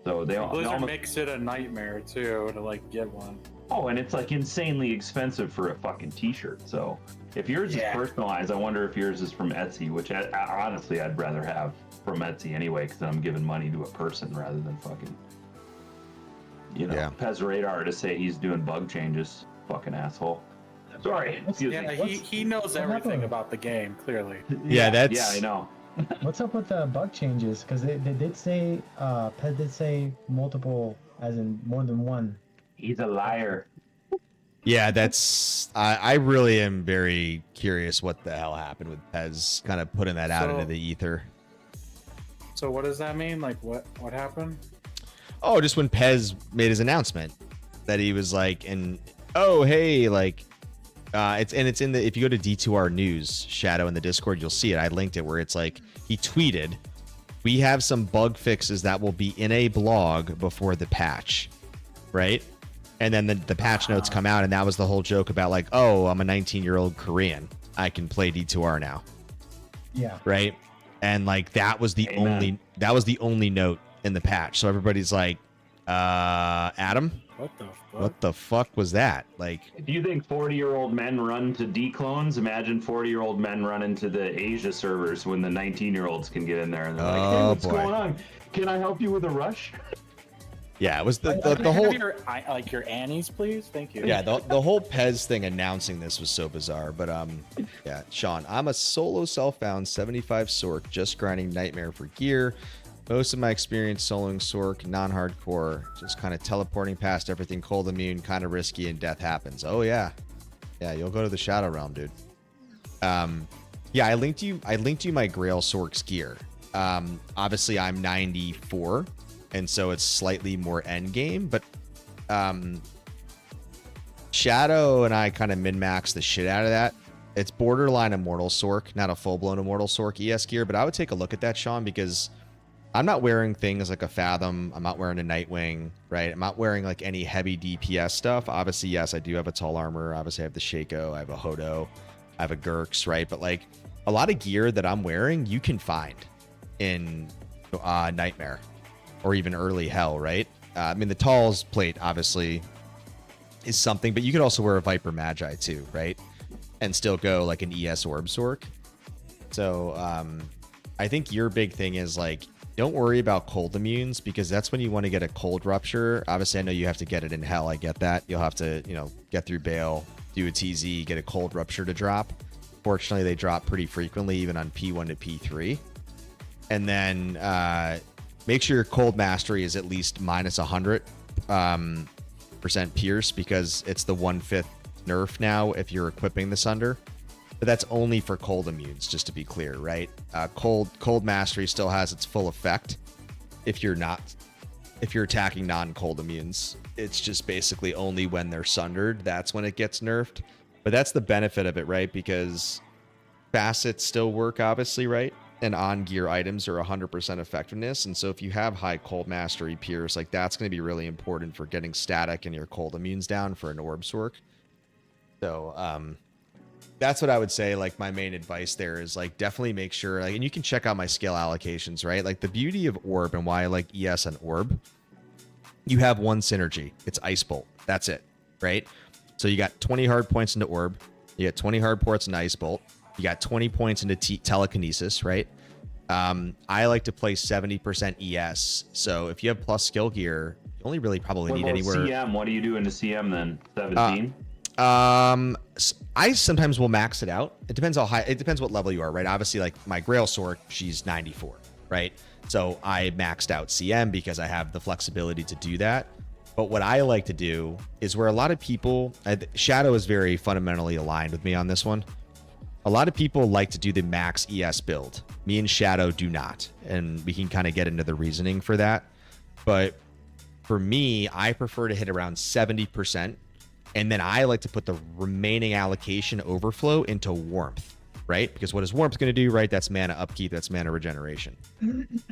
So they Blizzard almost makes it a nightmare too to like get one. Oh, and it's like insanely expensive for a fucking t-shirt. So if yours is personalized, I wonder if yours is from Etsy, which honestly I'd rather have from Etsy anyway, because I'm giving money to a person rather than fucking, you know, Pez Radar to say he's doing bug changes. Fucking asshole. Sorry. Excuse me. He knows everything about the game, clearly. Yeah, that's... Yeah, I know. What's up with the bug changes? Because they did say, Pez did say multiple, as in more than one. He's a liar. Yeah, that's... I really am very curious what the hell happened with Pez kind of putting that out into the ether. So what does that mean? Like, what happened? Oh, just when Pez made his announcement that he was like, and oh, hey, like, It's in the, if you go to D2R News Shadow in the Discord, you'll see it. I linked it where it's like he tweeted, "We have some bug fixes that will be in a blog before the patch," right? And then the patch notes come out, and that was the whole joke about like, "Oh, I'm a 19-year-old Korean. I can play D2R now." Yeah. Right? And like that was the only note in the patch. So everybody's like, Adam, what the fuck was that? Like, If you think 40-year-old men run to D-clones, imagine 40-year-old men run into the Asia servers when the 19-year-olds can get in there and they're like, "Hey, what's going on? Can I help you with a rush?" yeah, it was the Can I whole have your Annies, please. Thank you. yeah, the whole Pez thing announcing this was so bizarre. But yeah, Sean, I'm a solo self-found 75 Sork, just grinding Nightmare for gear. Most of my experience soloing Sork, non-hardcore, just kind of teleporting past everything cold immune, kind of risky, and death happens. Oh yeah, you'll go to the Shadow Realm, dude. Yeah, I linked you my Grail Sork's gear. Obviously I'm 94, and so it's slightly more end game, but Shadow and I kind of min-max the shit out of that. It's borderline Immortal Sork, not a full-blown Immortal Sork ES gear, but I would take a look at that, Sean, because I'm not wearing things like a Fathom. I'm not wearing a Nightwing, right? I'm not wearing like any heavy DPS stuff. Obviously, yes, I do have a tall armor. Obviously, I have the Shaco. I have a Hodo. I have a Gurks, right? But like a lot of gear that I'm wearing, you can find in Nightmare or even early Hell, right? I mean, the Talls plate obviously is something, but you could also wear a Viper Magi too, right? And still go like an ES Orb Sork. So I think your big thing is like, don't worry about cold immunes, because that's when you want to get a cold rupture. Obviously, I know you have to get it in Hell. I get that. You'll have to, get through Bale, do a TZ, get a cold rupture to drop. Fortunately, they drop pretty frequently, even on P1 to P3. And then make sure your cold mastery is at least minus 100% pierce, because it's the 1/5 nerf now if you're equipping the Sunder. But that's only for cold immunes, just to be clear, right? Cold mastery still has its full effect if you're attacking non-cold immunes. It's just basically only when they're sundered, that's when it gets nerfed. But that's the benefit of it, right? Because facets still work, obviously, right? And on-gear items are 100% effectiveness. And so if you have high cold mastery pierce, like that's going to be really important for getting static and your cold immunes down for an Orb Sork. So, that's what I would say. Like my main advice there is like definitely make sure, like, and you can check out my skill allocations, right? Like the beauty of Orb and why I like ES and Orb, you have one synergy. It's Ice Bolt. That's it, right? So you got 20 hard points into Orb. You got 20 hard points into Ice Bolt. You got 20 points into telekinesis, right? I like to play 70% ES. So if you have plus skill gear, you only really probably need anywhere. CM, what do you do into CM then? 17? I sometimes will max it out. It depends how high. It depends what level you are, right? Obviously, like my Grail Sork, she's 94, right? So I maxed out CM because I have the flexibility to do that. But what I like to do is where a lot of people, Shadow is very fundamentally aligned with me on this one. A lot of people like to do the max ES build. Me and Shadow do not, and we can kind of get into the reasoning for that. But for me, I prefer to hit around 70%. And then I like to put the remaining allocation overflow into Warmth, right? Because what is Warmth going to do, right? That's mana upkeep, that's mana regeneration.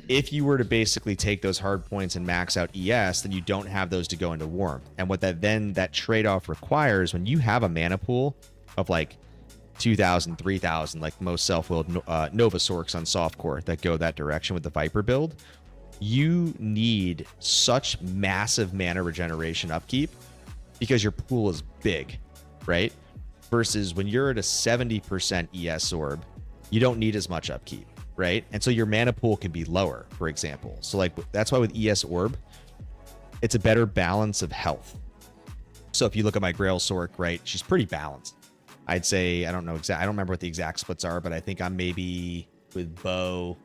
If you were to basically take those hard points and max out ES, then you don't have those to go into Warmth. And what that trade-off requires, when you have a mana pool of like 2,000, 3,000, like most self-willed Nova Sorks on softcore that go that direction with the Viper build, you need such massive mana regeneration upkeep because your pool is big, right? Versus when you're at a 70% ES Orb, you don't need as much upkeep, right? And so your mana pool can be lower, for example. So like that's why with ES Orb, it's a better balance of health. So if you look at my Grail Sork, right, she's pretty balanced. I'd say, I don't remember what the exact splits are, but I think I'm maybe with Bow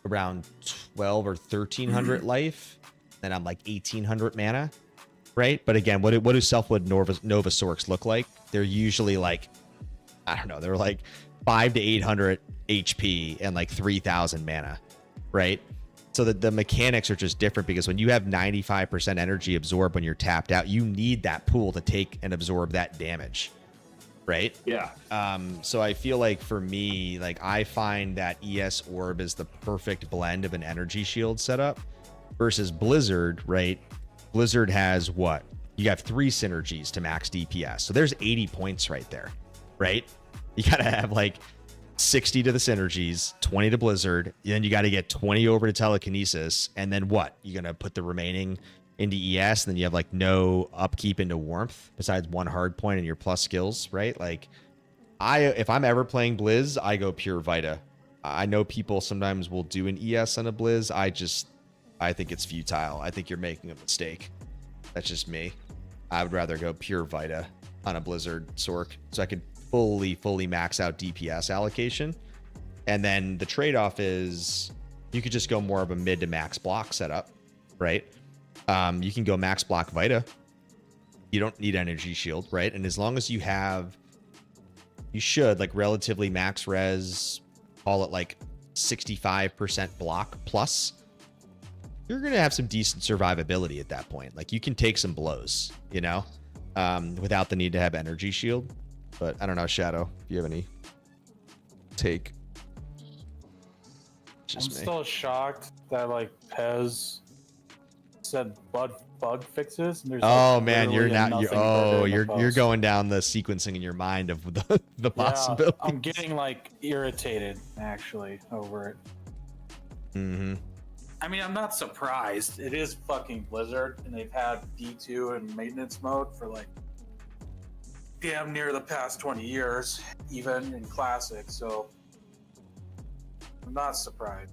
around 12 or 1,300 life. Then I'm like 1,800 mana. Right? But again, what do self-wood Nova Sorks look like? They're usually like, I don't know, they're like 500 to 800 HP and like 3,000 mana, right? So that the mechanics are just different because when you have 95% energy absorbed when you're tapped out, you need that pool to take and absorb that damage, right? Yeah. So I feel like for me, like I find that ES Orb is the perfect blend of an energy shield setup versus Blizzard, right? Blizzard has what? You have 3 synergies to max DPS. So there's 80 points right there, right? You got to have like 60 to the synergies, 20 to Blizzard, then you got to get 20 over to telekinesis, and then what? You're going to put the remaining into ES, and then you have like no upkeep into warmth besides 1 hard point and your plus skills, right? Like if I'm ever playing Blizz, I go pure Vita. I know people sometimes will do an ES on a Blizz. I think it's futile. I think you're making a mistake. That's just me. I would rather go pure Vita on a Blizzard Sork so I could fully max out DPS allocation. And then the trade-off is you could just go more of a mid to max block setup, right? You can go max block Vita. You don't need energy shield, right? And as long as you should like relatively max res, call it like 65% block plus, you're going to have some decent survivability at that point. Like you can take some blows, you know, without the need to have energy shield. But I don't know, Shadow, if you have any take. I'm still shocked that like Pez said bug fixes. And there's, oh like, man, you're literally not. You're going down the sequencing in your mind of the possibility. I'm getting like irritated actually over it. Mm-hmm. I mean, I'm not surprised. It is fucking Blizzard, and they've had D2 in maintenance mode for like damn near the past 20 years, even in Classic. So I'm not surprised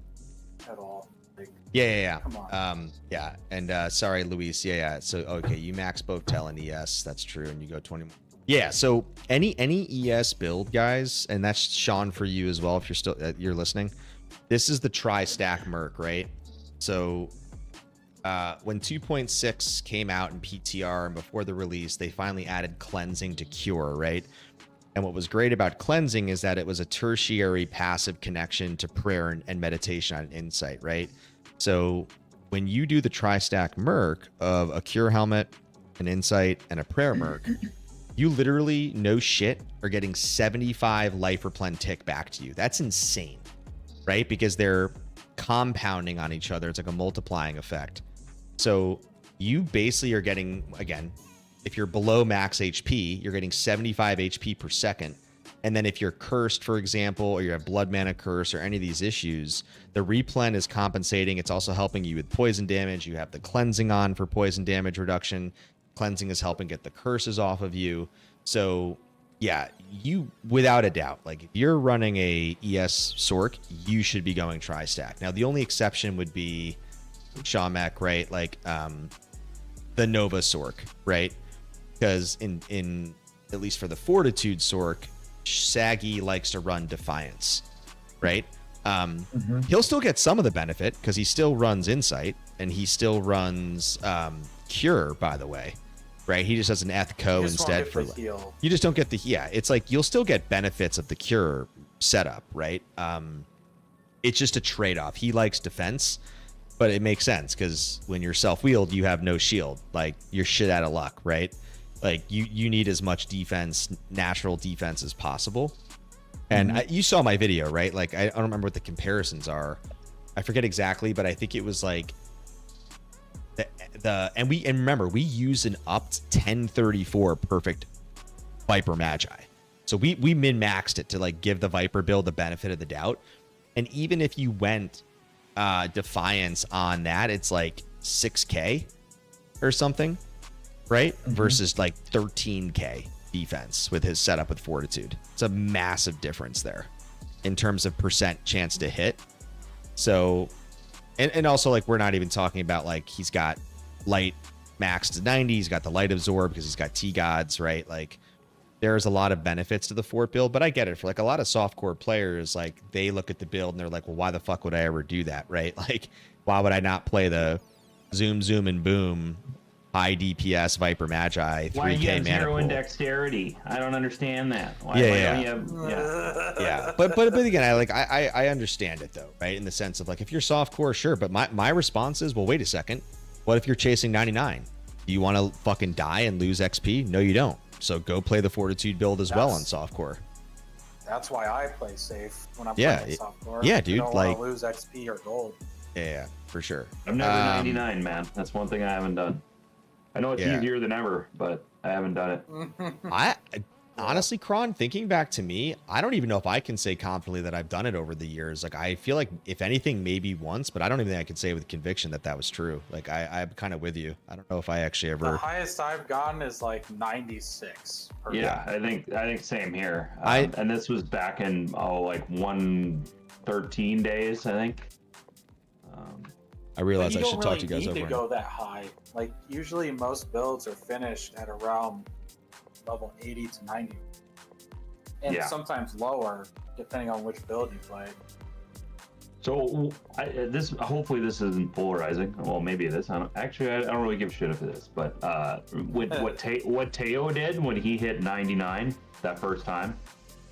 at all. Like, Yeah. Come on. Yeah. And sorry, Luis. Yeah. So okay, you max both Tel and ES. That's true, and you go 20. Yeah. So any ES build, guys, and that's Sean for you as well. If you're still you're listening, this is the tri-stack Merc, right? So when 2.6 came out in PTR and before the release, they finally added cleansing to cure, right? And what was great about cleansing is that it was a tertiary passive connection to prayer and meditation on insight, right? So when you do the tri-stack Merc of a cure helmet, an insight, and a prayer Merc, you literally, no shit, are getting 75 life replen tick back to you. That's insane, right? Because they're compounding on each other. It's like a multiplying effect. So you basically are getting, again, if you're below max HP, you're getting 75 HP per second. And then if you're cursed, for example, or you have blood mana curse or any of these issues, the replen is compensating. It's also helping you with poison damage. You have the cleansing on for poison damage reduction. Cleansing is helping get the curses off of you. So yeah, you, without a doubt, like if you're running a ES Sork, you should be going tri-stack. Now, the only exception would be Shamek, right? Like the Nova Sork, right? Because in at least for the Fortitude Sork, Saggy likes to run Defiance, right? He'll still get some of the benefit because he still runs Insight and he still runs Cure, by the way, right? He just has an Eth Co instead for heal. You just don't get the, yeah, it's like you'll still get benefits of the Cure setup, right? It's just a trade-off. He likes defense, but it makes sense because when you're self-wheeled, you have no shield. Like you're shit out of luck, right? Like you need as much defense, natural defense as possible. And you saw my video, right? Like I don't remember what the comparisons are. I forget exactly, but I think it was like and remember we use an upped 1034 perfect Viper Magi. So we min-maxed it to like give the Viper build the benefit of the doubt. And even if you went Defiance on that, it's like 6K or something, right? Versus like 13K defense with his setup with Fortitude. It's a massive difference there in terms of percent chance to hit. So, and also like we're not even talking about like he's got light max to 90, he's got the light absorb because he's got T-Gods, right? Like there's a lot of benefits to the Fort build, but I get it. For like a lot of softcore players, like they look at the build and they're like, well, why the fuck would I ever do that, right? Like, why would I not play the zoom and boom high DPS Viper Magi, 3k Why you have mana zero pool. in dexterity? I don't understand that. Why Yeah. don't you have, Yeah, but again, I understand it though, right? In the sense of like, if you're soft core, sure, but my response is, well, wait a second. What if you're chasing 99? Do you want to fucking die and lose XP? No, you don't. So go play the Fortitude build as well on soft core. That's why I play safe when I'm Yeah, playing softcore. yeah, dude, I don't like- want to lose XP or gold. Yeah, for sure. I'm never 99, man. That's one thing I haven't done. I know it's Yeah. easier than ever, but I haven't done it. I honestly, Kron, thinking back to me, I don't even know if I can say confidently that I've done it over the years. Like, I feel like if anything, maybe once, but I don't even think I could say with conviction that was true. Like, I'm kind of with you. I don't know if I actually The ever. highest I've gotten is like 96. Yeah, I think same here. I- And this was back in like 113 days, I think. I realize I you should don't talk really to you guys need over. to go that high. Like usually most builds are finished at around level 80 to 90, and Yeah. sometimes lower depending on which build you play. So this hopefully this isn't polarizing. Well, maybe it is. I don't really give a shit if it is. But with what Teo did when he hit 99 that first time,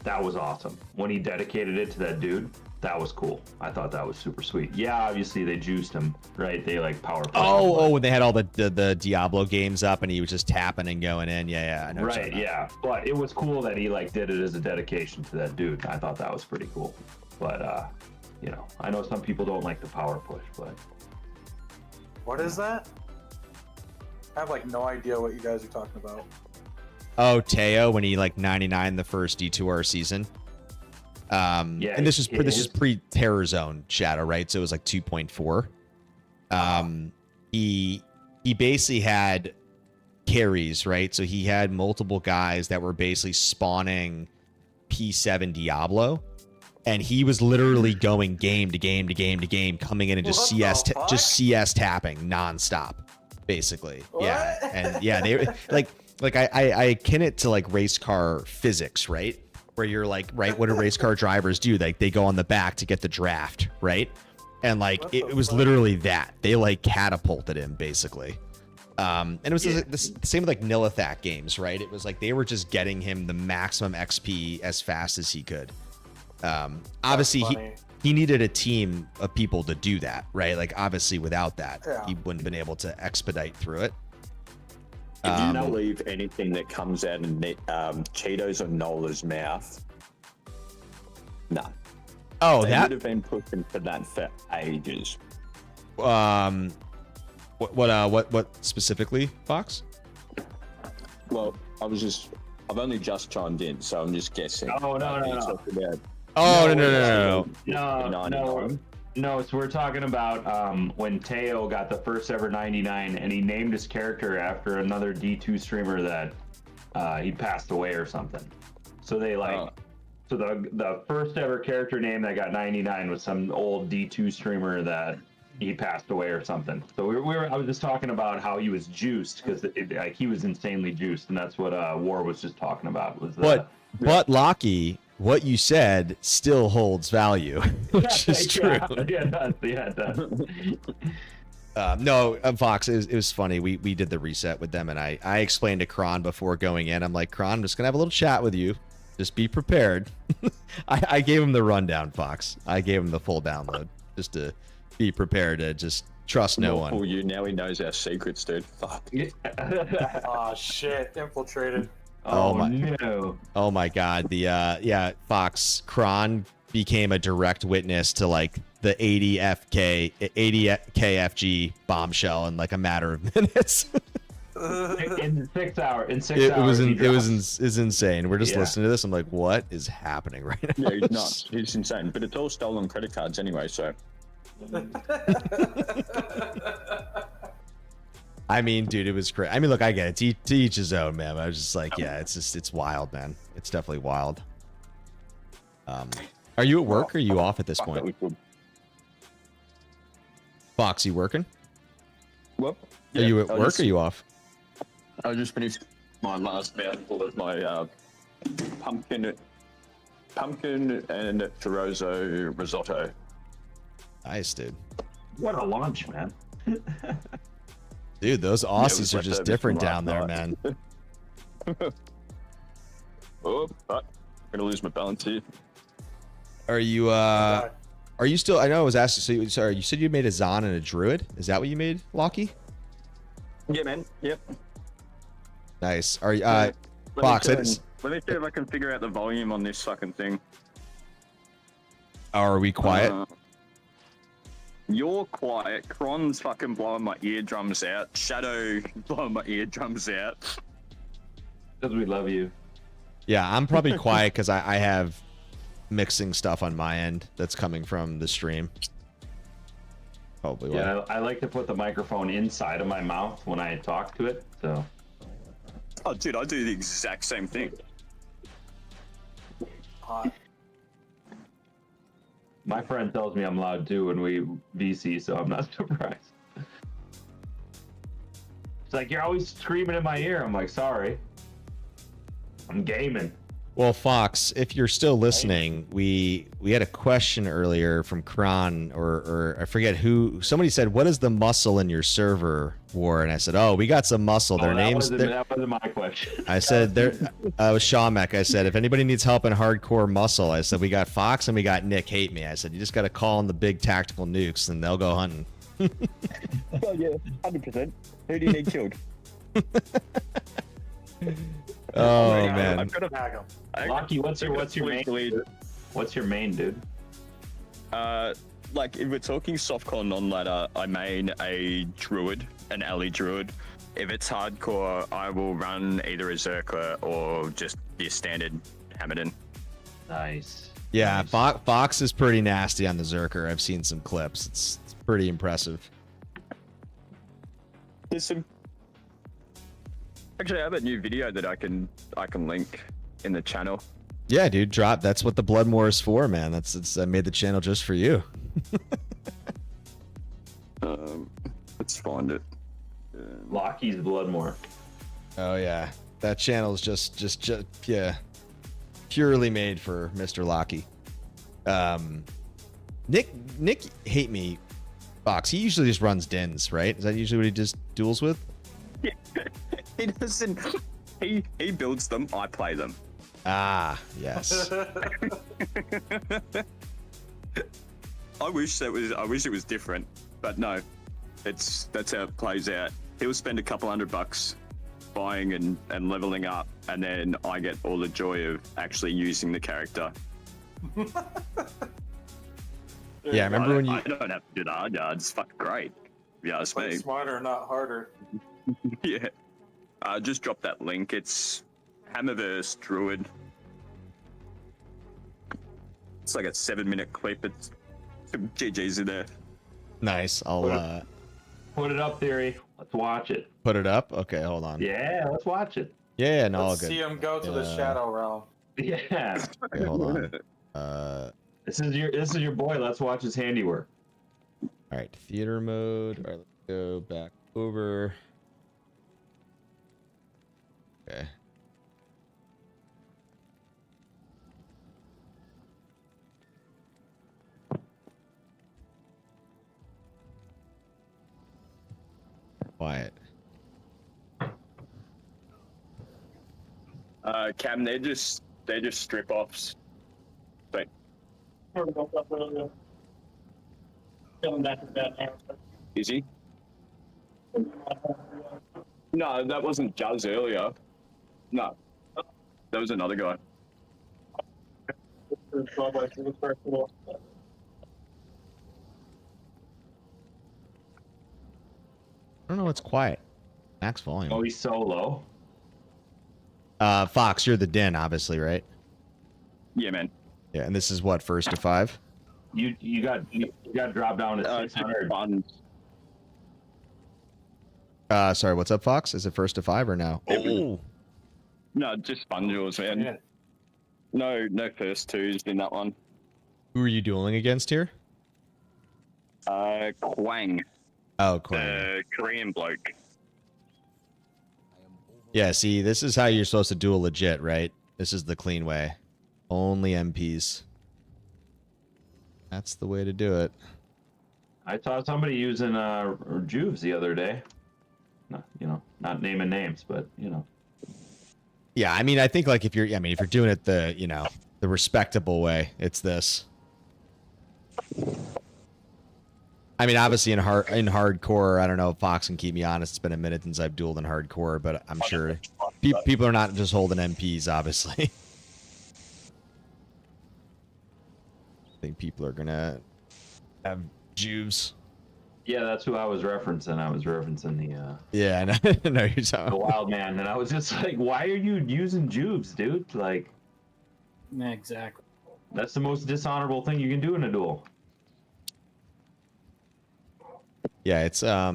that was awesome. When he dedicated it to that dude, that was cool. I thought that was super sweet. Yeah, obviously they juiced him, right? They like power. Oh, when they had all the Diablo games up and he was just tapping and going in. Yeah, I know. what you're Right, talking yeah. But it was cool that he like did it as a dedication to that dude. I thought that was pretty cool. But you know, I know some people don't like the power push, but What is that? I have like no idea what you guys are talking about. Oh, Teo when he like 99 the first D2R season. Yeah, and this is pre-Terror Zone Shadow, right? So it was like 2.4. He basically had carries, right? So he had multiple guys that were basically spawning P7 Diablo, and he was literally going game to game to game to game, coming in and just CS tapping nonstop, basically. Yeah, What? and yeah, they like I akin it to like race car physics, right? Where you're like, right, what do race car drivers do? Like they go on the back to get the draft, right? And like it was literally that. They like catapulted him basically. And it was the same with like Nilithak games, right? It was like they were just getting him the maximum XP as fast as he could. Obviously he needed a team of people to do that, right? Like obviously without that, he wouldn't have been able to expedite through it. If you believe anything that comes out of Cheetos or Nola's mouth, no. Oh, they that would have been pushing for that for ages. What specifically, Fox? Well, I've only just chimed in, so I'm just guessing. Oh, no. No, so we're talking about when Teo got the first ever 99, and he named his character after another D2 streamer that he passed away or something. So they like, so the first ever character name that got 99 was some old D2 streamer that he passed away or something. So I was just talking about how he was juiced because like he was insanely juiced, and that's what War was just talking about. Was but Lockie, what you said still holds value, which is true. Yeah, it does. No, Fox, it was funny. We did the reset with them, and I explained to Kron before going in. I'm like, Kron, I'm just gonna have a little chat with you. Just be prepared. I gave him the rundown, Fox. I gave him the full download just to be prepared to just trust no one. Oh, you now he knows our secrets, dude. Fuck. Oh shit! Infiltrated. Oh my no. Oh my god. The Fox, Kron became a direct witness to like the 80 KFG bombshell in like a matter of minutes. in 6 hours. It was insane. We're just listening to this. I'm like, what is happening right now? Yeah, he's nuts. He's insane. But it's all stolen credit cards anyway, so. I mean, dude, it was great. I mean, look, I get it. To each his own, man. I was just like, yeah, it's wild, man. It's definitely wild. Are you at work or are you off at this point? Fox, you working? What? Are you at work or are you off? I just finished my last mouthful of my pumpkin and chorizo risotto. Nice, dude. What a lunch, man. Dude, those Yeah, it was Aussies are just leftovers different from down there, last man. night. Oh, I'm gonna lose my balance here. Are you still? I know I was asking. So, sorry, you said you made a Zon and a Druid. Is that what you made, Lockie? Yeah, man. Yep. Nice. Are you, Let me Fox? try and- let me see if I can figure out the volume on this fucking thing. Are we quiet? You're quiet. Kron's fucking blowing my eardrums out. Shadow blowing my eardrums out. Because we love you. Yeah, I'm probably quiet because I have mixing stuff on my end that's coming from the stream. Probably. Yeah, I like to put the microphone inside of my mouth when I talk to it. So. Oh, dude, I do the exact same thing. Hot. My friend tells me I'm loud too when we VC, so I'm not surprised. It's like, you're always screaming in my ear. I'm like, sorry. I'm gaming. Well, Fox, if you're still listening, we had a question earlier from Kron, or I forget who. Somebody said, "What is the muscle in your server war?" And I said, "Oh, we got some muscle. Their names." That wasn't my question. I said, "There." I was Shamek. I said, "If anybody needs help in hardcore muscle," I said, "We got Fox and we got Nick. Hate me." I said, "You just got to call in the big tactical nukes and they'll go hunting." Oh yeah, 100%. Who do you need killed? Oh my God, man. I've got a Tag 'em. Lockie, what's your main? What's your main, dude? Like if we're talking softcore non-ladder, I main a druid, an alley druid. If it's hardcore, I will run either a Zerker or just your standard Hammerden. Nice. Yeah, Nice. Fox is pretty nasty on the Zerker. I've seen some clips. It's pretty impressive. There's some. Actually, I have a new video that I can link in the channel. Yeah, dude, drop. That's what the Bloodmore is for, man. I made the channel just for you. Let's find it. Lockie's Bloodmore. Oh yeah, that channel is just yeah, purely made for Mr. Lockie. Nick hate me, Fox. He usually just runs Dins, right? Is that usually what he just duels with? He doesn't. He builds them. I play them. Ah, yes. I wish it was different, but no. That's how it plays out. He'll spend a couple $100 buying and leveling up, and then I get all the joy of actually using the character. Yeah, I remember when you. I don't have to do the hard yards. It's fucking great. Yeah, it's Play me. smarter, not harder. Yeah. Just drop that link. It's Hammerverse Druid. It's like a 7-minute clip. It's some GG's in there. Nice. I'll Put it up, Theory. Let's watch it. put it up. Okay, hold on. Yeah, let's watch it. Yeah, no, all Let's good. see him go to the shadow realm. Yeah. Okay, hold on. This is your boy. Let's watch his handiwork. All right, theater mode. All right, let's go back over. Okay. Quiet. Cam, they're just strip offs. But is he? No, that wasn't Juz earlier. No, that was another guy. I don't know what's quiet. Max volume. Oh, he's so low. Fox, you're the den, obviously, right? Yeah, man. Yeah, and this is what, 1st to 5? You got dropped down to 600. Fun. Sorry, what's up, Fox? Is it 1st to 5 or no? Oh, No, just fun duels, man. Yeah. No first twos in that one. who are you dueling against here? Kwang, Oh, Quang. the Korean bloke. Yeah, see, this is how you're supposed to duel legit, right? This is the clean way. Only MPs. That's the way to do it. I saw somebody using Juves the other day. not naming names, but Yeah, I mean, I think like if you're doing it the the respectable way, it's this. I mean, obviously in hardcore, I don't know if Fox can keep me honest. It's been a minute since I've dueled in hardcore, but I'm sure people are not just holding MPs, obviously. I think people are gonna have Juves. Yeah, that's who I was referencing. I was referencing the Yeah, I know. I know you're talking. the wild man, and I was just like, why are you using Juves, dude? Like, Yeah, exactly. that's the most dishonorable thing you can do in a duel. Yeah, it's yeah,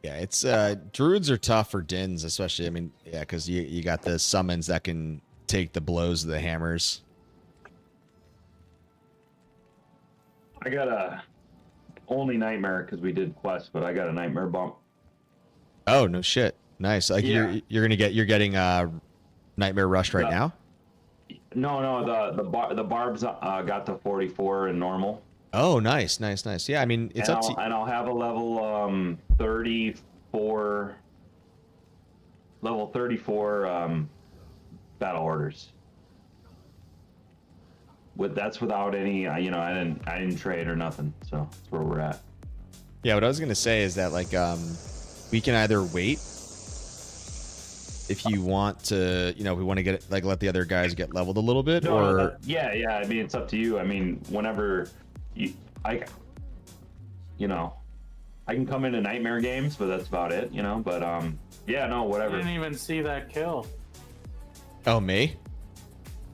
it's druids are tough for dins, especially. I mean, yeah, because you got the summons that can take the blows of the hammers. I got a only nightmare because we did quest, but I got a nightmare bump. Oh no shit! Nice. Like Yeah. you're getting nightmare rushed right Yeah. now. No, the barbs got to 44 in normal. Oh, nice. Yeah, I mean, it's and up I'll, to and I'll have a level 34 battle orders. That's without any I didn't trade or nothing, so that's where we're at. Yeah, what I was gonna say is that like we can either wait if you want to, we want to get like let the other guys get leveled a little bit, or yeah, I mean, it's up to you. I mean, whenever I can come into nightmare games, but that's about it, but yeah, no, I whatever. didn't even see that kill. oh me?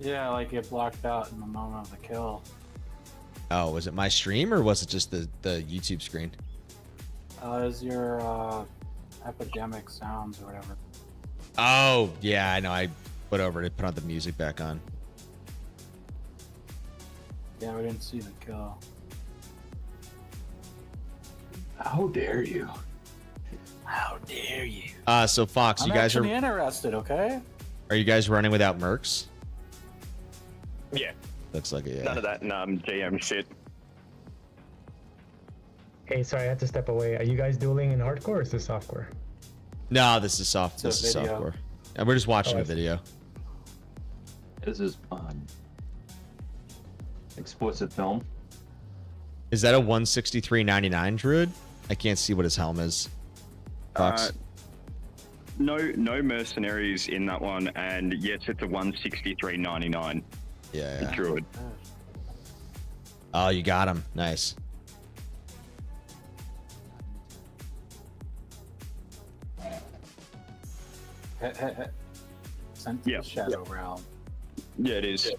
Yeah, like it blocked out in the moment of the kill. Oh, was it my stream or was it just the YouTube screen? Is your epidemic sounds or whatever? Oh yeah, I know. I went over to put on the music back on. Yeah, we didn't see the kill. How dare you? How dare you? So Fox, I'm you guys actually interested, okay? are you guys running without mercs? Yeah, Looks like it. Yeah. none of that GM shit. Hey, sorry, I had to step away. Are you guys dueling in hardcore or is this softcore? No, this is soft. It's a This is video. softcore. And we're just watching Oh, a I see. video. This is explicit film. Is that a 163.99 druid? I can't see what his helm is. Fox. No mercenaries in that one, and yes, it's a 163.99 yeah. druid. Oh, you got him. Nice. Sent to Yeah. the Shadow Realm. Yeah, it is.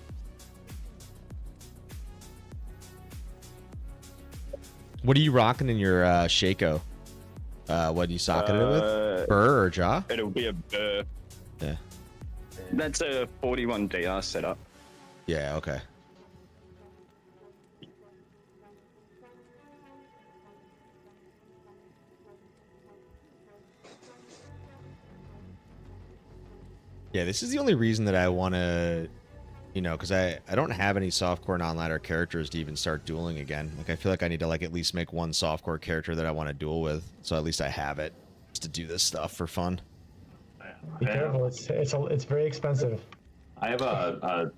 What are you rocking in your Shaco? What are you socking it with? Burr or jaw? It'll be a burr. Yeah. That's a 41 DR setup. Yeah. Okay. Yeah, this is the only reason that I want to, because I don't have any softcore non-ladder characters to even start dueling again. Like, I feel like I need to, like, at least make one softcore character that I want to duel with, so at least I have it just to do this stuff for fun. Be careful, it's very expensive. I have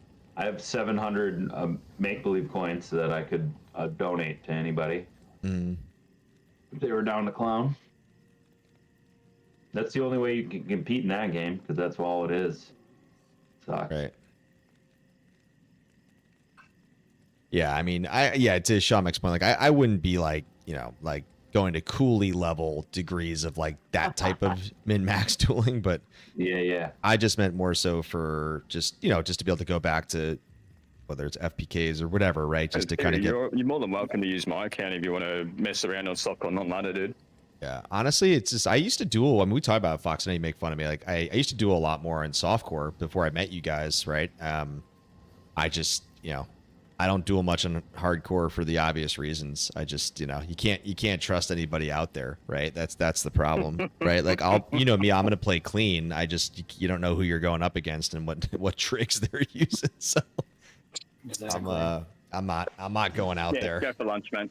700 make-believe coins that I could donate to anybody Mm. if they were down to clown. That's the only way you can compete in that game, because that's all it is. Sucks. Right. Yeah, I mean, to Shamek's point, like, I wouldn't be like, like going to Cooley level degrees of like that type of min-max dueling, but Yeah. I just meant more so for just to be able to go back to whether it's FPKs or whatever, right? Just to kind of get. You're more than welcome to use my account if you want to mess around on softcore non-ladder, dude. Yeah, honestly, it's just I used to duel. I mean, we talk about it, Fox, and you make fun of me. Like I used to duel a lot more in softcore before I met you guys, right? I just I don't duel much in hardcore for the obvious reasons. I just you can't trust anybody out there, right? That's the problem, right? Like me, I'm gonna play clean. You don't know who you're going up against and what tricks they're using. So Exactly. I'm not going out Yeah, there. go for lunch, man.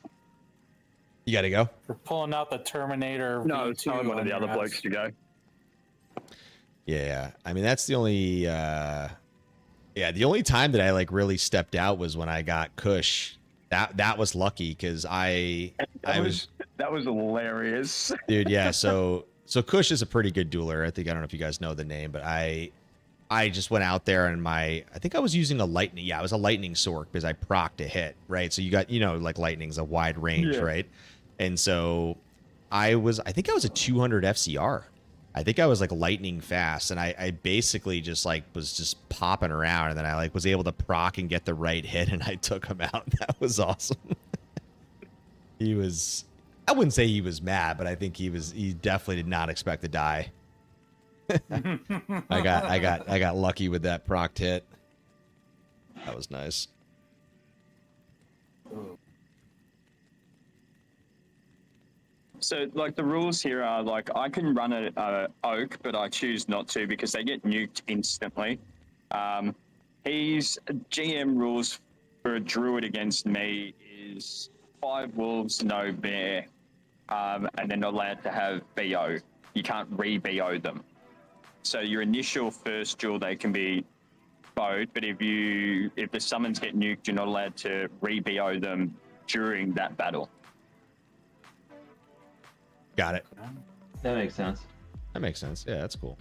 You got to go. For pulling out the Terminator. No, it's V2 time one of on the your other ass. blokes to go. Yeah, I mean that's the only the only time that I like really stepped out was when I got Kush. That was lucky because I was That was hilarious. dude, yeah, so Kush is a pretty good dueler. I don't know if you guys know the name, but I just went out there and I think I was using a lightning. Yeah, it was a lightning sword because I procced a hit, right? So you got, like lightning's a wide range, Yeah. right? And so I think I was a 200 FCR. I think I was like lightning fast, and I basically just like was just popping around, and then I like was able to proc and get the right hit, and I took him out. That was awesome. I wouldn't say he was mad, but I think he definitely did not expect to die. I got lucky with that proc hit. That was nice. So, like, the rules here are, like, I can run a oak, but I choose not to because they get nuked instantly. He's GM rules for a druid against me is 5 wolves, no bear, and they're not allowed to have BO. You can't re-BO them. So your initial first duel, they can be bowed, but if the summons get nuked, you're not allowed to re-BO them during that battle. Got it. That makes sense. That makes sense. Yeah, that's cool.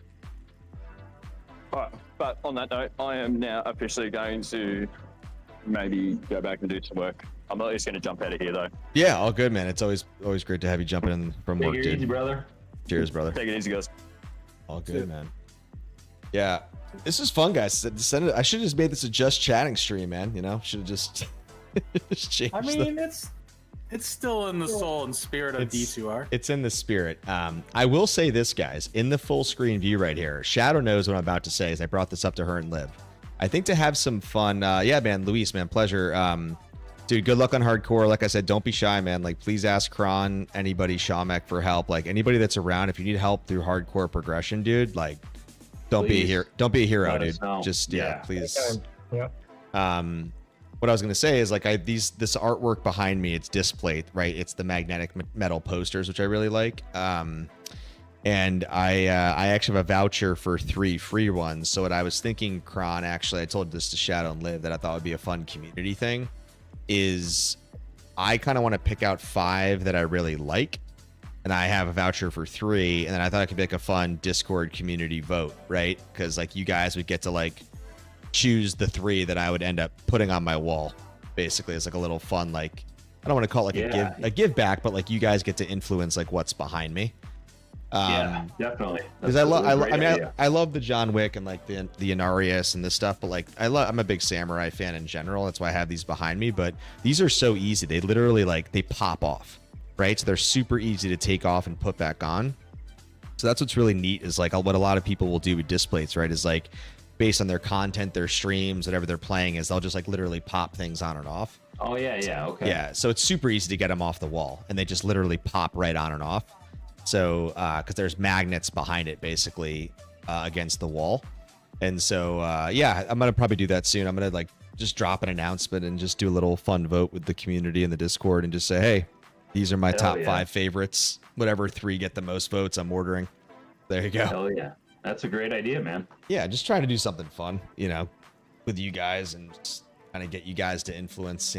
All right, but on that note, I am now officially going to maybe go back and do some work. I'm at least going to jump out of here, though. Yeah, all good, man. It's always great to have you jumping in from work, Take it easy, dude. brother. Cheers, brother. Take it easy, guys. All good, man. Yeah, this is fun, guys. I should have just made this a just chatting stream, man. Should have just changed. I mean, it's still in the soul and spirit of D2R. It's in the spirit. I will say this, guys, in the full screen view right here. Shadow knows what I'm about to say, as I brought this up to her and Liv. I think to have some fun. Yeah, man, Luis, man, pleasure. Dude, good luck on hardcore. Like I said, don't be shy, man. Like, please ask Kron, anybody, Shamek for help. Like, anybody that's around, if you need help through hardcore progression, dude, like, don't be a hero. Don't be a hero, Let us dude. know. Just please. Yeah. What I was gonna say is like this artwork behind me. It's display, right? It's the magnetic metal posters, which I really like. And I actually have a voucher for 3 free ones. So what I was thinking, Kron, actually, I told this to Shadow and Liv that I thought would be a fun community thing. Is I kind of want to pick out 5 that I really like, and I have a voucher for 3, and then I thought it could be like a fun Discord community vote, right? Because like you guys would get to like choose the 3 that I would end up putting on my wall. Basically, it's like a little fun, like I don't want to call it like a give back, but like you guys get to influence like what's behind me. Yeah, definitely. Because I love the John Wick and like the Inarius and this stuff, but like I'm a big samurai fan in general. That's why I have these behind me. But these are so easy; they literally like they pop off, right? So they're super easy to take off and put back on. So that's what's really neat is like what a lot of people will do with displays, right? Is like based on their content, their streams, whatever they're playing, is they'll just like literally pop things on and off. Oh yeah, okay. Yeah, so it's super easy to get them off the wall, and they just literally pop right on and off. So, because there's magnets behind it, basically, against the wall. And so, yeah, I'm going to probably do that soon. I'm going to, like, just drop an announcement and just do a little fun vote with the community in the Discord and just say, hey, these are my top 5 favorites. Whatever 3 get the most votes, I'm ordering. There you go. Hell yeah. That's a great idea, man. Yeah, just trying to do something fun, with you guys and just kind of get you guys to influence,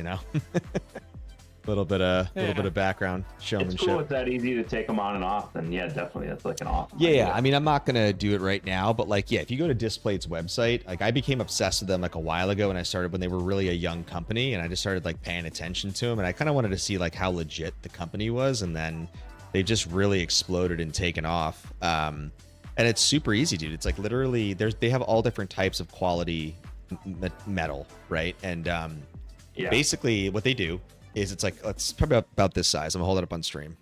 little bit of background showmanship. It's cool. It's that easy to take them on and off. And yeah, definitely, that's like an awesome. Yeah, idea. I mean, I'm not gonna do it right now, but like, yeah, if you go to Displate's website, like I became obsessed with them like a while ago, and I started when they were really a young company, and I just started like paying attention to them, and I kind of wanted to see like how legit the company was, and then they just really exploded and taken off. And it's super easy, dude. It's like literally they have all different types of quality metal, right? And basically what they do is it's probably about this size. I'm gonna hold it up on stream.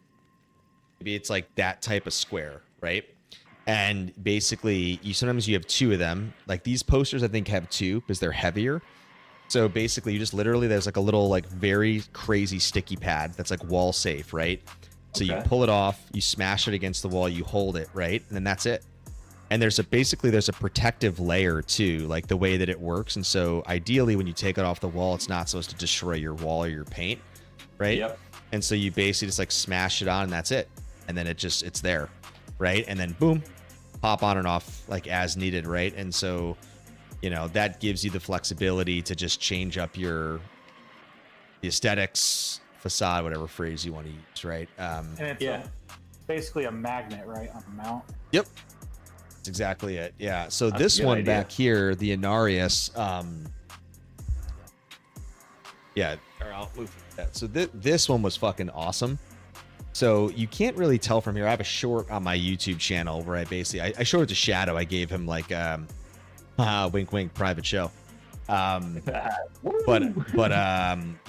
Maybe it's like that type of square, right? And basically sometimes you have 2 of them. Like these posters I think have 2 because they're heavier. So basically you just literally, there's like a little like very crazy sticky pad that's like wall safe, right? So you pull it off, you smash it against the wall, you hold it, right? And then that's it. And there's a protective layer too, like the way that it works. And so ideally when you take it off the wall, it's not supposed to destroy your wall or your paint, right? Yep. And so you basically just like smash it on and that's it. And then it's there, right? And then boom, pop on and off like as needed, right? And so, you know, that gives you the flexibility to just change up the aesthetics, facade, whatever phrase you want to use, right? And it's basically a magnet, right, on the mount. Yep. That's exactly it. Yeah. So That's this a good one idea. back here, the Inarius, yeah, or I'll move that. So this one was fucking awesome. So you can't really tell from here. I have a short on my YouTube channel where I basically I showed it to Shadow. I gave him like wink wink private show. But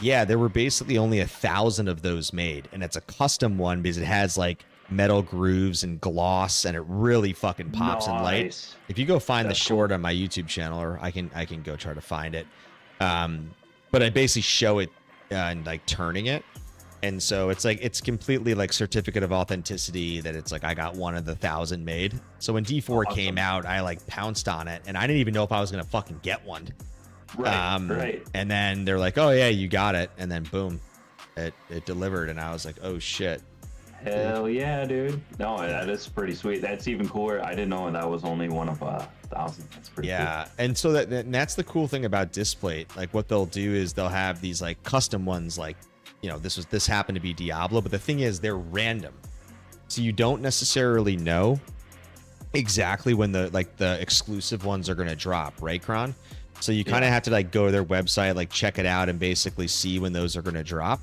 yeah, there were basically only 1,000 of those made, and it's a custom one because it has like metal grooves and gloss, and it really fucking pops in light. Nice. If you go find That's the short on my YouTube channel, or I can go try to find it. But I basically show it and like turning it. And so it's like, it's completely like certificate of authenticity that it's like, I got one of the 1,000 made. So when D4 came out, I like pounced on it and I didn't even know if I was going to fucking get one. Right. And then they're like, oh yeah, you got it. And then boom, it delivered. And I was like, oh shit. Hell yeah, dude. No, that is pretty sweet. That's even cooler. I didn't know that was only one of 1,000. That's pretty Yeah. And so that's the cool thing about Displate. Like what they'll do is they'll have these like custom ones, like, you know, this happened to be Diablo, but the thing is they're random. So you don't necessarily know exactly when the exclusive ones are going to drop, right, Kron? So you kind of have to like go to their website, like check it out and basically see when those are going to drop.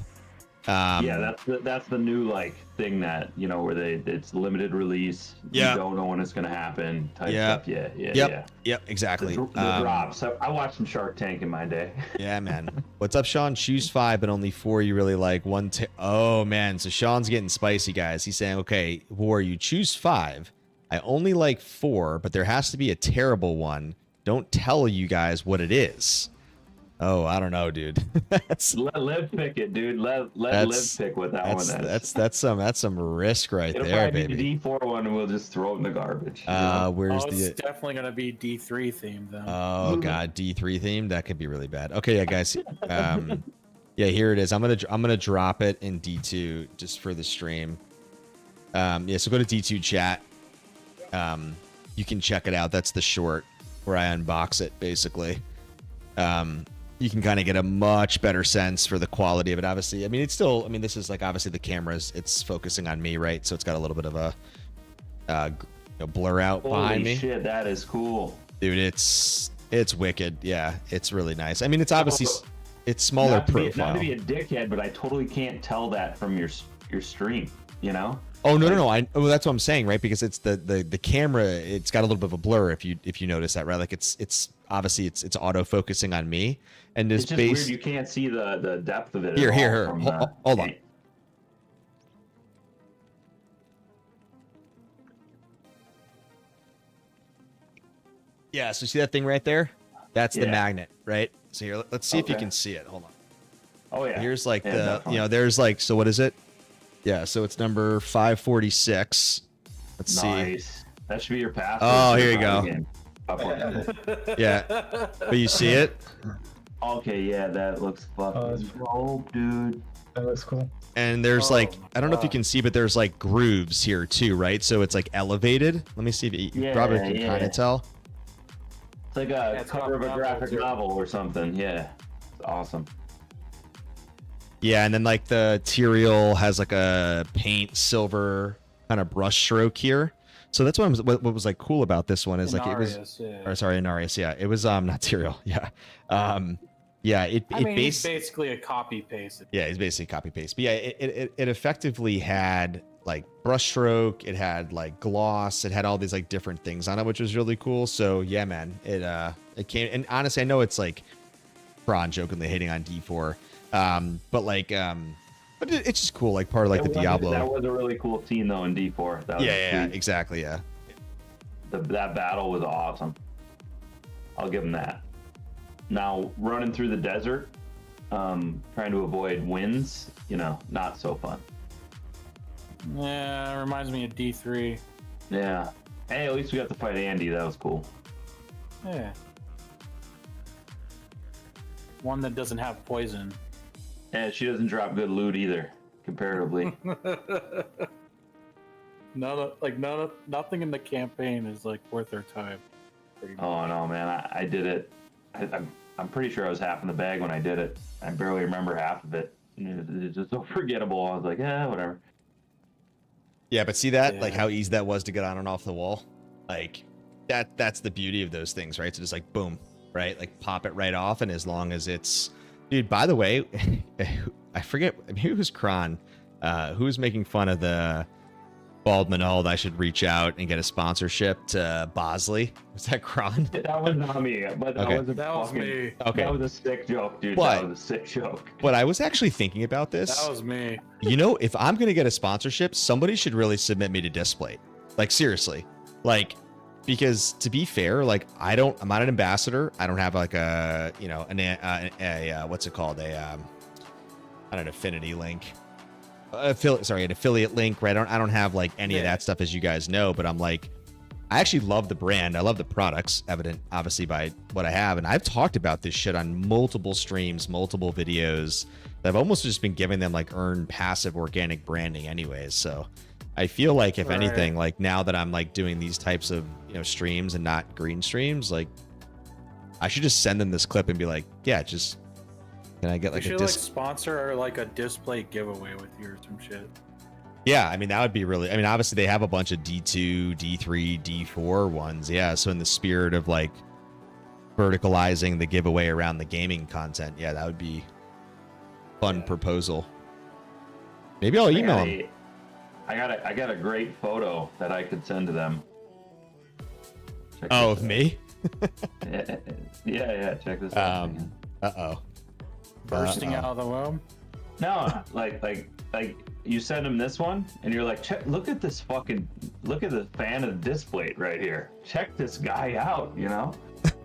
Yeah, that's the new like thing that, you know, where it's limited release. Yeah. You don't know when it's gonna happen. Type Yeah. stuff. Yeah. Yep, exactly. The drops. I watched some Shark Tank in my day. Yeah, man. What's up, Sean? Choose 5, but only 4 you really like. Oh, man. So Sean's getting spicy, guys. He's saying, okay, War, you choose 5. I only like 4, but there has to be a terrible one. Don't tell you guys what it is. Oh, I don't know, dude. Let Liv pick it, dude. Let Liv pick what that one is. That's some risk right It'll there, probably baby. be the D4 one, and we'll just throw it in the garbage. Where's it's definitely gonna be D3 themed then. Oh god, D3 theme, that could be really bad. Okay, yeah, guys. Yeah, here it is. I'm gonna drop it in D2 just for the stream. Yeah, so go to D2 chat. You can check it out. That's the short where I unbox it, basically. You can kind of get a much better sense for the quality of it. Obviously, I mean, it's still, I mean, this is like, obviously the camera's, it's focusing on me, right? So it's got a little bit of a blur out behind me. Holy shit, that is cool. Dude, it's wicked. Yeah, it's really nice. I mean, it's obviously, it's smaller profile. Not to be a dickhead, but I totally can't tell that from your stream, you know? Oh, no. Well, that's what I'm saying, right? Because it's the camera, it's got a little bit of a blur if you notice that, right? Like it's obviously it's auto focusing on me, and this It's just base weird you can't see the depth of it. here at all from hold on. Yeah, so see that thing right there? That's the magnet, right? So here, let's see if you can see it. Hold on. Oh yeah. Here's like definitely. there's like, so what is it? Yeah, so it's number 546. Let's see. Nice. That should be your password. Oh, for here the you go. game. Yeah, but you see it? Okay, yeah, that looks fucking dope, dude. That looks cool. And there's like, I don't know if you can see, but there's like grooves here too, right? So it's like elevated. Let me see if you probably can kind of tell. It's like a cover of a graphic novel or something. Yeah, it's awesome. Yeah, and then like the material has like a paint silver kind of brush stroke here. So that's what was like cool about this one is like it was, or sorry, Inarius. Yeah, it was not Tyrael. Yeah, yeah. It's basically a copy paste. Yeah, it's basically copy paste. But yeah, it effectively had like brushstroke, it had like gloss, it had all these like different things on it, which was really cool. So yeah, man, it came. And honestly, I know it's like Braun jokingly hating on D4, but like but it's just cool, like part of like the Diablo. That was a really cool scene though in D4. That was yeah, exactly, yeah. That battle was awesome. I'll give him that. Now running through the desert, trying to avoid winds, not so fun. Yeah, it reminds me of D3. Yeah. Hey, at least we got to fight Andy. That was cool. Yeah. One that doesn't have poison. And she doesn't drop good loot either. comparatively. Nothing in the campaign is like worth their time. pretty much. Oh no, man! I did it. I'm pretty sure I was half in the bag when I did it. I barely remember half of it. It's just so forgettable. I was like, yeah, whatever. Yeah, but see that? Yeah. Like how easy that was to get on and off the wall? Like that's the beauty of those things, right? So just like boom, right? Like pop it right off, and as long as it's dude, by the way, I forget, maybe it was Kron, who was making fun of the Bald Manald. I should reach out and get a sponsorship to Bosley. Was that Kron? That was not me, but Okay. That was me. Okay. That was a sick joke, dude. But- That was a sick joke. But I was actually thinking about this. That was me. You know, if I'm gonna get a sponsorship, somebody should really submit me to Displate. Like seriously, like because to be fair, like I'm not an ambassador. I don't have like a what's it called, an affinity link, an affiliate link, right? I don't have like any of that stuff, as you guys know. But I'm like, I actually love the brand. I love the products, evident obviously by what I have, and I've talked about this shit on multiple streams, multiple videos. I've almost just been giving them like earned passive organic branding anyways. So I feel like if anything, like now that I'm like doing these types of, streams and not green streams, like I should just send them this clip and be like, yeah, just can I get like We a should sponsor like a display giveaway with you or some shit. Yeah, I mean that would be really, I mean obviously they have a bunch of D2, D3, D4 ones. Yeah, so in the spirit of like verticalizing the giveaway around the gaming content, yeah, that would be fun proposal. Maybe I'll email them. I got a great photo that I could send to them. Check Oh, this of out. me? Yeah. Check this out. Uh-oh. Bursting out of the womb. No, like you send them this one, and you're like, look at the fan of the display right here. Check this guy out,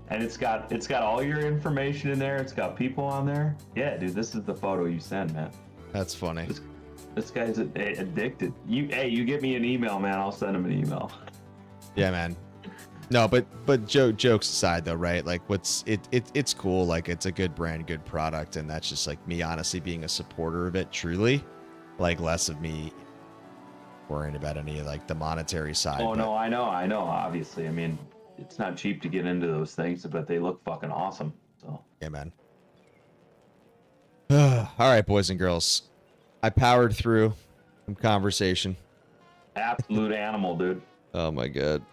And it's got all your information in there. It's got people on there. Yeah, dude, this is the photo you send, man. That's funny. This guy's addicted. You get me an email, man. I'll send him an email. Yeah, man. No, but jokes aside though, right? Like it's cool. Like it's a good brand, good product, and that's just like me honestly being a supporter of it truly. Like less of me worrying about any like the monetary side. Oh no, I know. Obviously, I mean, it's not cheap to get into those things, but they look fucking awesome. So yeah, man. All right, boys and girls. I powered through some conversation. absolute animal, dude. Oh my god.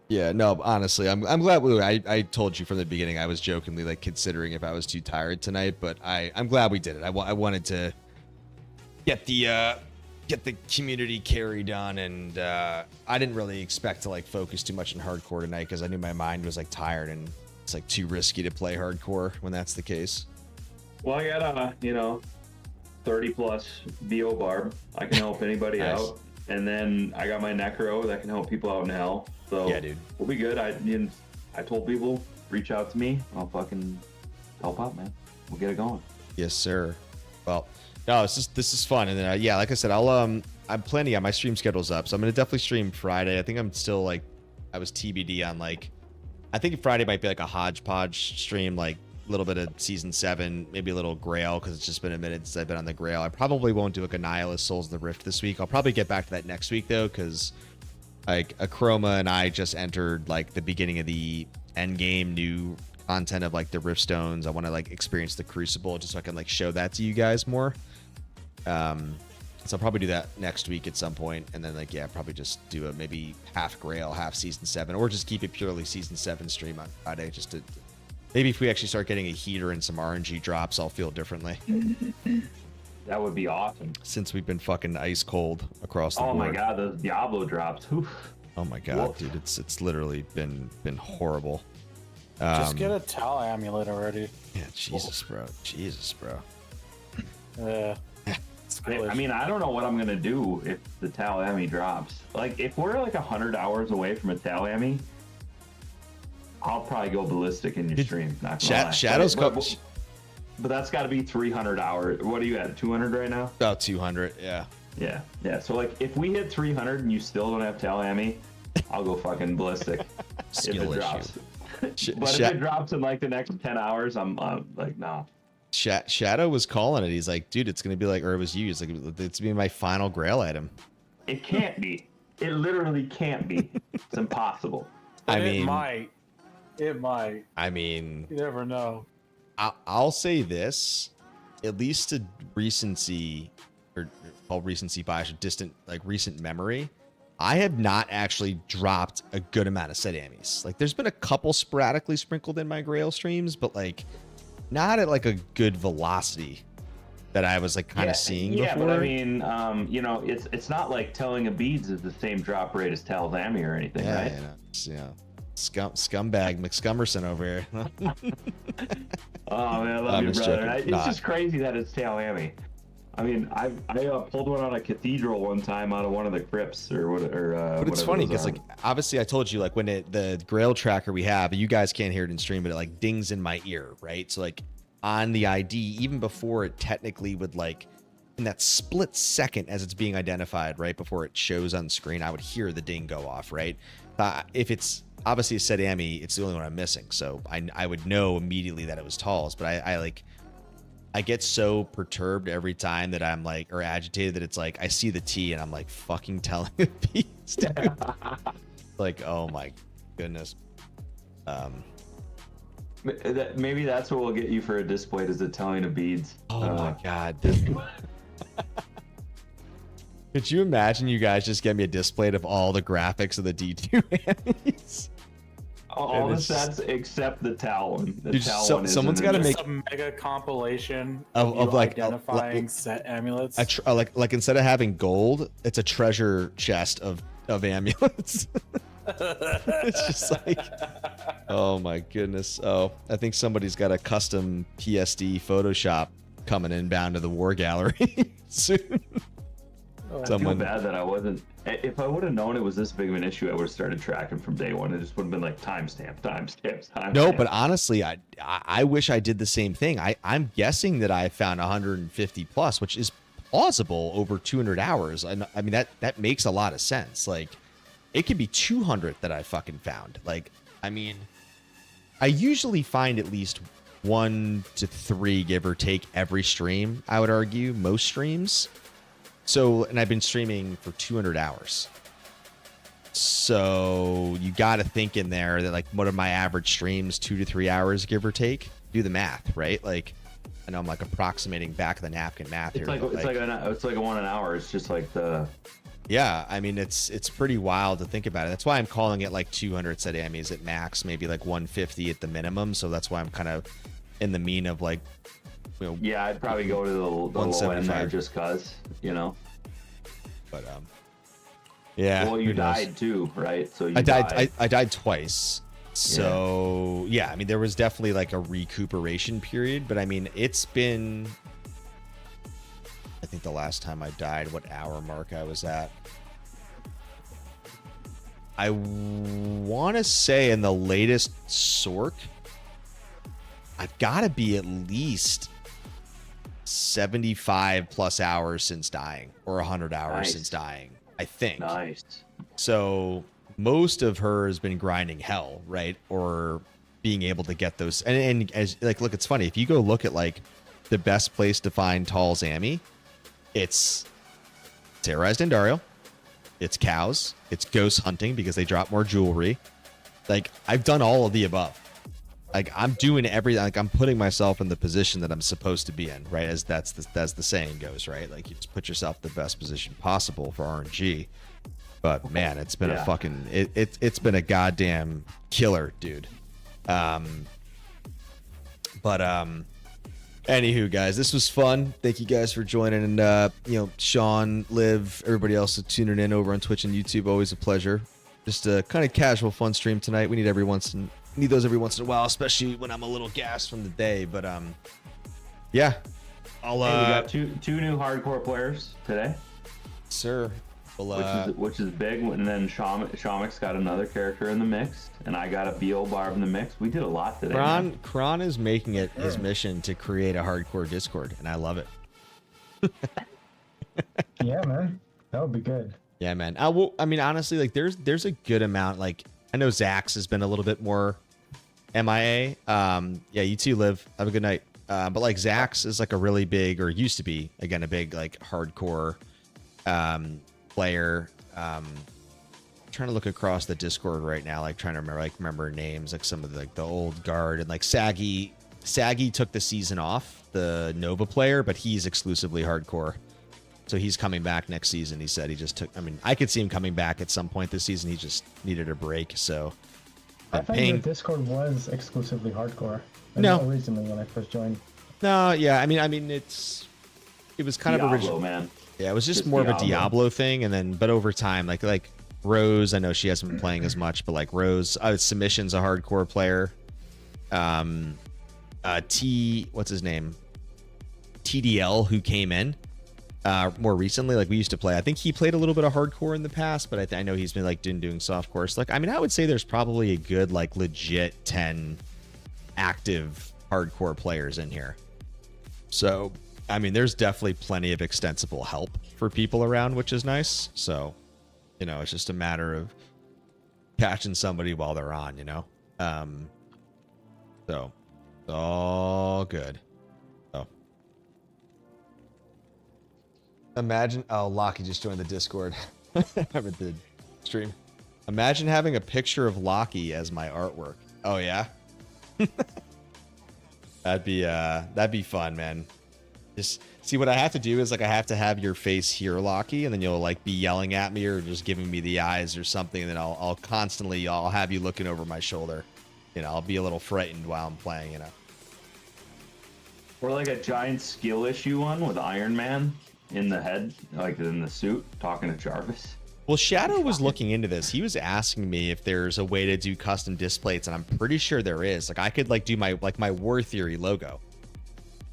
Yeah, no, honestly, I'm glad I told you from the beginning I was jokingly like considering if I was too tired tonight, but I'm glad we did it. I wanted to get the community carry done, and I didn't really expect to like focus too much on hardcore tonight because I knew my mind was like tired and it's like too risky to play hardcore when that's the case. Well, I got 30 plus VO barb. I can help anybody Nice. out, and then I got my necro that can help people out in hell. So Yeah, dude. we'll be good. I told people reach out to me. I'll fucking help out, man. We'll get it going. Yes, sir. Well, no, this is fun, and then yeah, like I said, I'm planning on my stream schedule's up, so I'm gonna definitely stream Friday. I think I'm still like, I was TBD on like, I think Friday might be like a hodgepodge stream, like a little bit of season 7, maybe a little Grail because it's just been a minute since I've been on the Grail. I probably won't do like a Nihilist Souls of the Rift this week. I'll probably get back to that next week though, because like Acroma and I just entered like the beginning of the end game new content of like the Rift Stones. I want to like experience the Crucible just so I can like show that to you guys more. So I'll probably do that next week at some point, and then like yeah, probably just do a maybe half Grail, half season 7, or just keep it purely season 7 stream on Friday. Just to maybe if we actually start getting a heater and some RNG drops, I'll feel differently. That would be awesome. Since we've been fucking ice cold across the Oh board. my god, those Diablo drops. Oof. Oh my god, Woof. dude, it's literally been horrible. Just get a Tal amulet already. Yeah, Jesus, bro. Yeah. It's foolish. I mean, I don't know what I'm gonna do if the Talami drops. Like, if we're like 100 hours away from a Talami, I'll probably go ballistic in your stream. Not gonna lie. Shadows But that's got to be 300 hours. What are you at? 200 right now? about 200. Yeah. Yeah. So like, if we hit 300 and you still don't have Talami, I'll go fucking ballistic. Skill if it issue. drops. But if it drops in like the next 10 hours, I'm like, nah. Shadow was calling it. He's like, dude, it's gonna be like, or it was you. It's like, it's gonna be my final Grail item. It can't be. It literally can't be. It's impossible. I It mean, might. It might. I mean, You never know. I'll say this, at least to recency, or called recency bias, or distant, like recent memory, I have not actually dropped a good amount of set ammies. Like, there's been a couple sporadically sprinkled in my Grail streams, but like, not at like a good velocity that I was like kind of seeing before. Yeah, but I mean, you know, it's not like Telling of Beads is the same drop rate as Talzami or anything, Yeah, right? you know, it's, you know, scumbag McScummerson over here. Oh man, I love I'm you, just brother. joking. It's Nah. just crazy that it's Talzami. I mean, I pulled one on a cathedral one time out of one of the crypts or what, or. But it's whatever funny those because are. like obviously I told you like when the Grail tracker we have, you guys can't hear it in stream, but it like dings in my ear, right? So like on the ID, even before it technically would like in that split second as it's being identified, right before it shows on screen, I would hear the ding go off, right? If it's obviously a set Ami, it's the only one I'm missing, so I would know immediately that it was Tal's. But I get so perturbed every time that I'm like, or agitated that it's like I see the T and I'm like fucking Telling the Beats, dude. Like, oh my goodness. Maybe that's what will get you for a display is the Telling of Beads. Oh my god. Could you imagine you guys just get me a display of all the graphics of the D2 enemies? All the it's just- sets except the Tal one. The Dude, Tal so- one isn't someone's in gotta there. make- Just a mega compilation Of you like identifying set amulets. like instead of having gold, it's a treasure chest of amulets. It's just like, oh my goodness. Oh, I think somebody's got a custom PSD Photoshop coming inbound to the war gallery soon. I Someone- feel bad that I wasn't. If I would have known it was this big of an issue, I would have started tracking from day one. It just would have been like timestamp. No, but honestly, I wish I did the same thing. I'm guessing that I found 150 plus, which is plausible over 200 hours. I mean, that makes a lot of sense. Like, it could be 200 that I fucking found. Like, I mean, I usually find at least 1 to 3, give or take, every stream, I would argue, most streams. So, and I've been streaming for 200 hours. So you got to think in there that like, what are my average streams? 2 to 3 hours, give or take. Do the math, right? Like, I know I'm like approximating back of the napkin math here. It's like but, it's like a 1 an hour. It's just like the. yeah, I mean it's pretty wild to think about it. That's why I'm calling it like 200 set Amis at max, maybe like 150 at the minimum. So that's why I'm kind of in the mean of like, you know, Yeah, I'd probably go to the low end there 175. just cause, you know. but yeah. Well, you who knows? died too, right? So you I died. I died twice. So yeah, I mean there was definitely like a recuperation period, but I mean it's been. I think the last time I died, what hour mark I was at. I want to say in the latest Sork, I've got to be at least 75 plus hours since dying, or 100 hours Nice. since dying, I think. Nice. So most of her has been grinding hell, right? Or being able to get those. And as like, look, it's funny. If you go look at like the best place to find Tal's Ami, it's terrorized Endario, it's cows, it's ghost hunting because they drop more jewelry. Like I've done all of the above. Like I'm doing everything. Like I'm putting myself in the position that I'm supposed to be in, right? As that's the saying goes, right? Like you just put yourself in the best position possible for RNG. But man, it's been a fucking it's been a goddamn killer, dude. Anywho, guys, this was fun. Thank you guys for joining, and you know, Sean, Liv, everybody else tuning in over on Twitch and YouTube. Always a pleasure. Just a kind of casual, fun stream tonight. We need those every once in a while, especially when I'm a little gassed from the day. But yeah, I'll Hey, we got two new hardcore players today, sir. Well, which is big. And then Shamik's got another character in the mix, and I got a BO Barb in the mix. We did a lot today. man. Kron is making it his mission to create a hardcore Discord, and I love it. Yeah, man, that would be good. Yeah, man. I mean, honestly, like there's a good amount. Like I know Zax has been a little bit more MIA. Yeah, you too, Liv. Have a good night. But like Zax is like a really big, or used to be again, a big like hardcore player. Trying to look across the Discord right now, like trying to remember names, like some of the old guard, and like Saggy took the season off, the Nova player, but he's exclusively hardcore. So he's coming back next season. He said he just took, I mean, I could see him coming back at some point this season. He just needed a break. So I thought the Discord was exclusively hardcore. No. Recently when I first joined. No, yeah, I mean it was kind Diablo, of original. man. Yeah, it was just more of a Diablo thing, and then but over time, like Rose, I know she hasn't been playing as much, but like Rose, Submission's a hardcore player. What's his name? TDL, who came in more recently. Like we used to play. I think he played a little bit of hardcore in the past, but I know he's been like doing softcore. So like, I mean, I would say there's probably a good like legit 10 active hardcore players in here. So I mean, there's definitely plenty of extensible help for people around, which is nice. So, you know, it's just a matter of catching somebody while they're on, you know? So, all good. Oh. Imagine, oh, Lockie just joined the Discord. Having the stream. Imagine having a picture of Lockie as my artwork. Oh, yeah? That'd be fun, man. Just see, what I have to do is like I have to have your face here, Lockie, and then you'll like be yelling at me or just giving me the eyes or something, and then I'll constantly have you looking over my shoulder. You know, I'll be a little frightened while I'm playing, you know. Or like a giant skill issue one with Iron Man in the head, like in the suit, talking to Jarvis. Well, Shadow was looking into this. He was asking me if there's a way to do custom displays, and I'm pretty sure there is. Like I could like do my War Theory logo.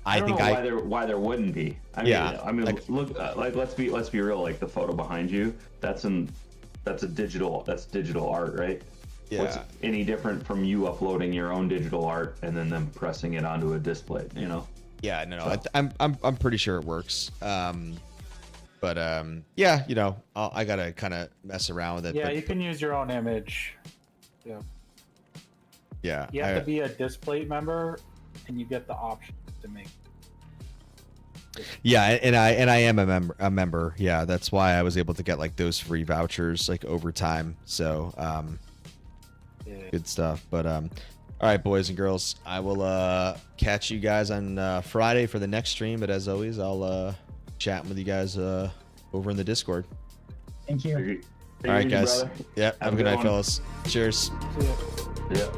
I don't know why there wouldn't be. I mean, yeah, I mean, like, look, like let's be real. Like the photo behind you, that's digital art, right? Yeah. What's any different from you uploading your own digital art and then them pressing it onto a display? You know? Yeah, no. I'm pretty sure it works. But yeah, you know, I gotta kind of mess around with it. Yeah, but, you can use your own image. Yeah. Yeah. You have to be a Displate member, and you get the option to make. Yeah, and I am a member. Yeah, that's why I was able to get like those free vouchers like over time. So Yeah. good stuff. But all right, boys and girls, I will catch you guys on Friday for the next stream. But as always, I'll chat with you guys over in the Discord. Thank you. All right, guys. Brother. Yeah, have a good night, fellas. Cheers. See ya. Yeah.